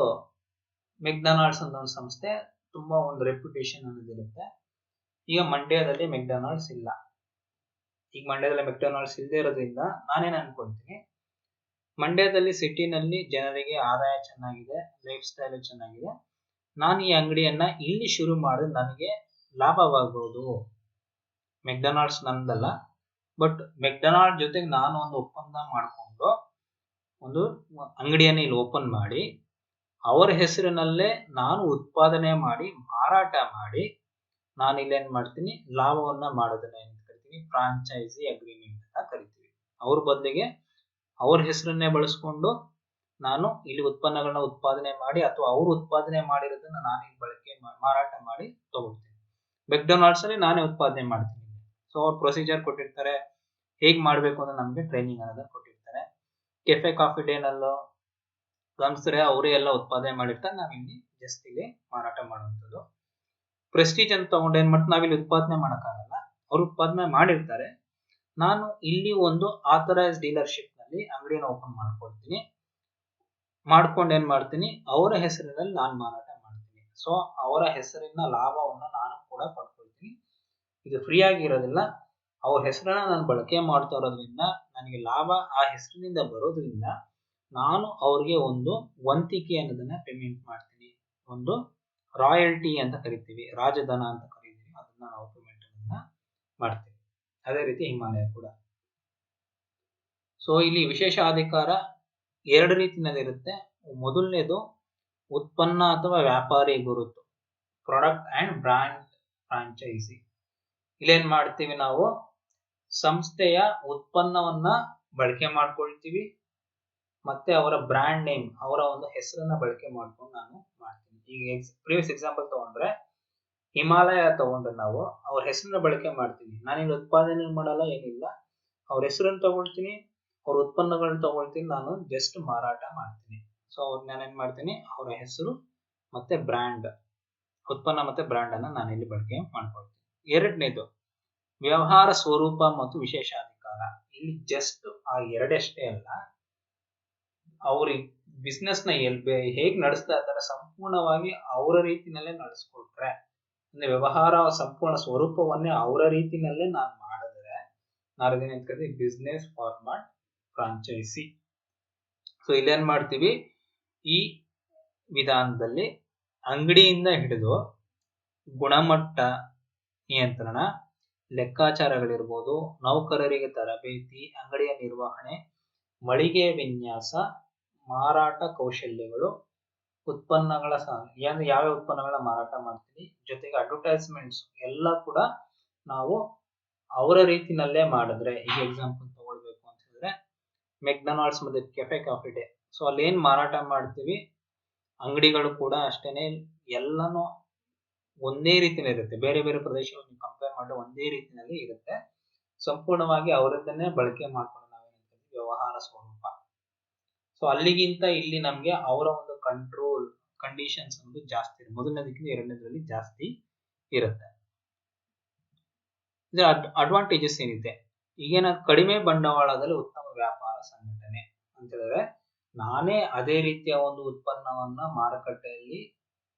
ಮೆಕ್ಡೊನಾಲ್ಡ್ಸ್ ಅಂತ ಒಂದು ಸಂಸ್ಥೆ ತುಂಬಾ ಒಂದು ರೆಪ್ಯುಟೇಷನ್ ಅನ್ನೋದಿರುತ್ತೆ. ಈಗ ಮಂಡ್ಯದಲ್ಲಿ ಮೆಕ್ಡೊನಾಲ್ಡ್ಸ್ ಇಲ್ಲ. ಈಗ ಮಂಡ್ಯದಲ್ಲಿ ಮೆಕ್ಡೊನಾಲ್ಡ್ಸ್ ಇಲ್ಲದೆ ಇರೋದ್ರಿಂದ ನಾನೇನ್ ಅನ್ಕೊಳ್ತೀನಿ, ಮಂಡ್ಯದಲ್ಲಿ ಸಿಟಿನಲ್ಲಿ ಜನರಿಗೆ ಆದಾಯ ಚೆನ್ನಾಗಿದೆ, ಲೈಫ್ ಸ್ಟೈಲ್ ಚೆನ್ನಾಗಿದೆ, ನಾನು ಈ ಅಂಗಡಿಯನ್ನ ಇಲ್ಲಿ ಶುರು ಮಾಡಿದ್ರೆ ನನಗೆ ಲಾಭವಾಗಬಹುದು. ಮೆಕ್ಡೊನಾಲ್ಡ್ಸ್ ನಂದಲ್ಲ, ಬಟ್ ಮೆಕ್ಡೊನಾಲ್ಡ್ ಜೊತೆಗೆ ನಾನು ಒಂದು ಒಪ್ಪಂದ ಮಾಡಿಕೊಂಡು ಒಂದು ಅಂಗಡಿಯನ್ನು ಇಲ್ಲಿ ಓಪನ್ ಮಾಡಿ ಅವರ ಹೆಸರಿನಲ್ಲೇ ನಾನು ಉತ್ಪಾದನೆ ಮಾಡಿ ಮಾರಾಟ ಮಾಡಿ ನಾನು ಇಲ್ಲೇನ್ ಮಾಡ್ತೀನಿ, ಲಾಭವನ್ನ ಮಾಡೋದನ್ನ ಏನ್ ಕರಿತೀವಿ, ಫ್ರಾಂಚೈಸಿ ಅಗ್ರಿಮೆಂಟ್ ಅಂತ ಕರಿತೀವಿ. ಅವ್ರ ಬದಲಿಗೆ ಅವ್ರ ಹೆಸರನ್ನೇ ಬಳಸ್ಕೊಂಡು ನಾನು ಇಲ್ಲಿ ಉತ್ಪನ್ನಗಳನ್ನ ಉತ್ಪಾದನೆ ಮಾಡಿ ಅಥವಾ ಅವರು ಉತ್ಪಾದನೆ ಮಾಡಿರೋದನ್ನ ನಾನು ಇಲ್ಲಿ ಬಳಕೆ ಮಾರಾಟ ಮಾಡಿ ತಗೊಳ್ತೀನಿ. ಮೆಕ್ಡೊನಾಲ್ಡ್ಸ್ ಅಲ್ಲಿ ನಾನೇ ಉತ್ಪಾದನೆ ಮಾಡ್ತೀನಿ. ಸೊ ಅವ್ರ ಪ್ರೊಸೀಜರ್ ಕೊಟ್ಟಿರ್ತಾರೆ, ಹೇಗ್ ಮಾಡ್ಬೇಕು ಅಂತ ನಮ್ಗೆ ಟ್ರೈನಿಂಗ್ ಅನ್ನೋದನ್ನ ಕೊಟ್ಟಿರ್ತಾರೆ. ಕೆಫೆ ಕಾಫಿ ಡೇ ನಲ್ಲೋ ಗಮನಿಸಿದ್ರೆ ಅವರೇ ಎಲ್ಲ ಉತ್ಪಾದನೆ ಮಾಡಿರ್ತಾರೆ, ನಾವಿಲ್ಲಿ ಜಸ್ಟ್ ಇಲ್ಲಿ ಮಾರಾಟ ಮಾಡುವಂಥದ್ದು. ಪ್ರೆಸ್ಟೀಜ್ ಅಂತ ತಗೊಂಡು ಏನ್ ಮಾಡ್ತೀವಿ, ನಾವಿಲ್ಲಿ ಉತ್ಪಾದನೆ ಮಾಡೋಕ್ಕಾಗಲ್ಲ, ಅವ್ರು ಉತ್ಪಾದನೆ ಮಾಡಿರ್ತಾರೆ, ನಾನು ಇಲ್ಲಿ ಒಂದು ಆಥರೈಸ್ ಡೀಲರ್ಶಿಪ್ ನಲ್ಲಿ ಅಂಗಡಿಯನ್ನು ಓಪನ್ ಮಾಡ್ಕೊಳ್ತೀನಿ, ಮಾಡ್ಕೊಂಡು ಏನ್ ಮಾಡ್ತೀನಿ, ಅವರ ಹೆಸರಿನಲ್ಲಿ ನಾನು ಮಾರಾಟ ಮಾಡ್ತೀನಿ. ಸೊ ಅವರ ಹೆಸರಿನ ಲಾಭವನ್ನ ನಾನು ಕೂಡ ಪಡ್ಕೊಳ್ತೀನಿ. ಇದು ಫ್ರೀ ಆಗಿರೋದಿಲ್ಲ, ಅವ್ರ ಹೆಸರನ್ನ ನಾನು ಬಳಕೆ ಮಾಡ್ತಾ ಇರೋದ್ರಿಂದ ನನಗೆ ಲಾಭ ಆ ಹೆಸರಿನಿಂದ ಬರೋದ್ರಿಂದ ನಾನು ಅವ್ರಿಗೆ ಒಂದು ವಂತಿಕೆ ಅನ್ನೋದನ್ನ ಪೇಮೆಂಟ್ ಮಾಡ್ತೀನಿ. ಒಂದು ರಾಯಲ್ಟಿ ಅಂತ ಕರಿತೀವಿ, ರಾಜಧನ ಅಂತ ಕರಿತೀವಿ, ಅದನ್ನ ನಾವು ಪೇಮೆಂಟ್ ಅನ್ನೋದನ್ನ ಮಾಡ್ತೀವಿ. ಅದೇ ರೀತಿ ಹಿಮಾಲಯ ಕೂಡ. ಸೊ ಇಲ್ಲಿ ವಿಶೇಷ ಅಧಿಕಾರ ಎರಡು ರೀತಿಯಲ್ಲಿ ಇರುತ್ತೆ. ಮೊದಲನೇದು ಉತ್ಪನ್ನ ಅಥವಾ ವ್ಯಾಪಾರಿ ಗುರುತು, ಪ್ರಾಡಕ್ಟ್ ಅಂಡ್ ಬ್ರಾಂಡ್ ಫ್ರಾಂಚೈಸಿ. ಇಲ್ಲೇನ್ ಮಾಡ್ತೀವಿ, ನಾವು ಸಂಸ್ಥೆಯ ಉತ್ಪನ್ನವನ್ನ ಬಳಕೆ ಮಾಡ್ಕೊಳ್ತೀವಿ, ಮತ್ತೆ ಅವರ ಬ್ರ್ಯಾಂಡ್ ನೇಮ್, ಅವರ ಒಂದು ಹೆಸರನ್ನ ಬಳಕೆ ಮಾಡ್ಕೊಂಡು ನಾನು ಮಾಡ್ತೀನಿ. ಈಗ ಪ್ರೀವಿಯಸ್ ಎಕ್ಸಾಂಪಲ್ ತಗೊಂಡ್ರೆ ಹಿಮಾಲಯ ತಗೊಂಡ್ರೆ ನಾವು ಅವ್ರ ಹೆಸರನ್ನ ಬಳಕೆ ಮಾಡ್ತೀನಿ, ನಾನಿಲ್ಲಿ ಉತ್ಪಾದನೆ ಮಾಡಲ್ಲ, ಏನಿಲ್ಲ, ಅವ್ರ ಹೆಸರನ್ನ ತಗೊಳ್ತೀನಿ, ಅವ್ರ ಉತ್ಪನ್ನಗಳನ್ನ ತಗೊಳ್ತೀನಿ, ನಾನು ಜಸ್ಟ್ ಮಾರಾಟ ಮಾಡ್ತೀನಿ. ಸೊ ಅವ್ರ ನಾನೇನ್ ಮಾಡ್ತೀನಿ, ಅವರ ಹೆಸರು ಮತ್ತೆ ಬ್ರ್ಯಾಂಡ್, ಉತ್ಪನ್ನ ಮತ್ತೆ ಬ್ರ್ಯಾಂಡ್ ಅನ್ನ ನಾನಿಲ್ಲಿ ಬಳಕೆ ಮಾಡ್ಕೊಳ್ತೀನಿ. ಎರಡನೇದು ವ್ಯವಹಾರ ಸ್ವರೂಪ ಮತ್ತು ವಿಶೇಷ ಅಧಿಕಾರ. ಇಲ್ಲಿ ಜಸ್ಟ್ ಆ ಎರಡಷ್ಟೇ ಅಲ್ಲ, ಅವ್ರಿಗೆ ಬಿಸ್ನೆಸ್ ನ ಹೇಗ್ ನಡೆಸ್ತಾ ಇದ್ದಾರೆ ಸಂಪೂರ್ಣವಾಗಿ ಅವರ ರೀತಿನಲ್ಲೇ ನಡೆಸ್ಕೊಟ್ರೆ, ಅಂದ್ರೆ ವ್ಯವಹಾರ ಸಂಪೂರ್ಣ ಸ್ವರೂಪವನ್ನೇ ಅವರ ರೀತಿನಲ್ಲೇ ನಾನು ಮಾಡಿದ್ರೆ ನಾವೇನ್ ಹೇಳ್ತೀವಿ ಬಿಸ್ನೆಸ್ ಫಾರ್ಮ್ಯಾಟ್ ಫ್ರಾಂಚೈಸಿ. ಸೊ ಇಲ್ಲೇನ್ ಮಾಡ್ತೀವಿ, ಈ ವಿಧಾನದಲ್ಲಿ ಅಂಗಡಿಯಿಂದ ಹಿಡಿದು ಗುಣಮಟ್ಟ ನಿಯಂತ್ರಣ, ಲೆಕ್ಕಾಚಾರಗಳಿರ್ಬೋದು, ನೌಕರರಿಗೆ ತರಬೇತಿ, ಅಂಗಡಿಯ ನಿರ್ವಹಣೆ, ಮಳಿಗೆ ವಿನ್ಯಾಸ, ಮಾರಾಟ ಕೌಶಲ್ಯಗಳು, ಉತ್ಪನ್ನಗಳ ಯಾವ ಉತ್ಪನ್ನಗಳ ಮಾರಾಟ ಮಾಡ್ತೀವಿ, ಜೊತೆಗೆ ಅಡ್ವರ್ಟೈಸ್ಮೆಂಟ್ಸ್ ಎಲ್ಲ ಕೂಡ ನಾವು ಅವರ ರೀತಿನಲ್ಲೇ ಮಾಡಿದ್ರೆ, ಈಗ ಎಕ್ಸಾಂಪಲ್ ತಗೊಳ್ಬೇಕು ಅಂತ ಹೇಳಿದ್ರೆ ಮೆಕ್ಡೊನಾಲ್ಡ್ಸ್ ಮತ್ತೆ ಕೆಫೆ ಕಾಫಿ ಡೇ. ಸೊ ಅಲ್ಲಿ ಏನ್ ಮಾರಾಟ ಮಾಡ್ತೀವಿ, ಅಂಗಡಿಗಳು ಕೂಡ ಅಷ್ಟೇನೆ ಎಲ್ಲಾನು ಒಂದೇ ರೀತಿಯಲ್ಲಿ ಇರುತ್ತೆ. ಬೇರೆ ಬೇರೆ ಪ್ರದೇಶಗಳನ್ನು ಕಂಪೇರ್ ಮಾಡಿದ್ರೆ ಒಂದೇ ರೀತಿಯಲ್ಲಿ ಇರುತ್ತೆ. ಸಂಪೂರ್ಣವಾಗಿ ಅವರದ್ದನ್ನೇ ಬಳಕೆ ಮಾಡ್ಕೊಂಡು ನಾವೇನ್ ವ್ಯವಹಾರ ಸ್ವರೂಪ. ಸೊ ಅಲ್ಲಿಗಿಂತ ಇಲ್ಲಿ ನಮ್ಗೆ ಅವರ ಒಂದು ಕಂಟ್ರೋಲ್ ಕಂಡೀಷನ್ಸ್ ಅನ್ನೋದು ಜಾಸ್ತಿ ಇರುತ್ತೆ. ಮೊದಲನೇದಕ್ಕಿಂತ ಎರಡನೇದ್ರಲ್ಲಿ ಜಾಸ್ತಿ ಇರುತ್ತೆ. ಇದರ ಅಡ್ವಾಂಟೇಜಸ್ ಏನಿದೆ, ಈಗೇನ ಕಡಿಮೆ ಬಂಡವಾಳದಲ್ಲಿ ಉತ್ತಮ ವ್ಯಾಪಾರ ಸಂಘಟನೆ ಅಂತ ಹೇಳಿದ್ರೆ, ನಾನೇ ಅದೇ ರೀತಿಯ ಒಂದು ಉತ್ಪನ್ನವನ್ನ ಮಾರುಕಟ್ಟೆಯಲ್ಲಿ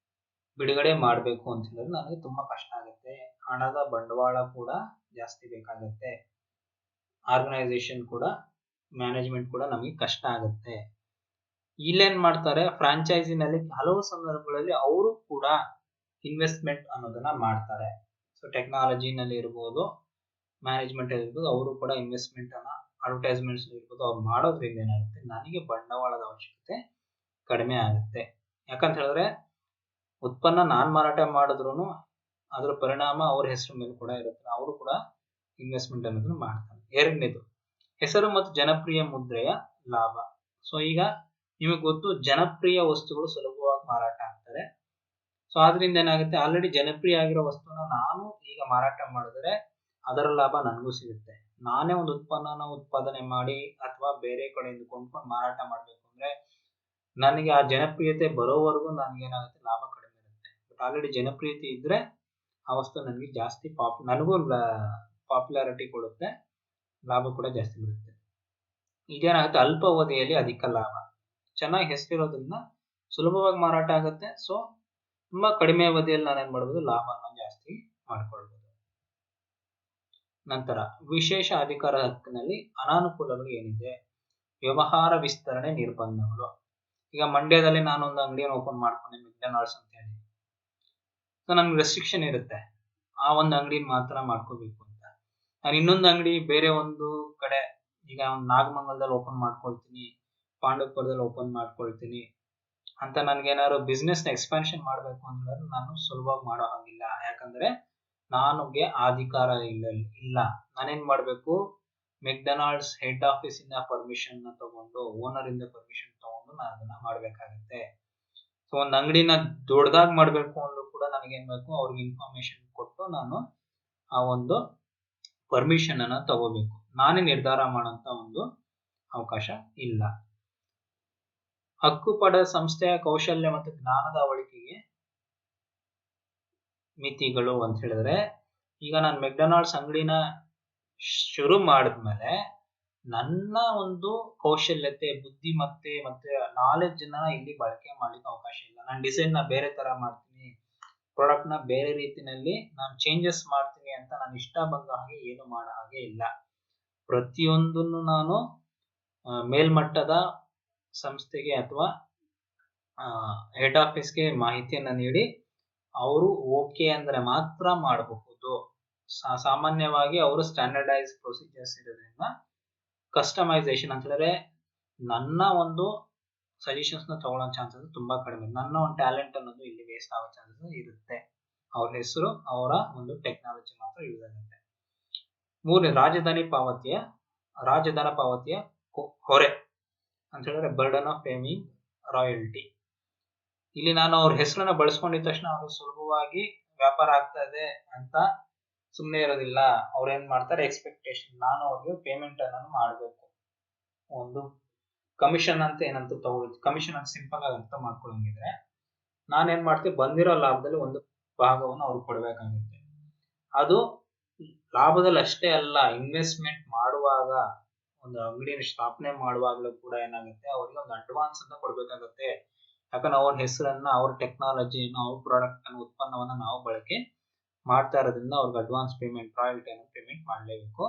ಬಿಡುಗಡೆ ಮಾಡಬೇಕು ಅಂತ ಹೇಳಿದ್ರೆ ನನಗೆ ತುಂಬಾ ಕಷ್ಟ ಆಗುತ್ತೆ. ಹಣದ ಬಂಡವಾಳ ಕೂಡ ಜಾಸ್ತಿ ಬೇಕಾಗುತ್ತೆ. ಆರ್ಗನೈಸೇಷನ್ ಕೂಡ, ಮ್ಯಾನೇಜ್ಮೆಂಟ್ ಕೂಡ ನಮಗೆ ಕಷ್ಟ ಆಗುತ್ತೆ. ಇಲ್ಲೇನ್ ಮಾಡ್ತಾರೆ, ಫ್ರಾಂಚೈಸಿನಲ್ಲಿ ಹಲವು ಸಂದರ್ಭಗಳಲ್ಲಿ ಅವರು ಕೂಡ ಇನ್ವೆಸ್ಟ್ಮೆಂಟ್ ಅನ್ನೋದನ್ನ ಮಾಡ್ತಾರೆ. ಸೊ ಟೆಕ್ನಾಲಜಿನಲ್ಲಿ ಇರ್ಬೋದು, ಮ್ಯಾನೇಜ್ಮೆಂಟ್ ಇರ್ಬೋದು, ಅವರು ಕೂಡ ಇನ್ವೆಸ್ಟ್ಮೆಂಟ್ ಅನ್ನ ಅಡ್ವರ್ಟೈಸ್ಮೆಂಟ್ಸ್ ಇರ್ಬೋದು ಅವ್ರು ಮಾಡೋದ್ರಿಂದ ಏನಾಗುತ್ತೆ, ನನಗೆ ಬಂಡವಾಳದ ಅವಶ್ಯಕತೆ ಕಡಿಮೆ ಆಗುತ್ತೆ. ಯಾಕಂತ ಹೇಳಿದ್ರೆ ಉತ್ಪನ್ನ ನಾನ್ ಮಾರಾಟ ಮಾಡಿದ್ರು ಅದ್ರ ಪರಿಣಾಮ ಅವ್ರ ಹೆಸರು ಮೇಲೆ ಕೂಡ ಇರುತ್ತೆ. ಅವರು ಕೂಡ ಇನ್ವೆಸ್ಟ್ಮೆಂಟ್ ಅನ್ನೋದನ್ನ ಮಾಡ್ತಾರೆ. ಎರಡನೇದು, ಹೆಸರು ಮತ್ತು ಜನಪ್ರಿಯ ಮುದ್ರೆಯ ಲಾಭ. ಸೊ ಈಗ ನಿಮಗೆ ಗೊತ್ತು, ಜನಪ್ರಿಯ ವಸ್ತುಗಳು ಸುಲಭವಾಗಿ ಮಾರಾಟ ಆಗ್ತಾರೆ. ಸೊ ಆದ್ರಿಂದ ಏನಾಗುತ್ತೆ, ಆಲ್ರೆಡಿ ಜನಪ್ರಿಯ ಆಗಿರೋ ವಸ್ತುನ ನಾನು ಈಗ ಮಾರಾಟ ಮಾಡಿದ್ರೆ ಅದರ ಲಾಭ ನನಗೂ ಸಿಗುತ್ತೆ. ನಾನೇ ಒಂದು ಉತ್ಪನ್ನನ ಉತ್ಪಾದನೆ ಮಾಡಿ ಅಥವಾ ಬೇರೆ ಕಡೆಯಿಂದ ಕೊಂಡ್ಕೊಂಡು ಮಾರಾಟ ಮಾಡ್ಬೇಕು ಅಂದ್ರೆ ನನಗೆ ಆ ಜನಪ್ರಿಯತೆ ಬರೋವರೆಗೂ ನನಗೇನಾಗುತ್ತೆ, ಲಾಭ ಕಡಿಮೆ ಇರುತ್ತೆ. ಬಟ್ ಆಲ್ರೆಡಿ ಜನಪ್ರಿಯತೆ ಇದ್ರೆ ಆ ವಸ್ತು ನನಗೆ ಜಾಸ್ತಿ ನನಗೂ ಪಾಪ್ಯುಲಾರಿಟಿ ಕೊಡುತ್ತೆ, ಲಾಭ ಕೂಡ ಜಾಸ್ತಿ ಬರುತ್ತೆ. ಇದೇನಾಗುತ್ತೆ, ಅಲ್ಪ ಅವಧಿಯಲ್ಲಿ ಅಧಿಕ ಲಾಭ. ಚೆನ್ನಾಗಿ ಹೆಸರಿರೋದ್ರಿಂದ ಸುಲಭವಾಗಿ ಮಾರಾಟ ಆಗುತ್ತೆ. ಸೊ ತುಂಬಾ ಕಡಿಮೆ ಅವಧಿಯಲ್ಲಿ ನಾನೇನ್ ಮಾಡ್ಬೋದು, ಲಾಭನ ಜಾಸ್ತಿ ಮಾಡ್ಕೊಳ್ಬಹುದು. ನಂತರ ವಿಶೇಷ ಅಧಿಕಾರ ಹಕ್ಕಿನಲ್ಲಿ ಅನಾನುಕೂಲಗಳು ಏನಿದೆ, ವ್ಯವಹಾರ ವಿಸ್ತರಣೆ ನಿರ್ಬಂಧಗಳು. ಈಗ ಮಂಡ್ಯದಲ್ಲಿ ನಾನು ಒಂದು ಅಂಗಡಿಯನ್ನು ಓಪನ್ ಮಾಡ್ಕೊಂಡೆ, ಮೆಕ್ಡೊನಾಲ್ಡ್ಸ್ ಅಂತ ಹೇಳಿ. ಸೊ ನನ್ಗೆ ರೆಸ್ಟ್ರಿಕ್ಷನ್ ಇರುತ್ತೆ, ಆ ಒಂದು ಅಂಗಡಿ ಮಾತ್ರ ಮಾಡ್ಕೋಬೇಕು ಅಂತ. ನಾನು ಇನ್ನೊಂದು ಅಂಗಡಿ ಬೇರೆ ಒಂದು ಕಡೆ, ಈಗ ನಾಗಮಂಗಲದಲ್ಲಿ ಓಪನ್ ಮಾಡ್ಕೊಳ್ತೀನಿ, ಪಾಂಡವಪುರದಲ್ಲಿ ಓಪನ್ ಮಾಡ್ಕೊಳ್ತೀನಿ ಅಂತ ನನ್ಗೇನಾದ್ರು ಬಿಸ್ನೆಸ್ ನ ಎಕ್ಸ್ಪಾನ್ಷನ್ ಮಾಡ್ಬೇಕು ಅಂದ್ರೆ ನಾನು ಸುಲಭವಾಗಿ ಮಾಡೋ ಹಾಗಿಲ್ಲ. ಯಾಕಂದ್ರೆ ನನಗೆ ಅಧಿಕಾರ ಇಲ್ಲ. ನಾನೇನ್ ಮಾಡ್ಬೇಕು, ಮೆಕ್ಡೊನಾಲ್ಡ್ಸ್ ಹೆಡ್ ಆಫೀಸ್ ಇಂದ ಪರ್ಮಿಷನ್ ತಗೊಂಡು, ಓನರ್ ಇಂದ ಪರ್ಮಿಷನ್ ತಗೊಂಡು ನಾನು ಅದನ್ನ ಮಾಡ್ಬೇಕಾಗುತ್ತೆ. ಸೊ ಒಂದ್ ಅಂಗಡಿನ ದೊಡ್ಡದಾಗಿ ಮಾಡ್ಬೇಕು ಅಂದ್ರೂ ಕೂಡ ನನಗೇನ್ ಬೇಕು, ಅವ್ರಿಗೆ ಇನ್ಫಾರ್ಮೇಶನ್ ಕೊಟ್ಟು ನಾನು ಆ ಒಂದು ಪರ್ಮಿಷನ್ ಅನ್ನ ತಗೋಬೇಕು. ನಾನೇ ನಿರ್ಧಾರ ಮಾಡೋಂತ ಒಂದು ಅವಕಾಶ ಇಲ್ಲ. ಹಕ್ಕುಪಡ ಸಂಸ್ಥೆಯ ಕೌಶಲ್ಯ ಮತ್ತು ಜ್ಞಾನದ ಅವಳಿಕೆಗೆ ಮಿತಿಗಳು ಅಂತ ಹೇಳಿದ್ರೆ, ಈಗ ನಾನು ಮೆಕ್ಡೊನಾಲ್ಡ್ಸ್ ಅಂಗಡಿನ ಶುರು ಮಾಡಿದ್ಮೇಲೆ ನನ್ನ ಒಂದು ಕೌಶಲ್ಯತೆ, ಬುದ್ಧಿಮತ್ತೆ ಮತ್ತೆ ನಾಲೆಡ್ಜ್ ನ ಇಲ್ಲಿ ಬಳಕೆ ಮಾಡ್ಲಿಕ್ಕೆ ಅವಕಾಶ ಇಲ್ಲ. ನಾನು ಡಿಸೈನ್ ನ ಬೇರೆ ತರ ಮಾಡ್ತೀನಿ, ಪ್ರಾಡಕ್ಟ್ ನ ಬೇರೆ ರೀತಿನಲ್ಲಿ ನಾನು ಚೇಂಜಸ್ ಮಾಡ್ತೀನಿ ಅಂತ ನಾನು ಇಷ್ಟ ಬಂದ ಹಾಗೆ ಏನು ಮಾಡೋ ಹಾಗೆ ಇಲ್ಲ. ಪ್ರತಿಯೊಂದನ್ನು ನಾನು ಮೇಲ್ಮಟ್ಟದ ಸಂಸ್ಥೆಗೆ ಅಥವಾ ಹೆಡ್ ಆಫೀಸ್ಗೆ ಮಾಹಿತಿಯನ್ನ ನೀಡಿ ಅವರು ಓಕೆ ಅಂದ್ರೆ ಮಾತ್ರ ಮಾಡಬಹುದು. ಸಾಮಾನ್ಯವಾಗಿ ಅವರು ಸ್ಟ್ಯಾಂಡರ್ಡೈಸ್ ಪ್ರೊಸೀಜರ್ಸ್ ಇರೋದ್ರಿಂದ ಕಸ್ಟಮೈಸೇಷನ್ ಅಂತ ಹೇಳಿದ್ರೆ ನನ್ನ ಒಂದು ಸಜೆಷನ್ಸ್ ನ ತಗೊಳ್ಳೋ ಚಾನ್ಸಸ್ ತುಂಬಾ ಕಡಿಮೆ. ನನ್ನ ಒಂದು ಟ್ಯಾಲೆಂಟ್ ಅನ್ನೋದು ಇಲ್ಲಿ ವೇಸ್ಟ್ ಆಗೋ ಚಾನ್ಸಸ್ ಇರುತ್ತೆ. ಅವ್ರ ಹೆಸರು, ಅವರ ಒಂದು ಟೆಕ್ನಾಲಜಿ ಮಾತ್ರ ಯೂಸ್ ಆಗುತ್ತೆ. ಮೂರನೇ, ರಾಜಧನ ಪಾವತಿಯ ಹೊರೆ ಅಂತ ಹೇಳಿದ್ರೆ ಬರ್ಡನ್ ಆಫ್ ಪೇಮಿಂಗ್ ರಾಯಲ್ಟಿ. ಇಲ್ಲಿ ನಾನು ಅವ್ರ ಹೆಸರನ್ನ ಬಳಸ್ಕೊಂಡಿದ ತಕ್ಷಣ ಅವರು ಸುಲಭವಾಗಿ ವ್ಯಾಪಾರ ಆಗ್ತಾ ಇದೆ ಅಂತ ಸುಮ್ಮನೆ ಇರೋದಿಲ್ಲ. ಅವ್ರು ಏನ್ ಮಾಡ್ತಾರೆ, ಎಕ್ಸ್ಪೆಕ್ಟೇಷನ್, ನಾನು ಅವ್ರಿಗೆ ಪೇಮೆಂಟ್ ಅನ್ನು ಮಾಡಬೇಕು. ಒಂದು ಕಮಿಷನ್ ಅಂತ ಏನಂತ ತಗೊಳ್ತೀವಿ, ಕಮಿಷನ್ ಅಂತ ಸಿಂಪಲ್ ಆಗಿ ಅರ್ಥ ಮಾಡ್ಕೊಳ್ಳಂಗಿದ್ರೆ ನಾನೇನ್ ಮಾಡ್ತೀವಿ, ಬಂದಿರೋ ಲಾಭದಲ್ಲಿ ಒಂದು ಭಾಗವನ್ನು ಅವ್ರಿಗೆ ಕೊಡ್ಬೇಕಾಗುತ್ತೆ. ಅದು ಲಾಭದಲ್ಲಿ ಅಷ್ಟೇ ಅಲ್ಲ, ಇನ್ವೆಸ್ಟ್ಮೆಂಟ್ ಮಾಡುವಾಗ ಒಂದು ಅಂಗಡಿಯನ್ನು ಸ್ಥಾಪನೆ ಮಾಡುವಾಗಲೂ ಕೂಡ ಏನಾಗುತ್ತೆ, ಅವರಿಗೆ ಒಂದು ಅಡ್ವಾನ್ಸ್ ಅನ್ನ ಕೊಡ್ಬೇಕಾಗುತ್ತೆ. ಯಾಕಂದ್ರೆ ಅವ್ರ ಹೆಸರನ್ನ, ಅವ್ರ ಟೆಕ್ನಾಲಜಿಯನ್ನು, ಅವ್ರ ಪ್ರಾಡಕ್ಟ್ ಅನ್ನು, ಉತ್ಪನ್ನವನ್ನ ನಾವು ಬಳಕೆ ಮಾಡ್ತಾ ಇರೋದ್ರಿಂದ ಅವ್ರಿಗೆ ಅಡ್ವಾನ್ಸ್ ಪೇಮೆಂಟ್, ರಾಯಲ್ಟಿಯನ್ನು ಪೇಮೆಂಟ್ ಮಾಡಲೇಬೇಕು.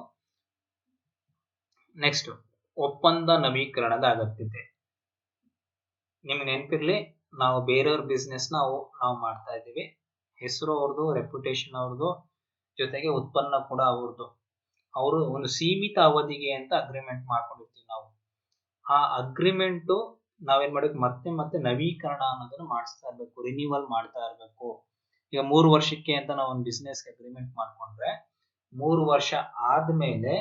ನೆಕ್ಸ್ಟ್, ಒಪ್ಪಂದ ನವೀಕರಣದ ಅಗತ್ಯತೆ. ನಿಮ್ಗೆ ನೆನಪಿರ್ಲಿ, ನಾವು ಬೇರೆಯವ್ರ ಬಿಸ್ನೆಸ್ ನಾವು ಮಾಡ್ತಾ ಇದ್ದೀವಿ. ಹೆಸರು ಅವ್ರದ್ದು, ರೆಪ್ಯುಟೇಷನ್ ಅವ್ರದ್ದು, ಜೊತೆಗೆ ಉತ್ಪನ್ನ ಕೂಡ ಅವ್ರದ್ದು. ಅವರು ಒಂದು ಸೀಮಿತ ಅವಧಿಗೆ ಅಂತ ಅಗ್ರಿಮೆಂಟ್ ಮಾಡ್ಕೊಂಡಿರ್ತೀವಿ ನಾವು. ಆ ಅಗ್ರಿಮೆಂಟು ನಾವೇನ್ ಮಾಡ್ಬೇಕು, ಮತ್ತೆ ಮತ್ತೆ ನವೀಕರಣ ಅನ್ನೋದನ್ನ ಮಾಡಿಸ್ತಾ ಇರ್ಬೇಕು, ರಿನ್ಯೂವಲ್ ಮಾಡ್ತಾ ಇರ್ಬೇಕು. ಈಗ 3 ವರ್ಷಕ್ಕೆ ಅಂತ ನಾವು ಒಂದು ಬಿಸ್ನೆಸ್ ಅಗ್ರಿಮೆಂಟ್ ಮಾಡ್ಕೊಂಡ್ರೆ 3 ವರ್ಷ ಆದ್ಮೇಲೆ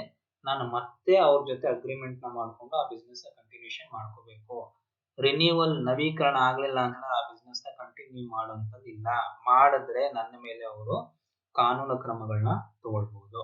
ನಾನು ಮತ್ತೆ ಅವ್ರ ಜೊತೆ ಅಗ್ರಿಮೆಂಟ್ ನ ಮಾಡ್ಕೊಂಡು ಆ ಬಿಸ್ನೆಸ್ ಕಂಟಿನ್ಯೂಷನ್ ಮಾಡ್ಕೋಬೇಕು. ರಿನ್ಯೂವಲ್, ನವೀಕರಣ ಆಗ್ಲಿಲ್ಲ ಅಂದ್ರೆ ಆ ಬಿಸ್ನೆಸ್ ನ ಕಂಟಿನ್ಯೂ ಮಾಡುವಂತದ್ದು ಇಲ್ಲ. ಮಾಡಿದ್ರೆ ನನ್ನ ಮೇಲೆ ಅವರು ಕಾನೂನು ಕ್ರಮಗಳನ್ನ ತಗೊಳ್ಬಹುದು.